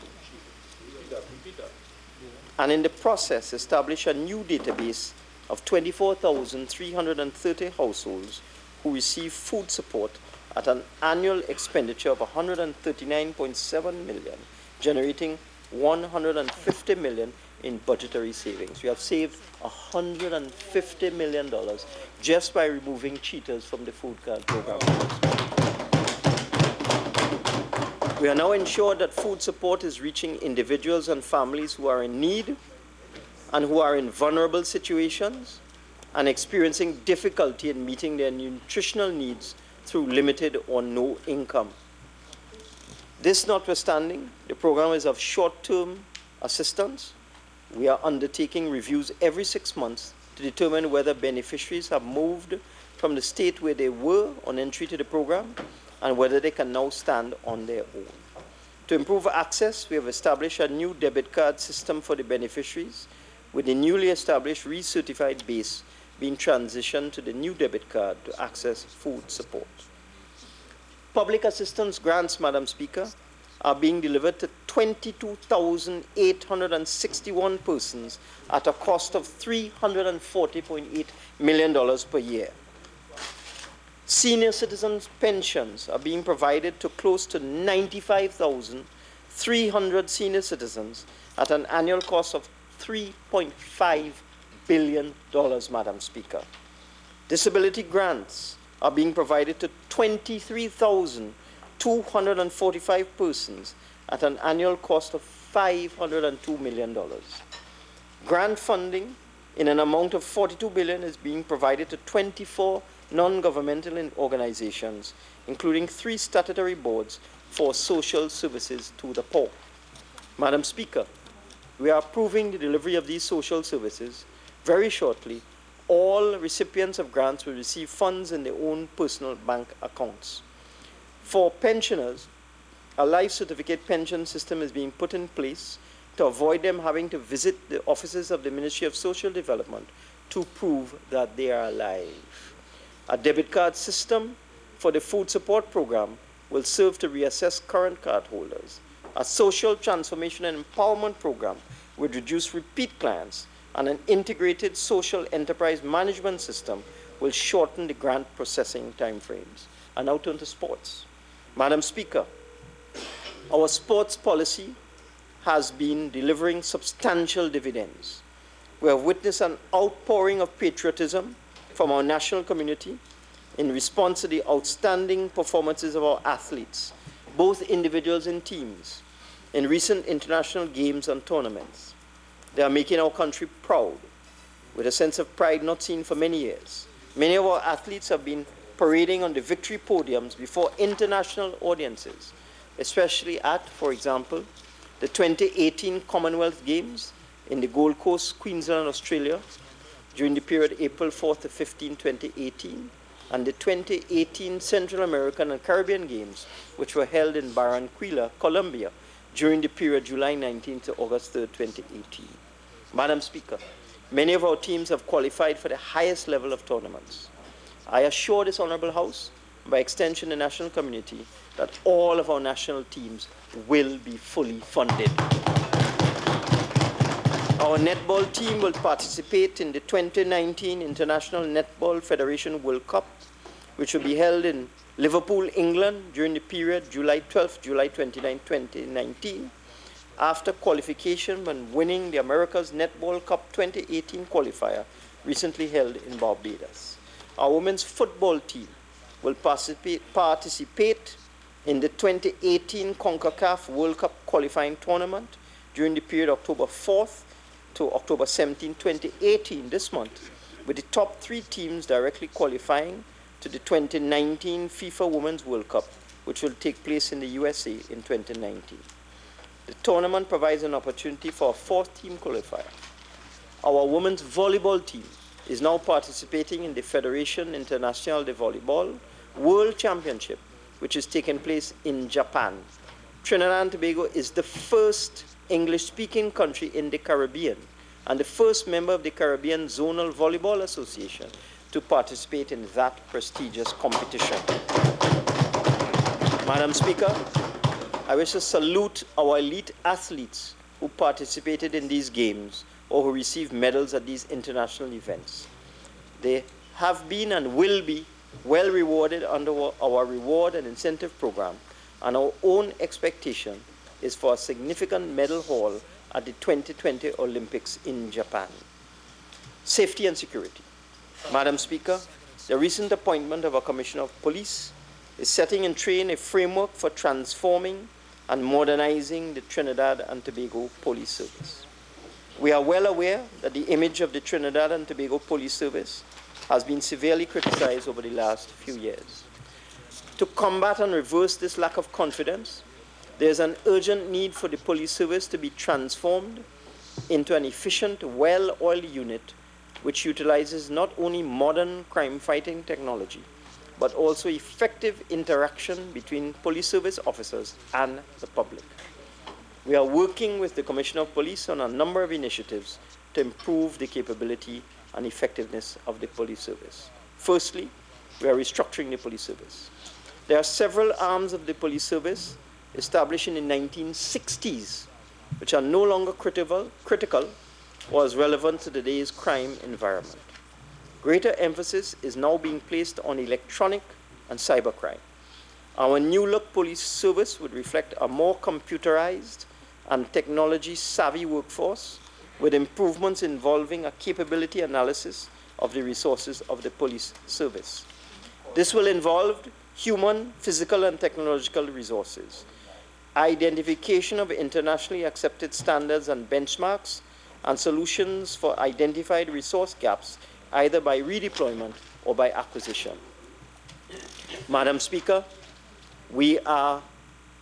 And in the process, establish a new database of 24,330 households who receive food support at an annual expenditure of 139.7 million, generating 150 million in budgetary savings. We have saved $150 million just by removing cheaters from the food card program. We are now ensured that food support is reaching individuals and families who are in need and who are in vulnerable situations and experiencing difficulty in meeting their nutritional needs through limited or no income. This notwithstanding, the program is of short-term assistance. We are undertaking reviews every 6 months to determine whether beneficiaries have moved from the state where they were on entry to the program and whether they can now stand on their own. To improve access, we have established a new debit card system for the beneficiaries, with the newly established recertified base being transitioned to the new debit card to access food support. Public assistance grants, Madam Speaker, are being delivered to 22,861 persons at a cost of $340.8 million per year. Senior citizens' pensions are being provided to close to 95,300 senior citizens at an annual cost of $3.5 billion, Madam Speaker. Disability grants are being provided to 23,245 persons at an annual cost of $502 million. Grant funding in an amount of $42 billion is being provided to 24 non-governmental organizations, including 3 statutory boards for social services to the poor. Madam Speaker, we are approving the delivery of these social services. Very shortly, all recipients of grants will receive funds in their own personal bank accounts. For pensioners, a life certificate pension system is being put in place to avoid them having to visit the offices of the Ministry of Social Development to prove that they are alive. A debit card system for the food support program will serve to reassess current card holders. A social transformation and empowerment program would reduce repeat clients, and an integrated social enterprise management system will shorten the grant processing timeframes. I now turn to sports. Madam Speaker, our sports policy has been delivering substantial dividends. We have witnessed an outpouring of patriotism from our national community in response to the outstanding performances of our athletes, both individuals and teams, in recent international games and tournaments. They are making our country proud, with a sense of pride not seen for many years. Many of our athletes have been parading on the victory podiums before international audiences, especially at, for example, the 2018 Commonwealth Games in the Gold Coast, Queensland, Australia, during the period April 4th to 15, 2018, and the 2018 Central American and Caribbean Games, which were held in Barranquilla, Colombia, during the period July 19th to August 3rd, 2018. Madam Speaker, many of our teams have qualified for the highest level of tournaments. I assure this Honourable House, by extension the national community, that all of our national teams will be fully funded. Our netball team will participate in the 2019 International Netball Federation World Cup, which will be held in Liverpool, England, during the period July 12th, July 29, 2019, after qualification when winning the America's Netball Cup 2018 qualifier, recently held in Barbados. Our women's football team will participate in the 2018 CONCACAF World Cup qualifying tournament during the period October 4th to October 17, 2018, this month, with the top 3 teams directly qualifying to the 2019 FIFA Women's World Cup, which will take place in the USA in 2019. The tournament provides an opportunity for a 4th team qualifier. Our women's volleyball team is now participating in the Fédération Internationale de Volleyball World Championship, which is taking place in Japan. Trinidad and Tobago is the first English-speaking country in the Caribbean and the first member of the Caribbean Zonal Volleyball Association to participate in that prestigious competition. Madam Speaker, I wish to salute our elite athletes who participated in these games or who received medals at these international events. They have been and will be well rewarded under our reward and incentive program, and our own expectation is for a significant medal haul at the 2020 Olympics in Japan. Safety and security. Madam Speaker, the recent appointment of a Commissioner of Police is setting in train a framework for transforming and modernizing the Trinidad and Tobago Police Service. We are well aware that the image of the Trinidad and Tobago Police Service has been severely criticized over the last few years. To combat and reverse this lack of confidence, there is an urgent need for the police service to be transformed into an efficient, well-oiled unit which utilizes not only modern crime-fighting technology, but also effective interaction between police service officers and the public. We are working with the Commissioner of Police on a number of initiatives to improve the capability and effectiveness of the police service. Firstly, we are restructuring the police service. There are several arms of the police service established in the 1960s, which are no longer critical or as relevant to today's crime environment. Greater emphasis is now being placed on electronic and cybercrime. Our new-look police service would reflect a more computerized and technology-savvy workforce with improvements involving a capability analysis of the resources of the police service. This will involve human, physical, and technological resources, identification of internationally accepted standards and benchmarks, and solutions for identified resource gaps, either by redeployment or by acquisition. Madam Speaker, we are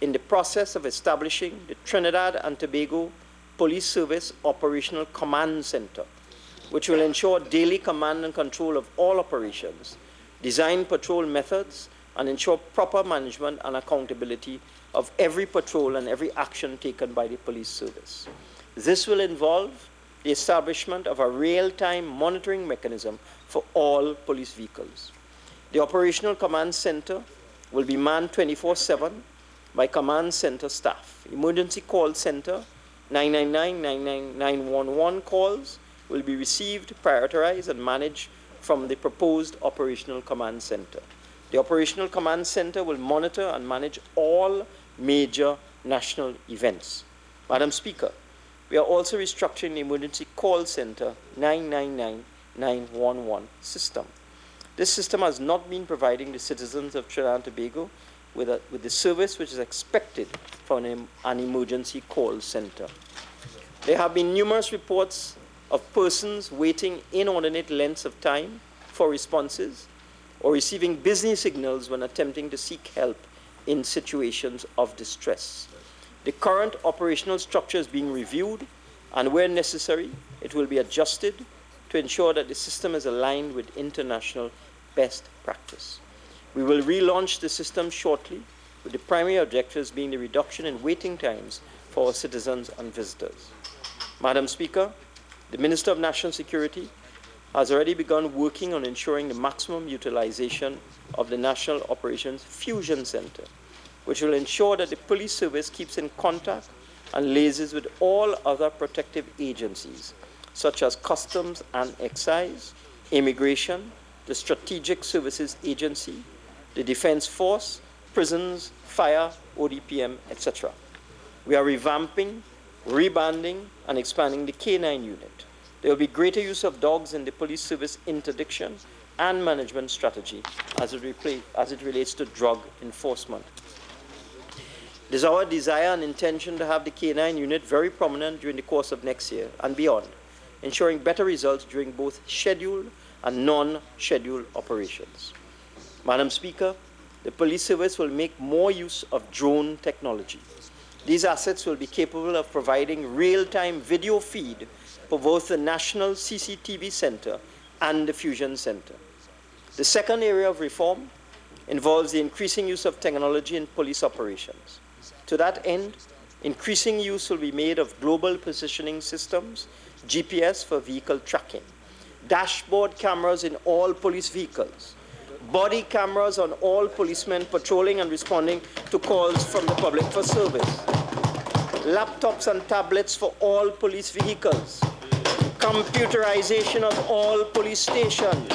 in the process of establishing the Trinidad and Tobago Police Service Operational Command Center, which will ensure daily command and control of all operations, design patrol methods, and ensure proper management and accountability of every patrol and every action taken by the police service. This will involve the establishment of a real-time monitoring mechanism for all police vehicles. The Operational Command Center will be manned 24/7 by command center staff. Emergency call center 999-999-911 calls will be received, prioritized, and managed from the proposed Operational Command Center. The Operational Command Center will monitor and manage all major national events. Madam Speaker, we are also restructuring the Emergency Call Center 999-911 system. This system has not been providing the citizens of Trinidad and Tobago with the service which is expected from an emergency call center. There have been numerous reports of persons waiting inordinate lengths of time for responses or receiving busy signals when attempting to seek help in situations of distress. The current operational structure is being reviewed, and where necessary, it will be adjusted to ensure that the system is aligned with international best practice. We will relaunch the system shortly, with the primary objectives being the reduction in waiting times for our citizens and visitors. Madam Speaker, the Minister of National Security has already begun working on ensuring the maximum utilization of the National Operations Fusion Center, which will ensure that the police service keeps in contact and liaises with all other protective agencies, such as Customs and Excise, Immigration, the Strategic Services Agency, the Defense Force, prisons, fire, ODPM, etc. We are revamping, rebanding, and expanding the K9 unit. There will be greater use of dogs in the police service interdiction and management strategy as it relates to drug enforcement. It is our desire and intention to have the K9 unit very prominent during the course of next year and beyond, ensuring better results during both scheduled and non-scheduled operations. Madam Speaker, the police service will make more use of drone technology. These assets will be capable of providing real-time video feed for both the National CCTV Center and the Fusion Center. The second area of reform involves the increasing use of technology in police operations. To that end, increasing use will be made of global positioning systems, GPS for vehicle tracking, dashboard cameras in all police vehicles, body cameras on all policemen patrolling and responding to calls from the public for service, laptops and tablets for all police vehicles, computerization of all police stations,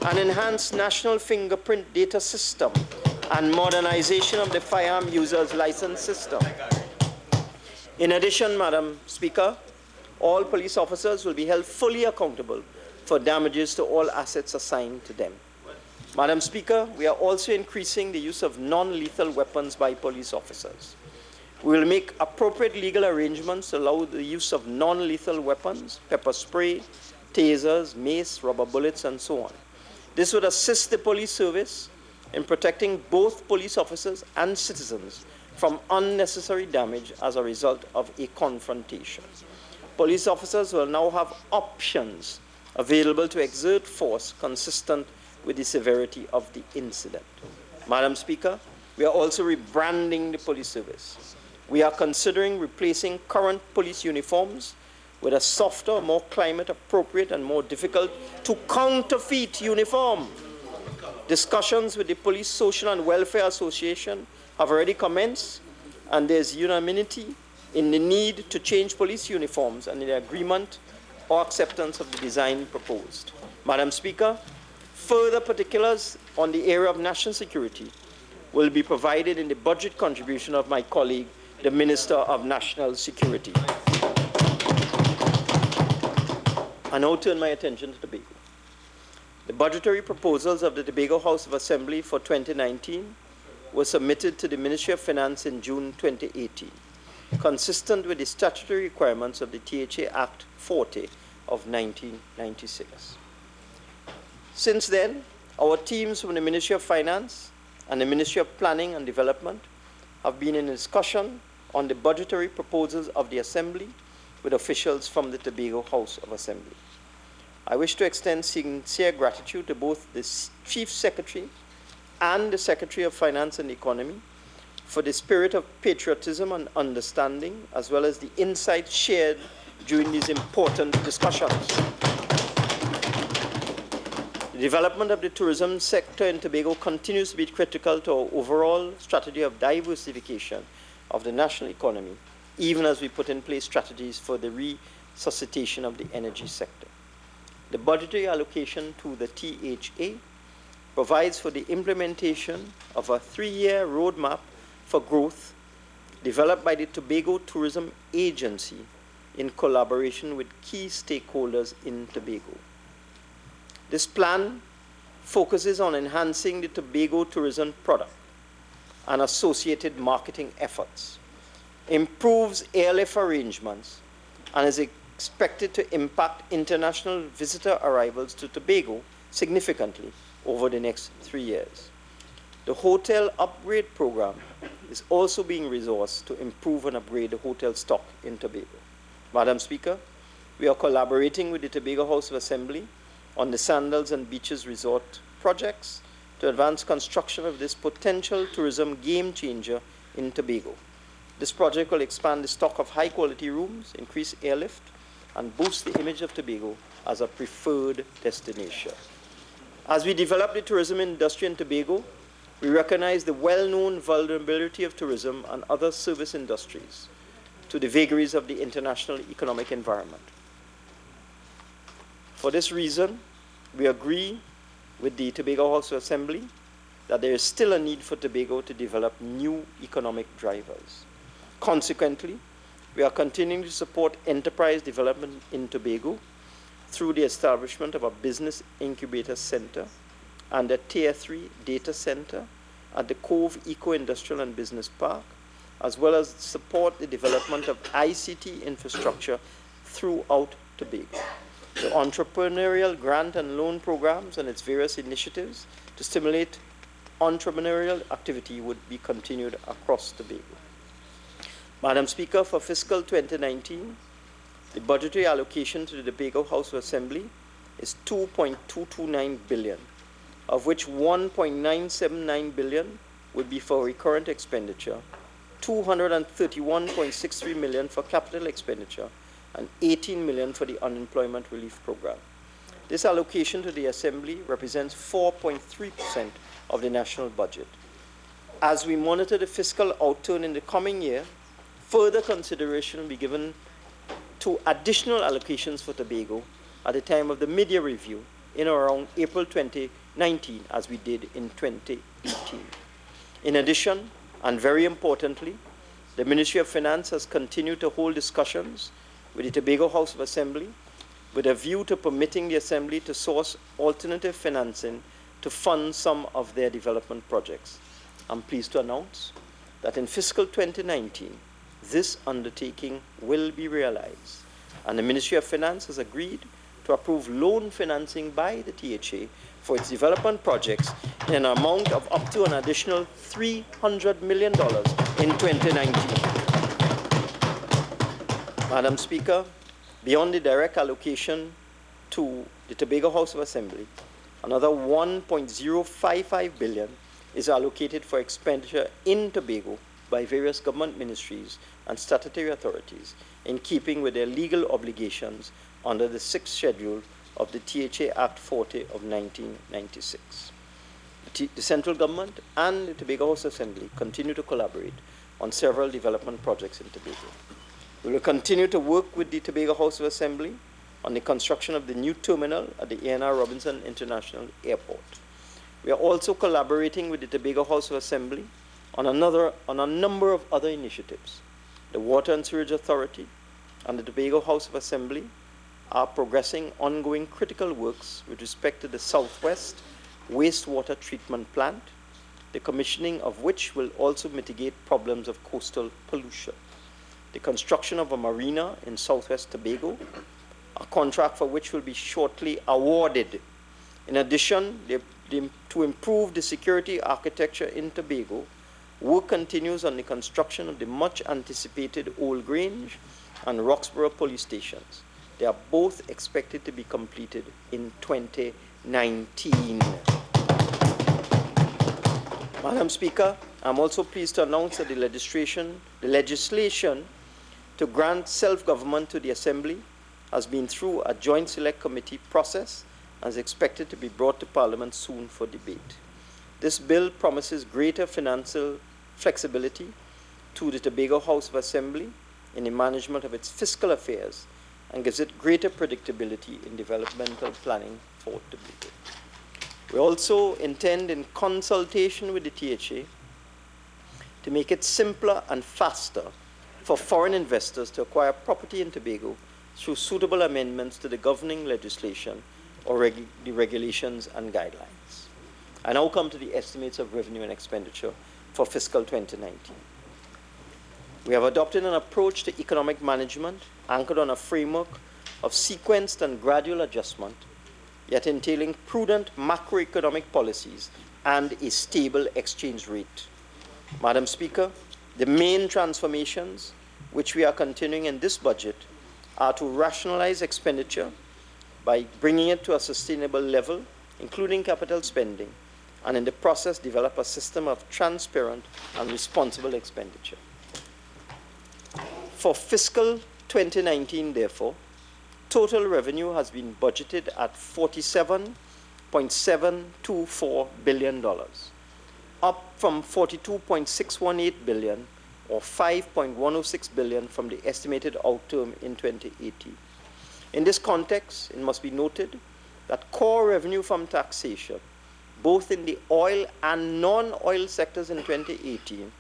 an enhanced national fingerprint data system, and modernization of the firearm users license system. In addition, Madam Speaker, all police officers will be held fully accountable for damages to all assets assigned to them. Madam Speaker, we are also increasing the use of non-lethal weapons by police officers. We will make appropriate legal arrangements to allow the use of non-lethal weapons, pepper spray, tasers, mace, rubber bullets, and so on. This would assist the police service in protecting both police officers and citizens from unnecessary damage as a result of a confrontation. Police officers will now have options available to exert force consistent with the severity of the incident. Madam Speaker, we are also rebranding the police service. We are considering replacing current police uniforms with a softer, more climate appropriate and more difficult to counterfeit uniform. Discussions with the Police Social and Welfare Association have already commenced, and there's unanimity in the need to change police uniforms and in the agreement or acceptance of the design proposed. Madam Speaker, further particulars on the area of national security will be provided in the budget contribution of my colleague, the Minister of National Security. I now turn my attention to Tobago. The budgetary proposals of the Tobago House of Assembly for 2019 were submitted to the Ministry of Finance in June 2018, consistent with the statutory requirements of the THA Act 40 of 1996. Since then, our teams from the Ministry of Finance and the Ministry of Planning and Development have been in discussion on the budgetary proposals of the Assembly with officials from the Tobago House of Assembly. I wish to extend sincere gratitude to both the Chief Secretary and the Secretary of Finance and Economy for the spirit of patriotism and understanding, as well as the insights shared during these important discussions. The development of the tourism sector in Tobago continues to be critical to our overall strategy of diversification of the national economy, even as we put in place strategies for the resuscitation of the energy sector. The budgetary allocation to the THA provides for the implementation of a 3-year roadmap for growth developed by the Tobago Tourism Agency in collaboration with key stakeholders in Tobago. This plan focuses on enhancing the Tobago tourism product and associated marketing efforts, improves airlift arrangements, and is expected to impact international visitor arrivals to Tobago significantly over the next 3 years. The hotel upgrade program is also being resourced to improve and upgrade the hotel stock in Tobago. Madam Speaker, we are collaborating with the Tobago House of Assembly on the Sandals and Beaches Resort projects to advance construction of this potential tourism game changer in Tobago. This project will expand the stock of high-quality rooms, increase airlift, and boost the image of Tobago as a preferred destination. As we develop the tourism industry in Tobago, we recognize the well-known vulnerability of tourism and other service industries to the vagaries of the international economic environment. For this reason, we agree with the Tobago House of Assembly that there is still a need for Tobago to develop new economic drivers. Consequently, we are continuing to support enterprise development in Tobago through the establishment of a business incubator center and a Tier 3 data center at the Cove Eco-Industrial and Business Park, as well as support the development of ICT infrastructure throughout Tobago. The entrepreneurial grant and loan programs and its various initiatives to stimulate entrepreneurial activity would be continued across Tobago. Madam Speaker, for fiscal 2019, the budgetary allocation to the Tobago House of Assembly is 2.229 billion, of which 1.979 billion would be for recurrent expenditure, 231.63 million for capital expenditure, and 18 million for the unemployment relief program. This allocation to the Assembly represents 4.3% of the national budget. As we monitor the fiscal outturn in the coming year, further consideration will be given to additional allocations for Tobago at the time of the mid-year review in or around April 2019, as we did in 2018. In addition, and very importantly, the Ministry of Finance has continued to hold discussions with the Tobago House of Assembly with a view to permitting the Assembly to source alternative financing to fund some of their development projects. I'm pleased to announce that in fiscal 2019, this undertaking will be realized, and the Ministry of Finance has agreed to approve loan financing by the THA for its development projects in an amount of up to an additional $300 million in 2019. Madam Speaker, beyond the direct allocation to the Tobago House of Assembly, another 1.055 billion is allocated for expenditure in Tobago by various government ministries and statutory authorities in keeping with their legal obligations under the 6th schedule of the THA Act 40 of 1996. The central government and the Tobago House Assembly continue to collaborate on several development projects in Tobago. We will continue to work with the Tobago House of Assembly on the construction of the new terminal at the A.N.R. Robinson International Airport. We are also collaborating with the Tobago House of Assembly on a number of other initiatives. The Water and Sewerage Authority and the Tobago House of Assembly are progressing ongoing critical works with respect to the Southwest wastewater treatment plant, the commissioning of which will also mitigate problems of coastal pollution. The construction of a marina in Southwest Tobago, a contract for which will be shortly awarded. In addition, to improve the security architecture in Tobago, work continues on the construction of the much anticipated Old Grange and Roxborough police stations. They are both expected to be completed in 2019. Madam Speaker, I'm also pleased to announce that the legislation to grant self-government to the Assembly has been through a joint select committee process and is expected to be brought to Parliament soon for debate. This bill promises greater financial flexibility to the Tobago House of Assembly in the management of its fiscal affairs and gives it greater predictability in developmental planning for Tobago. We also intend, in consultation with the THA, to make it simpler and faster for foreign investors to acquire property in Tobago through suitable amendments to the governing legislation or the regulations and guidelines. I now come to the estimates of revenue and expenditure for fiscal 2019. We have adopted an approach to economic management anchored on a framework of sequenced and gradual adjustment, yet entailing prudent macroeconomic policies and a stable exchange rate. Madam Speaker, the main transformations which we are continuing in this budget are to rationalize expenditure by bringing it to a sustainable level, including capital spending, and in the process develop a system of transparent and responsible expenditure. For fiscal 2019, therefore, total revenue has been budgeted at $47.724 billion, up from $42.618 billion or $5.106 billion from the estimated outturn in 2018. In this context, it must be noted that core revenue from taxation, both in the oil and non-oil sectors in 2018,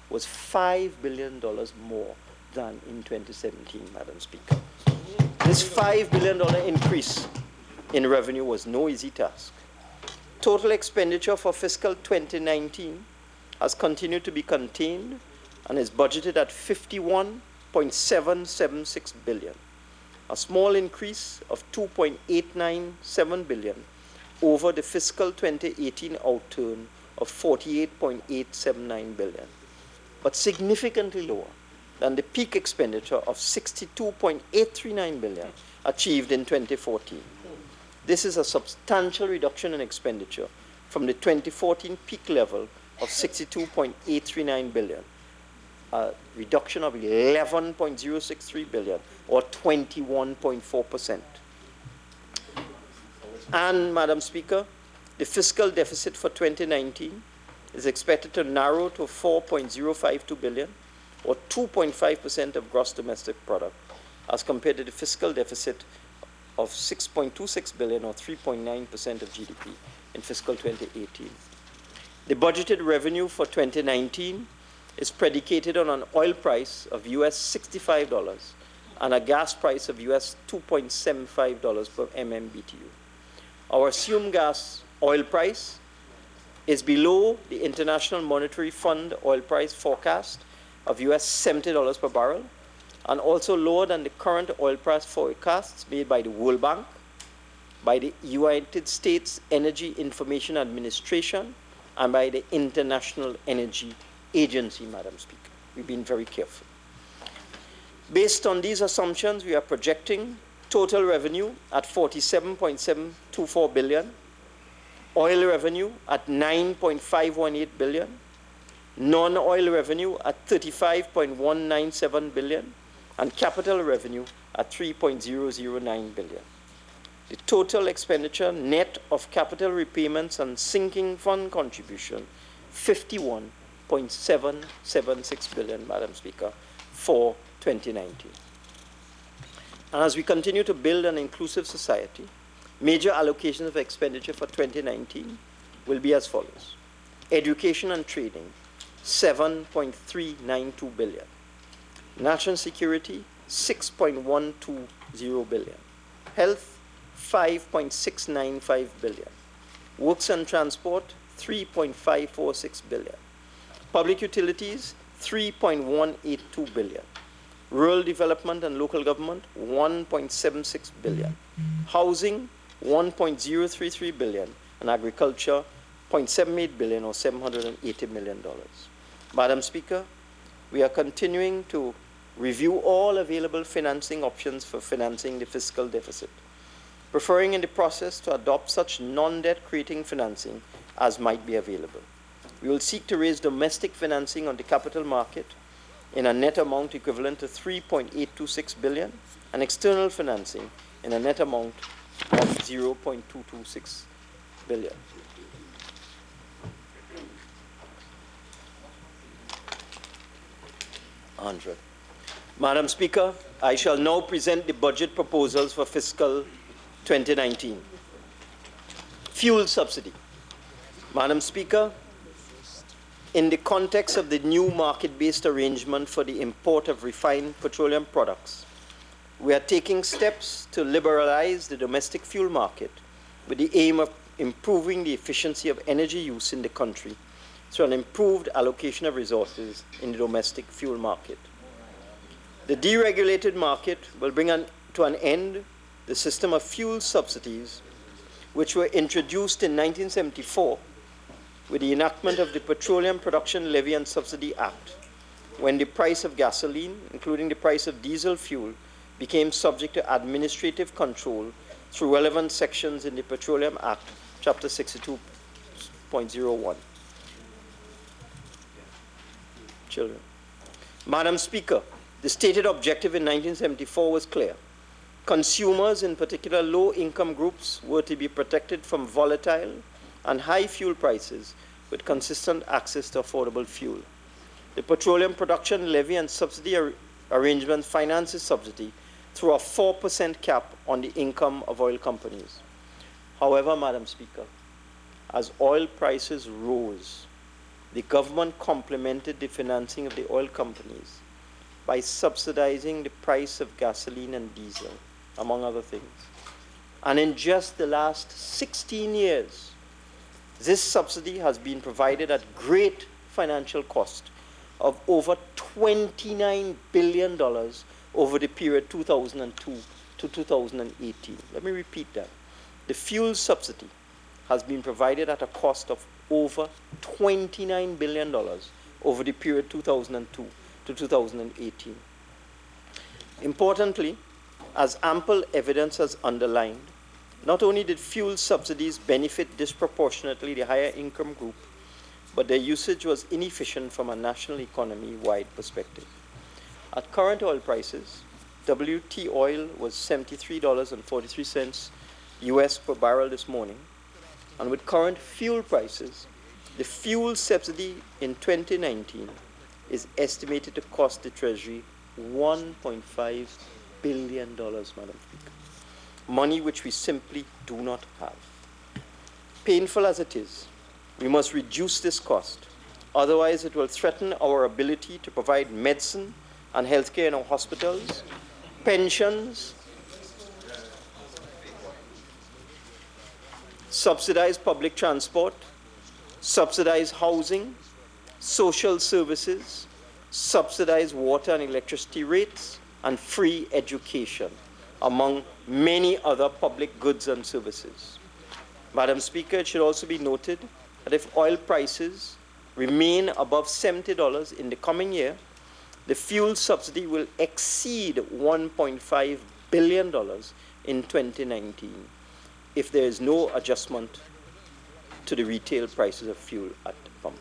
was $5 billion more than in 2017, Madam Speaker. This $5 billion increase in revenue was no easy task. Total expenditure for fiscal 2019 has continued to be contained and is budgeted at $51.776 billion, a small increase of $2.897 billion over the fiscal 2018 outturn of $48.879 billion, but significantly lower than the peak expenditure of $62.839 billion achieved in 2014. This is a substantial reduction in expenditure from the 2014 peak level of $62.839 billion, a reduction of $11.063 billion, or 21.4%. And, Madam Speaker, the fiscal deficit for 2019 is expected to narrow to $4.052 billion, or 2.5% of gross domestic product, as compared to the fiscal deficit of $6.26 billion, or 3.9% of GDP in fiscal 2018. The budgeted revenue for 2019 is predicated on an oil price of US $65 and a gas price of US $2.75 per MMBTU. Our assumed gas oil price is below the International Monetary Fund oil price forecast of US $70 per barrel, and also lower than the current oil price forecasts made by the World Bank, by the United States Energy Information Administration, and by the International Energy Agency, Madam Speaker. We've been very careful. Based on these assumptions, we are projecting total revenue at $47.724 billion, oil revenue at $9.518 billion, non-oil revenue at $35.197 billion, and capital revenue at $3.009 billion. The total expenditure net of capital repayments and sinking fund contribution, $51.776 billion, Madam Speaker, for 2019. And as we continue to build an inclusive society, major allocations of expenditure for 2019 will be as follows. Education and training, $7.392 billion. National security, $6.120 billion. Health, $5.695 billion. Works and transport, $3.546 billion. Public utilities, $3.182 billion. Rural development and local government, $1.76 billion. Housing, $1.033 billion. And agriculture, $0.78 billion, or $780 million. Madam Speaker, we are continuing to review all available financing options for financing the fiscal deficit, preferring in the process to adopt such non-debt creating financing as might be available. We will seek to raise domestic financing on the capital market in a net amount equivalent to $3.826 billion and external financing in a net amount of $0.226 billion. Madam Speaker, I shall now present the budget proposals for fiscal 2019. Fuel subsidy. Madam Speaker, in the context of the new market-based arrangement for the import of refined petroleum products, we are taking steps to liberalize the domestic fuel market with the aim of improving the efficiency of energy use in the country through an improved allocation of resources in the domestic fuel market. The deregulated market will bring to an end the system of fuel subsidies which were introduced in 1974 with the enactment of the Petroleum Production Levy and Subsidy Act, when the price of gasoline, including the price of diesel fuel, became subject to administrative control through relevant sections in the Petroleum Act, Chapter 62.01. Children. Madam Speaker, the stated objective in 1974 was clear. Consumers, in particular low-income groups, were to be protected from volatile and high fuel prices with consistent access to affordable fuel. The Petroleum Production Levy and Subsidy Arrangement finances subsidy through a 4% cap on the income of oil companies. However, Madam Speaker, as oil prices rose, the government complemented the financing of the oil companies by subsidizing the price of gasoline and diesel, among other things. And in just the last 16 years, this subsidy has been provided at great financial cost of over $29 billion over the period 2002 to 2018. Let me repeat that. The fuel subsidy has been provided at a cost of over $29 billion over the period 2002 to 2018. Importantly, as ample evidence has underlined, not only did fuel subsidies benefit disproportionately the higher income group, but their usage was inefficient from a national economy-wide perspective. At current oil prices, WT oil was $73.43 US per barrel this morning, and with current fuel prices, the fuel subsidy in 2019 is estimated to cost the Treasury $1.5 billion, Madam Speaker. Money which we simply do not have. Painful as it is, we must reduce this cost. Otherwise, it will threaten our ability to provide medicine and healthcare in our hospitals, pensions, subsidized public transport, subsidized housing, social services, subsidized water and electricity rates, and free education, among many other public goods and services. Madam Speaker, it should also be noted that if oil prices remain above $70 in the coming year, the fuel subsidy will exceed $1.5 billion in 2019 if there is no adjustment to the retail prices of fuel at the pump.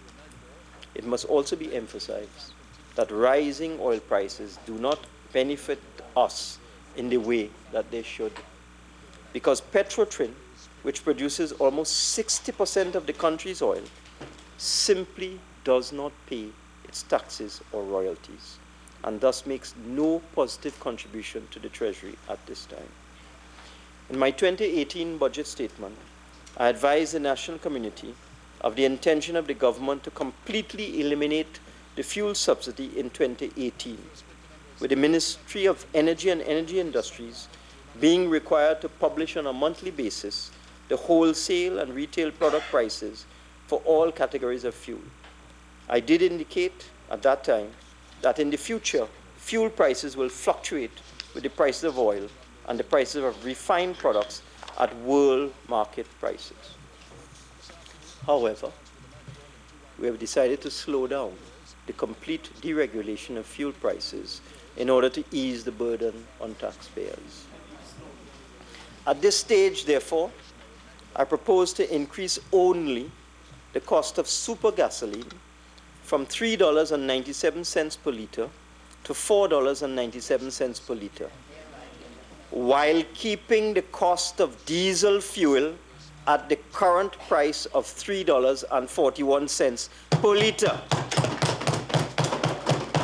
It must also be emphasized that rising oil prices do not benefit us in the way that they should, because Petrotrin, which produces almost 60% of the country's oil, simply does not pay its taxes or royalties, and thus makes no positive contribution to the Treasury at this time. In my 2018 budget statement, I advised the national community of the intention of the government to completely eliminate the fuel subsidy in 2018, with the Ministry of Energy and Energy Industries being required to publish on a monthly basis the wholesale and retail product prices for all categories of fuel. I did indicate at that time that in the future, fuel prices will fluctuate with the prices of oil and the prices of refined products at world market prices. However, we have decided to slow down the complete deregulation of fuel prices in order to ease the burden on taxpayers. At this stage, therefore, I propose to increase only the cost of super gasoline from $3.97 per liter to $4.97 per liter, while keeping the cost of diesel fuel at the current price of $3.41 per liter.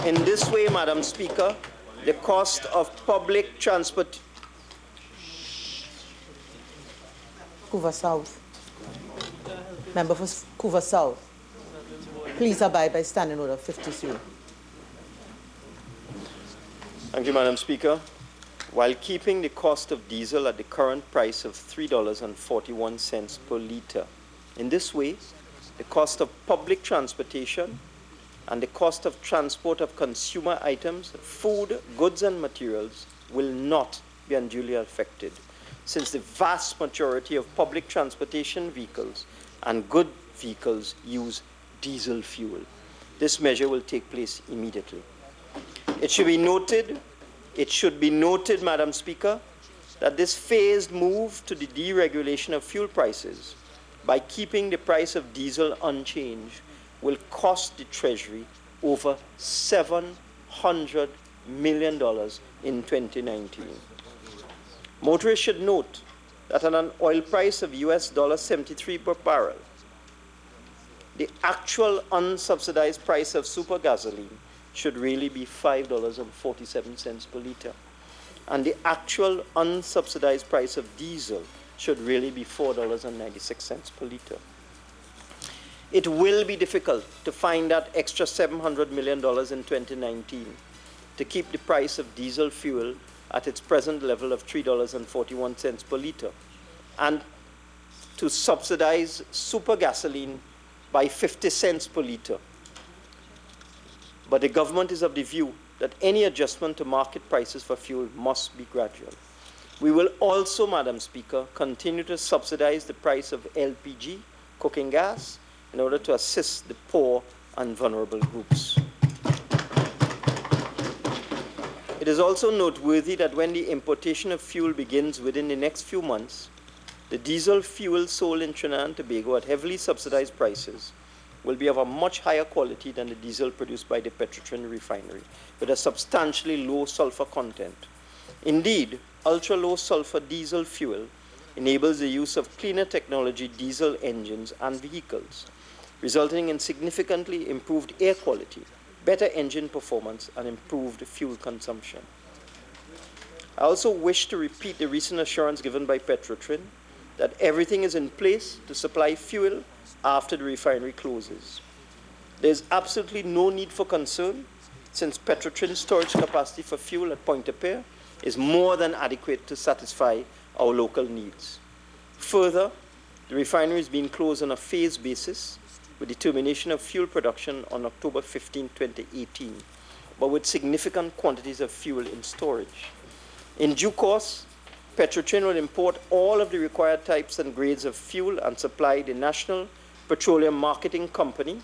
In this way, Madam Speaker, the cost of public transport... Couva South. Member for Couva South. Please abide by Standing Order 53. Thank you, Madam Speaker. while keeping the cost of diesel at the current price of $3.41 per litre. In this way, the cost of public transportation and the cost of transport of consumer items, food, goods and materials will not be unduly affected, since the vast majority of public transportation vehicles and good vehicles use diesel fuel. This measure will take place immediately. It should be noted, Madam Speaker, that this phased move to the deregulation of fuel prices by keeping the price of diesel unchanged will cost the Treasury over $700 million in 2019. Motorists should note that at an oil price of US $73 per barrel, the actual unsubsidized price of super gasoline should really be $5.47 per litre. And the actual unsubsidized price of diesel should really be $4.96 per litre. It will be difficult to find that extra $700 million in 2019 to keep the price of diesel fuel at its present level of $3.41 per litre and to subsidize super gasoline by 50 cents per litre. But the government is of the view that any adjustment to market prices for fuel must be gradual. We will also, Madam Speaker, continue to subsidize the price of LPG, cooking gas, in order to assist the poor and vulnerable groups. It is also noteworthy that when the importation of fuel begins within the next few months, the diesel fuel sold in Trinidad and Tobago at heavily subsidized prices will be of a much higher quality than the diesel produced by the Petrotrin refinery, with a substantially low sulfur content. Indeed, ultra-low sulfur diesel fuel enables the use of cleaner technology diesel engines and vehicles, resulting in significantly improved air quality, better engine performance, and improved fuel consumption. I also wish to repeat the recent assurance given by Petrotrin that everything is in place to supply fuel after the refinery closes. There is absolutely no need for concern, since Petrotrin's storage capacity for fuel at Pointe-à-Pierre is more than adequate to satisfy our local needs. Further, the refinery is being closed on a phased basis with the termination of fuel production on October 15, 2018, but with significant quantities of fuel in storage. In due course, Petrotrin will import all of the required types and grades of fuel and supply the National Petroleum Marketing Company,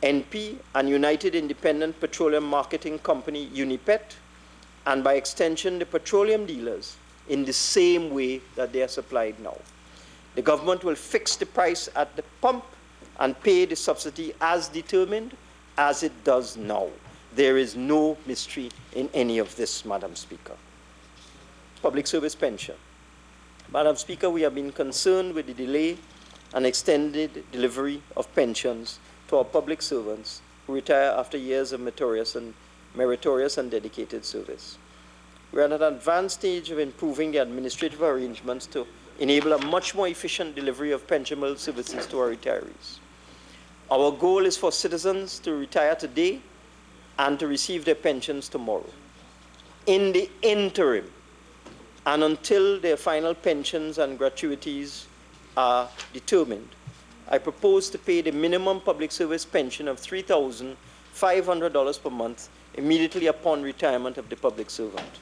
NP, and United Independent Petroleum Marketing Company, UNIPET, and by extension the petroleum dealers in the same way that they are supplied now. The government will fix the price at the pump and pay the subsidy as determined, as it does now. There is no mystery in any of this, Madam Speaker. Public service pension. Madam Speaker, we have been concerned with the delay and extended delivery of pensions to our public servants who retire after years of meritorious and dedicated service. We are at an advanced stage of improving the administrative arrangements to enable a much more efficient delivery of pensionable services to our retirees. Our goal is for citizens to retire today and to receive their pensions tomorrow. In the interim, and until their final pensions and gratuities are determined, I propose to pay the minimum public service pension of $3,500 per month immediately upon retirement of the public servant.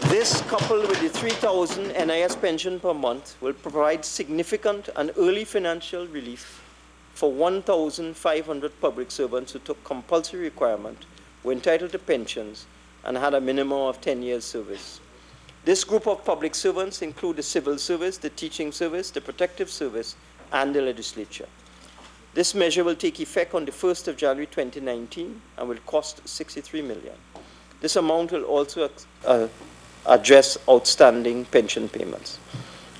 This, coupled with the $3,000 NIS pension per month, will provide significant and early financial relief for 1,500 public servants who took compulsory requirement, were entitled to pensions, and had a minimum of 10 years service. This group of public servants include the civil service, the teaching service, the protective service, and the legislature. This measure will take effect on the 1st of January 2019 and will cost $63 million. This amount will also address outstanding pension payments.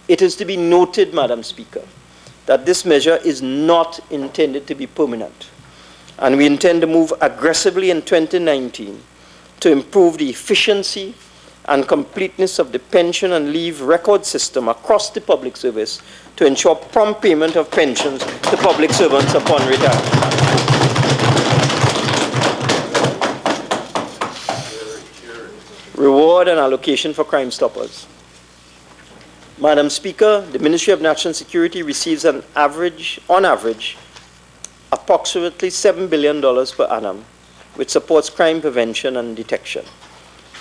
It is to be noted, Madam Speaker, that this measure is not intended to be permanent, and we intend to move aggressively in 2019 to improve the efficiency and completeness of the pension and leave record system across the public service to ensure prompt payment of pensions to public servants upon retirement. Reward and allocation for Crime Stoppers. Madam Speaker, the Ministry of National Security receives on average, approximately $7 billion per annum, which supports crime prevention and detection.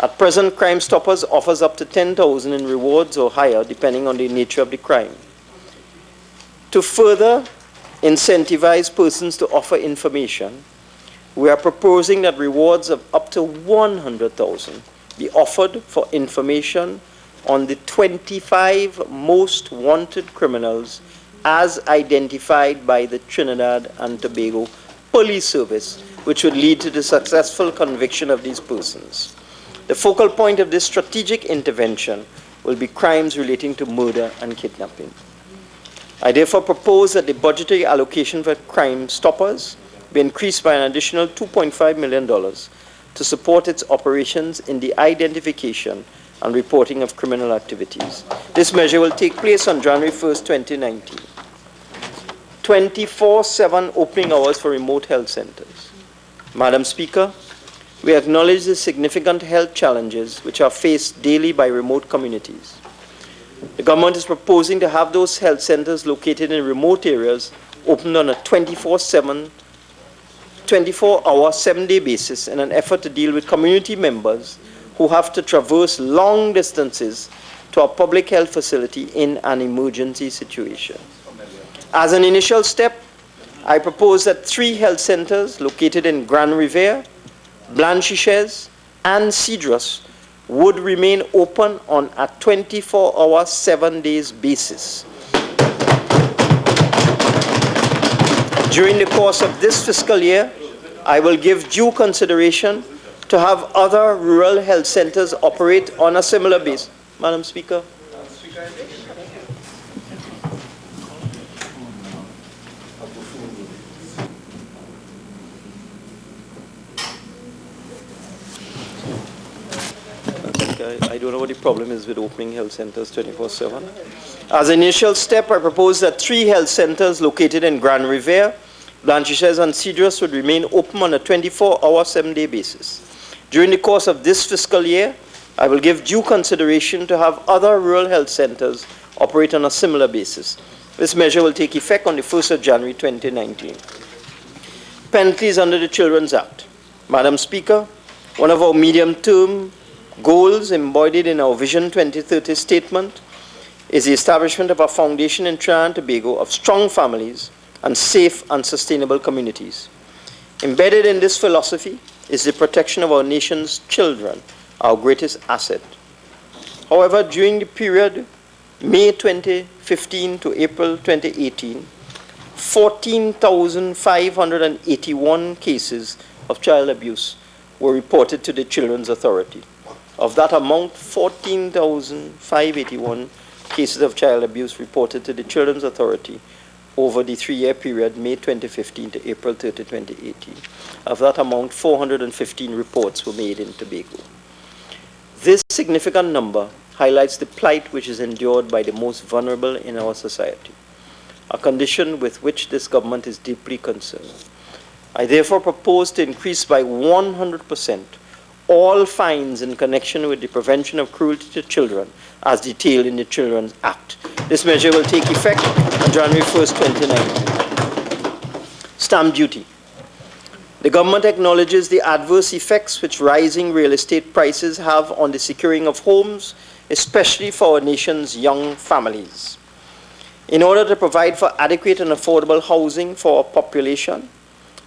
At present, Crime Stoppers offers up to $10,000 in rewards or higher, depending on the nature of the crime. To further incentivize persons to offer information, we are proposing that rewards of up to $100,000 be offered for information on the 25 most wanted criminals as identified by the Trinidad and Tobago Police Service, which would lead to the successful conviction of these persons. The focal point of this strategic intervention will be crimes relating to murder and kidnapping. I therefore propose that the budgetary allocation for Crime Stoppers be increased by an additional $2.5 million to support its operations in the identification and reporting of criminal activities. This measure will take place on January 1st, 2019. 24/7 opening hours for remote health centers. Madam Speaker, we acknowledge the significant health challenges which are faced daily by remote communities. The government is proposing to have those health centers located in remote areas opened on a 24/7 24-hour, 7-day basis in an effort to deal with community members who have to traverse long distances to a public health facility in an emergency situation. As an initial step, I propose that 3 health centers located in Grand Riviere, Blanchisseuse, and Cedros would remain open on a 24-hour, 7 days basis. During the course of this fiscal year, I will give due consideration to have other rural health centers operate on a similar basis. Madam Speaker. I don't know what the problem is with opening health centers 24/7. As an initial step, I propose that 3 health centers located in Grand Riviere, Blanchisseuse, and Cedros would remain open on a 24-hour, 7-day basis. During the course of this fiscal year, I will give due consideration to have other rural health centers operate on a similar basis. This measure will take effect on the 1st of January 2019. Penalties under the Children's Act. Madam Speaker, one of our medium-term goals embodied in our Vision 2030 statement is the establishment of a foundation in Trinidad and Tobago of strong families and safe and sustainable communities. Embedded in this philosophy is the protection of our nation's children, our greatest asset. However, during the period May 2015 to April 2018, 14,581 cases of child abuse were reported to the Children's Authority. Of that amount, 14,581 cases of child abuse reported to the Children's Authority over the 3-year period, May 2015 to April 30, 2018. Of that amount, 415 reports were made in Tobago. This significant number highlights the plight which is endured by the most vulnerable in our society, a condition with which this government is deeply concerned. I therefore propose to increase by 100% all fines in connection with the prevention of cruelty to children as detailed in the Children's Act. This measure will take effect on January 1st, 2019. Stamp duty. The government acknowledges the adverse effects which rising real estate prices have on the securing of homes, especially for our nation's young families. In order to provide for adequate and affordable housing for our population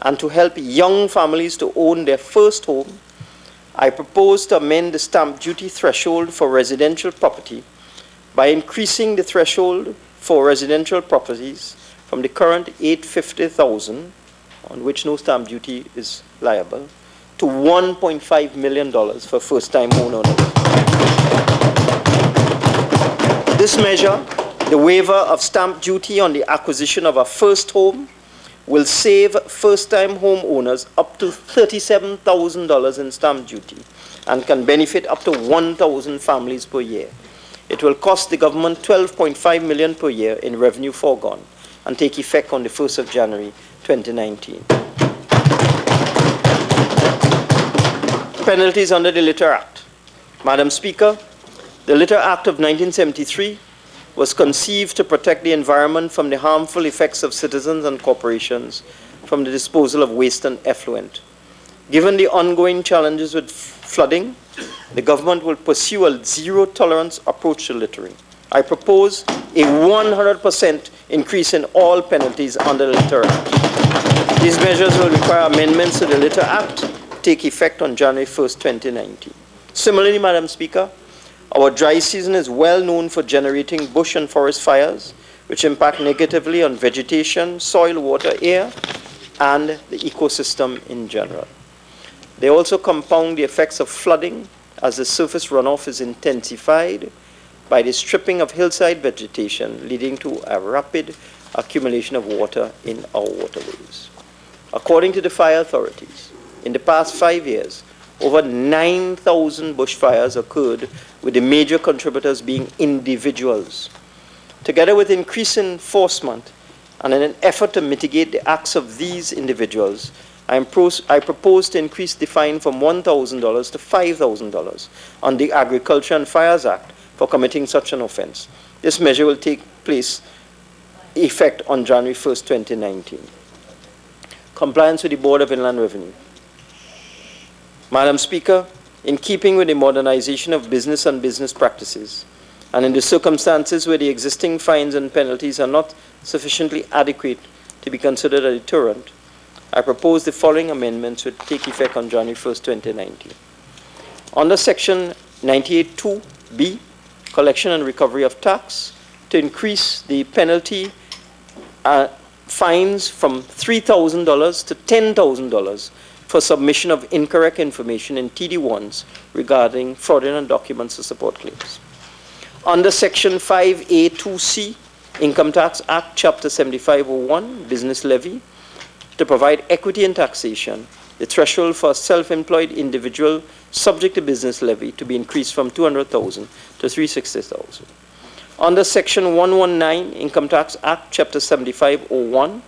and to help young families to own their first home, I propose to amend the stamp duty threshold for residential property by increasing the threshold for residential properties from the current $850,000, on which no stamp duty is liable, to $1.5 million for first-time homeowners. This measure, the waiver of stamp duty on the acquisition of a first home, will save first-time homeowners up to $37,000 in stamp duty and can benefit up to 1,000 families per year. It will cost the government $12.5 million per year in revenue foregone and take effect on the 1st of January 2019. Penalties under the Litter Act. Madam Speaker, the Litter Act of 1973 was conceived to protect the environment from the harmful effects of citizens and corporations from the disposal of waste and effluent. Given the ongoing challenges with flooding, the government will pursue a zero-tolerance approach to littering. I propose a 100% increase in all penalties under the Litter Act. These measures will require amendments to the Litter Act to take effect on January 1st, 2019. Similarly, Madam Speaker, our dry season is well known for generating bush and forest fires, which impact negatively on vegetation, soil, water, air, and the ecosystem in general. They also compound the effects of flooding as the surface runoff is intensified by the stripping of hillside vegetation, leading to a rapid accumulation of water in our waterways. According to the fire authorities, in the past 5 years, over 9,000 bushfires occurred, with the major contributors being individuals. Together with increased enforcement and in an effort to mitigate the acts of these individuals, I propose to increase the fine from $1,000 to $5,000 on the Agriculture and Fires Act for committing such an offense. This measure will take effect on January 1st, 2019. Compliance with the Board of Inland Revenue. Madam Speaker, in keeping with the modernization of business and business practices, and in the circumstances where the existing fines and penalties are not sufficiently adequate to be considered a deterrent, I propose the following amendments which take effect on January 1st, 2019. Under Section 98(2)(b), Collection and Recovery of Tax, to increase the penalty fines from $3,000 to $10,000 for submission of incorrect information in TD1s regarding fraudulent documents to support claims. Under Section 5A(2)(c), Income Tax Act, Chapter 7501, Business Levy, to provide equity in taxation, the threshold for a self-employed individual subject to business levy to be increased from $200,000 to $360,000. Under Section 119, Income Tax Act, Chapter 7501,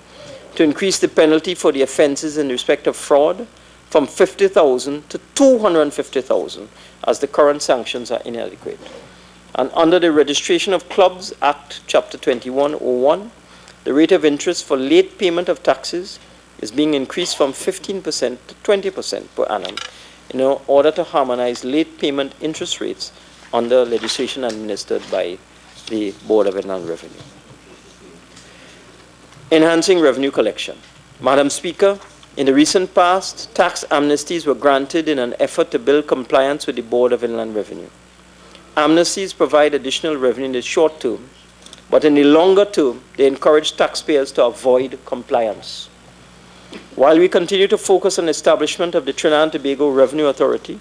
to increase the penalty for the offenses in respect of fraud from $50,000 to $250,000, as the current sanctions are inadequate. And under the Registration of Clubs Act, Chapter 2101, the rate of interest for late payment of taxes is being increased from 15% to 20% per annum in order to harmonize late payment interest rates under legislation administered by the Board of Inland Revenue. Enhancing revenue collection. Madam Speaker, in the recent past, tax amnesties were granted in an effort to build compliance with the Board of Inland Revenue. Amnesties provide additional revenue in the short term, but in the longer term, they encourage taxpayers to avoid compliance. While we continue to focus on the establishment of the Trinidad and Tobago Revenue Authority,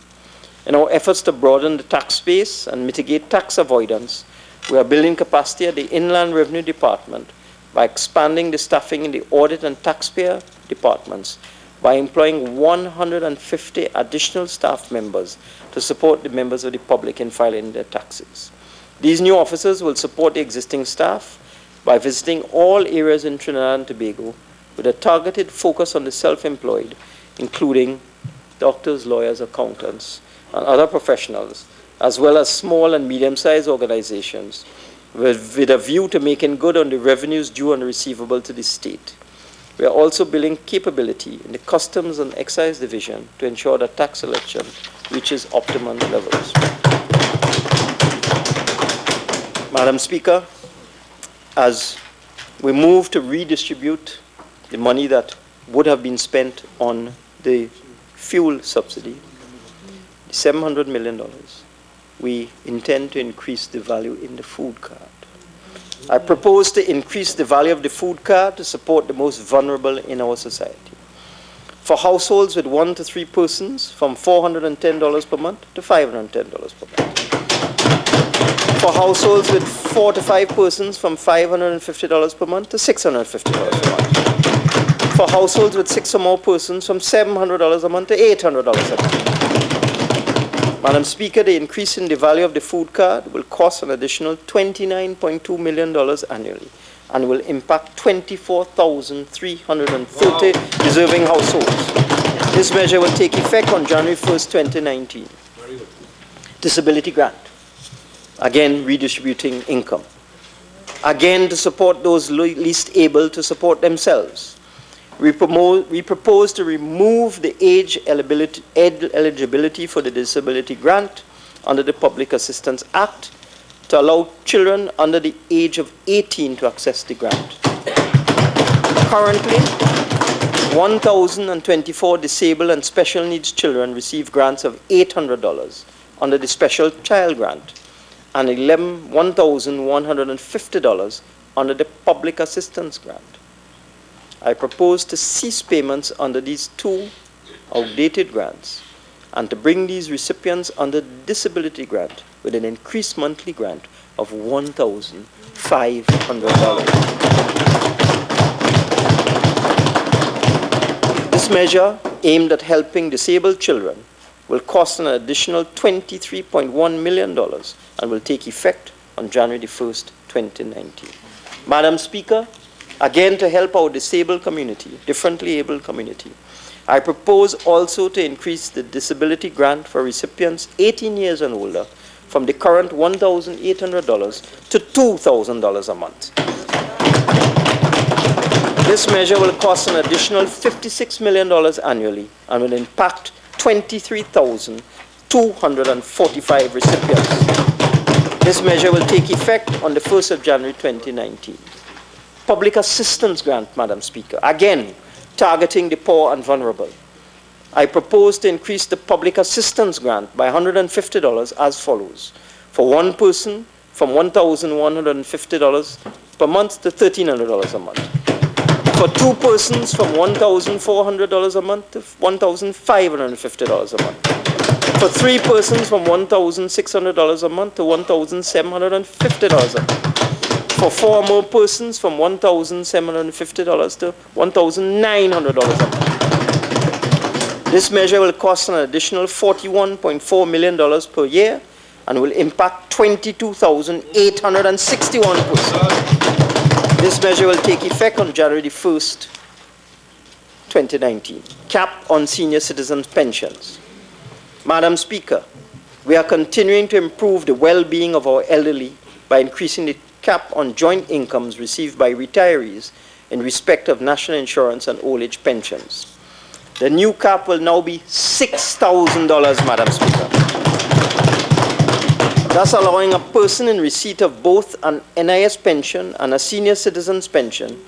in our efforts to broaden the tax base and mitigate tax avoidance, we are building capacity at the Inland Revenue Department by expanding the staffing in the audit and taxpayer departments by employing 150 additional staff members to support the members of the public in filing their taxes. These new officers will support the existing staff by visiting all areas in Trinidad and Tobago with a targeted focus on the self-employed, including doctors, lawyers, accountants, and other professionals, as well as small and medium-sized organizations, with a view to making good on the revenues due and receivable to the state. We are also building capability in the Customs and Excise Division to ensure that tax collection reaches optimum levels. Madam Speaker, as we move to redistribute the money that would have been spent on the fuel subsidy, $700 million, we intend to increase the value in the food card. I propose to increase the value of the food card to support the most vulnerable in our society. For households with 1 to 3 persons, from $410 per month to $510 per month. For households with 4 to 5 persons, from $550 per month to $650 per month. For households with 6 or more persons, from $700 a month to $800 a month. Madam Speaker, the increase in the value of the food card will cost an additional $29.2 million annually and will impact 24,330 deserving households. This measure will take effect on January 1st, 2019. disability grant. Again, redistributing income. Again, to support those least able to support themselves. We propose to remove the age eligibility for the disability grant under the Public Assistance Act to allow children under the age of 18 to access the grant. Currently, 1,024 disabled and special needs children receive grants of $800 under the Special Child Grant and $1,150 under the Public Assistance Grant. I propose to cease payments under these two outdated grants and to bring these recipients under the disability grant with an increased monthly grant of $1,500. This measure, aimed at helping disabled children, will cost an additional $23.1 million and will take effect on January 1st, 2019. Madam Speaker, again to help our disabled community, differently abled community, I propose also to increase the disability grant for recipients 18 years and older from the current $1,800 to $2,000 a month. This measure will cost an additional $56 million annually and will impact 23,245 recipients. This measure will take effect on the 1st of January 2019. Public Assistance Grant, Madam Speaker, again targeting the poor and vulnerable. I propose to increase the Public Assistance Grant by $150 as follows. For one person, from $1,150 per month to $1,300 a month. For two persons, from $1,400 a month to $1,550 a month. For three persons, from $1,600 a month to $1,750 a month. For four more persons, from $1,750 to $1,900 a month. This measure will cost an additional $41.4 million per year and will impact 22,861 persons. This measure will take effect on January 1st, 2019. Cap on senior citizens' pensions. Madam Speaker, we are continuing to improve the well-being of our elderly by increasing the cap on joint incomes received by retirees in respect of national insurance and old age pensions. The new cap will now be $6,000, Madam Speaker, thus allowing a person in receipt of both an NIS pension and a senior citizen's pension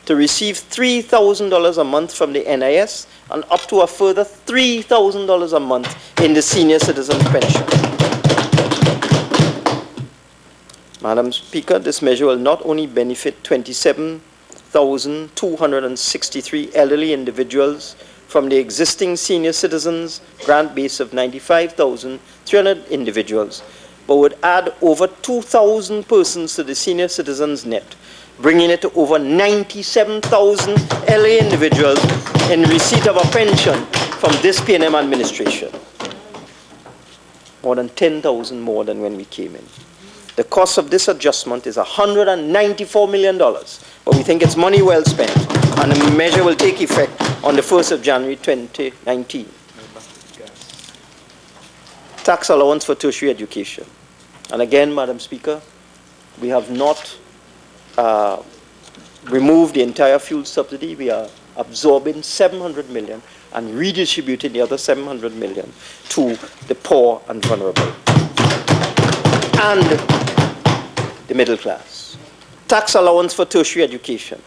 to receive $3,000 a month from the NIS and up to a further $3,000 a month in the senior citizen's pension. Madam Speaker, this measure will not only benefit 27,263 elderly individuals from the existing senior citizens grant base of 95,300 individuals, but would add over 2,000 persons to the senior citizens net, bringing it to over 97,000 elderly individuals in receipt of a pension from this PNM administration. More than 10,000 more than when we came in. The cost of this adjustment is $194 million, but we think it's money well spent, and the measure will take effect on the 1st of January 2019. Tax allowance for tertiary education. And again, Madam Speaker, we have not removed the entire fuel subsidy. We are absorbing $700 million and redistributing the other $700 million to the poor and vulnerable and the middle class. Tax allowance for tertiary education.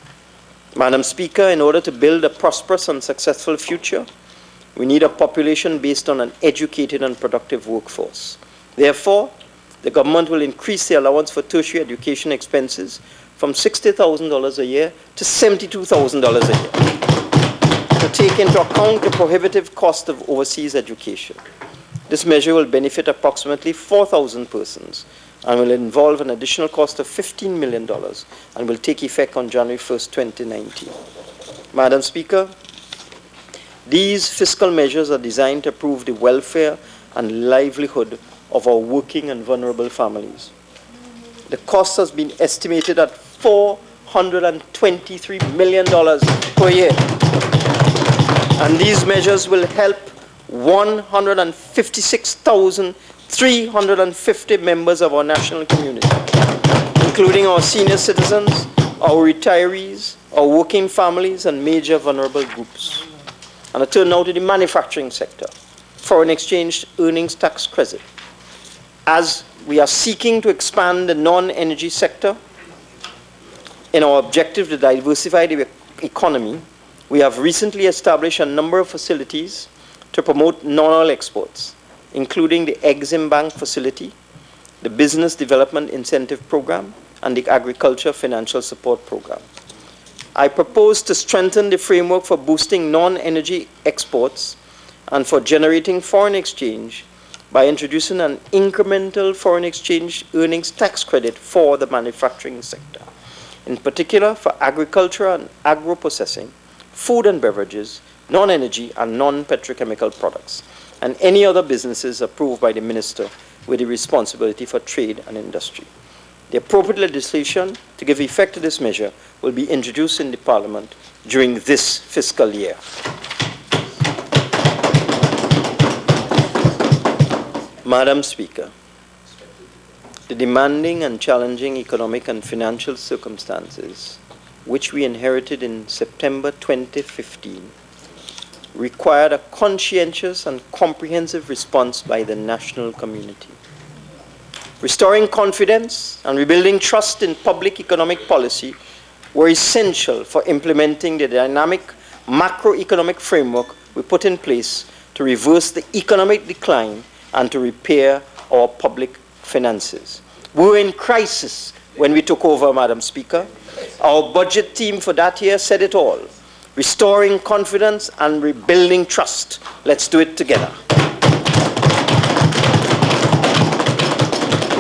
Madam Speaker, in order to build a prosperous and successful future, we need a population based on an educated and productive workforce. Therefore, the government will increase the allowance for tertiary education expenses from $60,000 a year to $72,000 a year to take into account the prohibitive cost of overseas education. This measure will benefit approximately 4,000 persons and will involve an additional cost of $15 million and will take effect on January 1st, 2019. Madam Speaker, these fiscal measures are designed to improve the welfare and livelihood of our working and vulnerable families. The cost has been estimated at $423 million per year. And these measures will help 156,000 350 members of our national community, including our senior citizens, our retirees, our working families, and major vulnerable groups. And I turn now to the manufacturing sector, foreign exchange earnings tax credit. As we are seeking to expand the non-energy sector in our objective to diversify the economy, we have recently established a number of facilities to promote non-oil exports, including the Exim Bank facility, the Business Development Incentive Program, and the Agriculture Financial Support Program. I propose to strengthen the framework for boosting non-energy exports and for generating foreign exchange by introducing an incremental foreign exchange earnings tax credit for the manufacturing sector, in particular for agriculture and agro-processing, food and beverages, non-energy and non-petrochemical products, and any other businesses approved by the Minister with the responsibility for trade and industry. The appropriate legislation to give effect to this measure will be introduced in the Parliament during this fiscal year. Madam Speaker, the demanding and challenging economic and financial circumstances which we inherited in September 2015 required a conscientious and comprehensive response by the national community. Restoring confidence and rebuilding trust in public economic policy were essential for implementing the dynamic macroeconomic framework we put in place to reverse the economic decline and to repair our public finances. We were in crisis when we took over, Madam Speaker. Our budget team for that year said it all: restoring confidence and rebuilding trust. Let's do it together.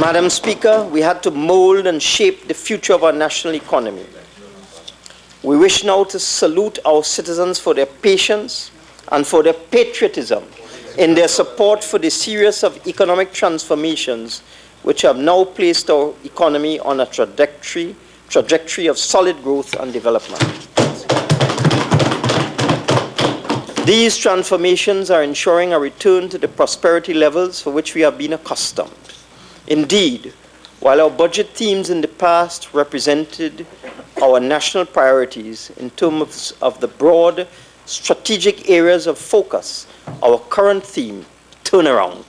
Madam Speaker, we had to mold and shape the future of our national economy. We wish now to salute our citizens for their patience and for their patriotism in their support for the series of economic transformations which have now placed our economy on a trajectory of solid growth and development. These transformations are ensuring a return to the prosperity levels for which we have been accustomed. Indeed, while our budget themes in the past represented our national priorities in terms of the broad strategic areas of focus, our current theme, turnaround,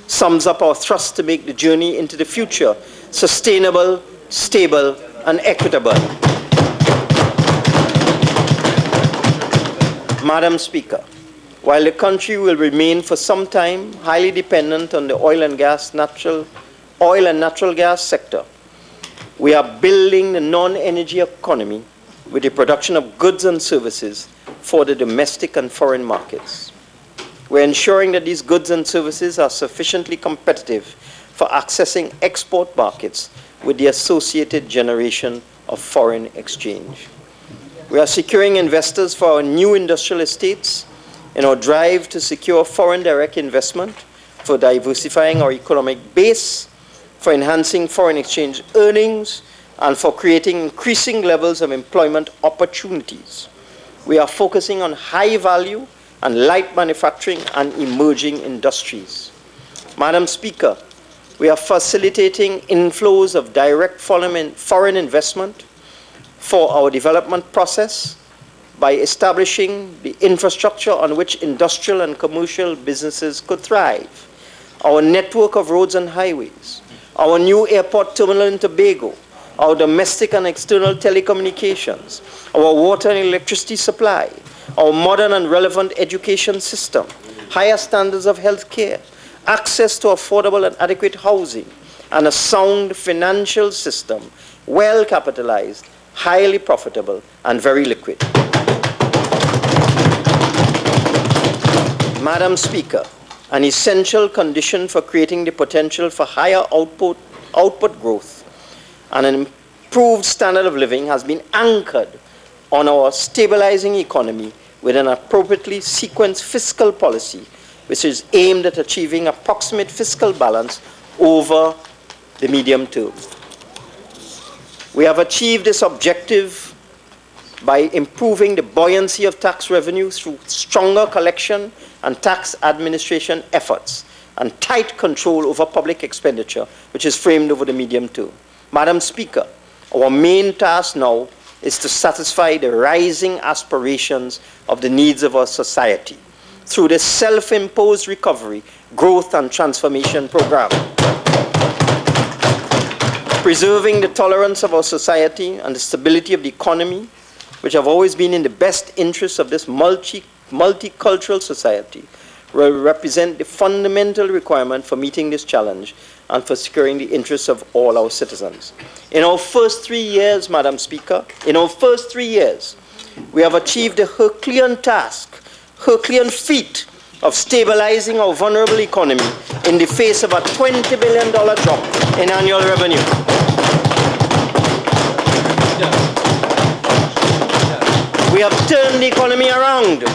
sums up our thrust to make the journey into the future sustainable, stable, and equitable. Madam Speaker, while the country will remain for some time highly dependent on the oil and natural gas sector, we are building the non-energy economy with the production of goods and services for the domestic and foreign markets. We're ensuring that these goods and services are sufficiently competitive for accessing export markets with the associated generation of foreign exchange. We are securing investors for our new industrial estates in our drive to secure foreign direct investment, for diversifying our economic base, for enhancing foreign exchange earnings, and for creating increasing levels of employment opportunities. We are focusing on high value and light manufacturing and emerging industries. Madam Speaker, we are facilitating inflows of direct foreign investment for our development process by establishing the infrastructure on which industrial and commercial businesses could thrive. Our network of roads and highways, our new airport terminal in Tobago, our domestic and external telecommunications, our water and electricity supply, our modern and relevant education system, higher standards of health care, access to affordable and adequate housing, and a sound financial system, well capitalized, highly profitable, and very liquid. Madam Speaker, an essential condition for creating the potential for higher output growth and an improved standard of living has been anchored on our stabilizing economy with an appropriately sequenced fiscal policy which is aimed at achieving approximate fiscal balance over the medium term. We have achieved this objective by improving the buoyancy of tax revenue through stronger collection and tax administration efforts, and tight control over public expenditure, which is framed over the medium term. Madam Speaker, our main task now is to satisfy the rising aspirations of the needs of our society through the self-imposed recovery, growth and transformation program. Preserving the tolerance of our society and the stability of the economy, which have always been in the best interests of this multicultural society, will represent the fundamental requirement for meeting this challenge and for securing the interests of all our citizens. In our first 3 years, Madam Speaker, in our first 3 years, we have achieved the Herculean task, Herculean feat of stabilizing our vulnerable economy in the face of a $20 billion drop in annual revenue. We have turned the economy around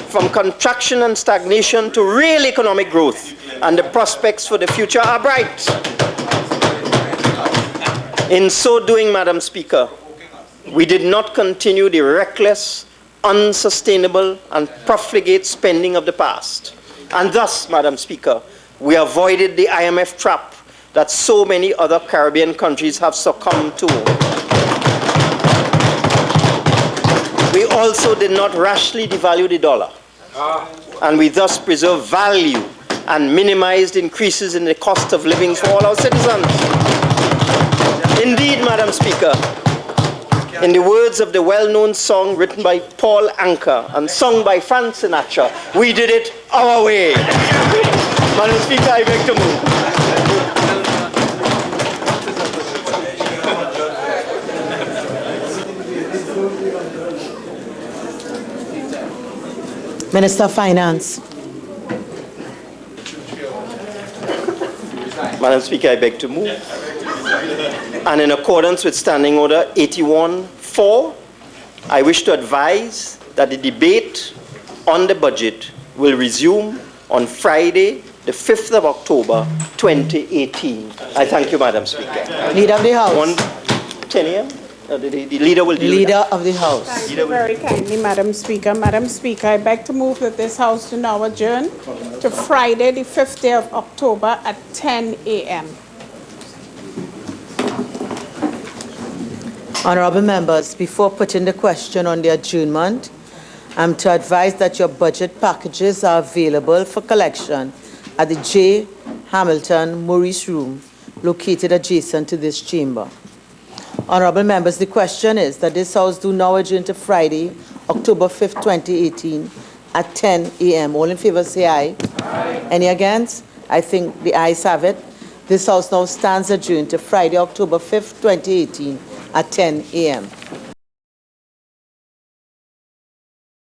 from contraction and stagnation to real economic growth, and the prospects for the future are bright. In so doing, Madam Speaker, we did not continue the reckless, unsustainable, and profligate spending of the past. And thus, Madam Speaker, we avoided the IMF trap that so many other Caribbean countries have succumbed to. We also did not rashly devalue the dollar, and we thus preserved value and minimized increases in the cost of living for all our citizens. Indeed, Madam Speaker, in the words of the well-known song written by Paul Anka and sung by Frank Sinatra, we did it our way. Madam Speaker, I beg to move. Minister of Finance. Madam Speaker, I beg to move. And in accordance with Standing Order 81-4, I wish to advise that the debate on the budget will resume on Friday, the 5th of October, 2018. I thank you, Madam Speaker. Leader of the House. 10 a.m.? The leader will deal with Leader that. of the House. Thank you very kindly, Madam Speaker. Madam Speaker, I beg to move that this House do now adjourn to Friday, the 5th day of October at 10 a.m. Honourable members, before putting the question on the adjournment, I'm to advise that your budget packages are available for collection at the J. Hamilton Maurice Room, located adjacent to this chamber. Honourable members, the question is that this House do now adjourn to Friday, October 5th, 2018 at 10 a.m. All in favour say aye. Aye. Any against? I think the ayes have it. This House now stands adjourned to Friday, October 5th, 2018 at 10 a.m.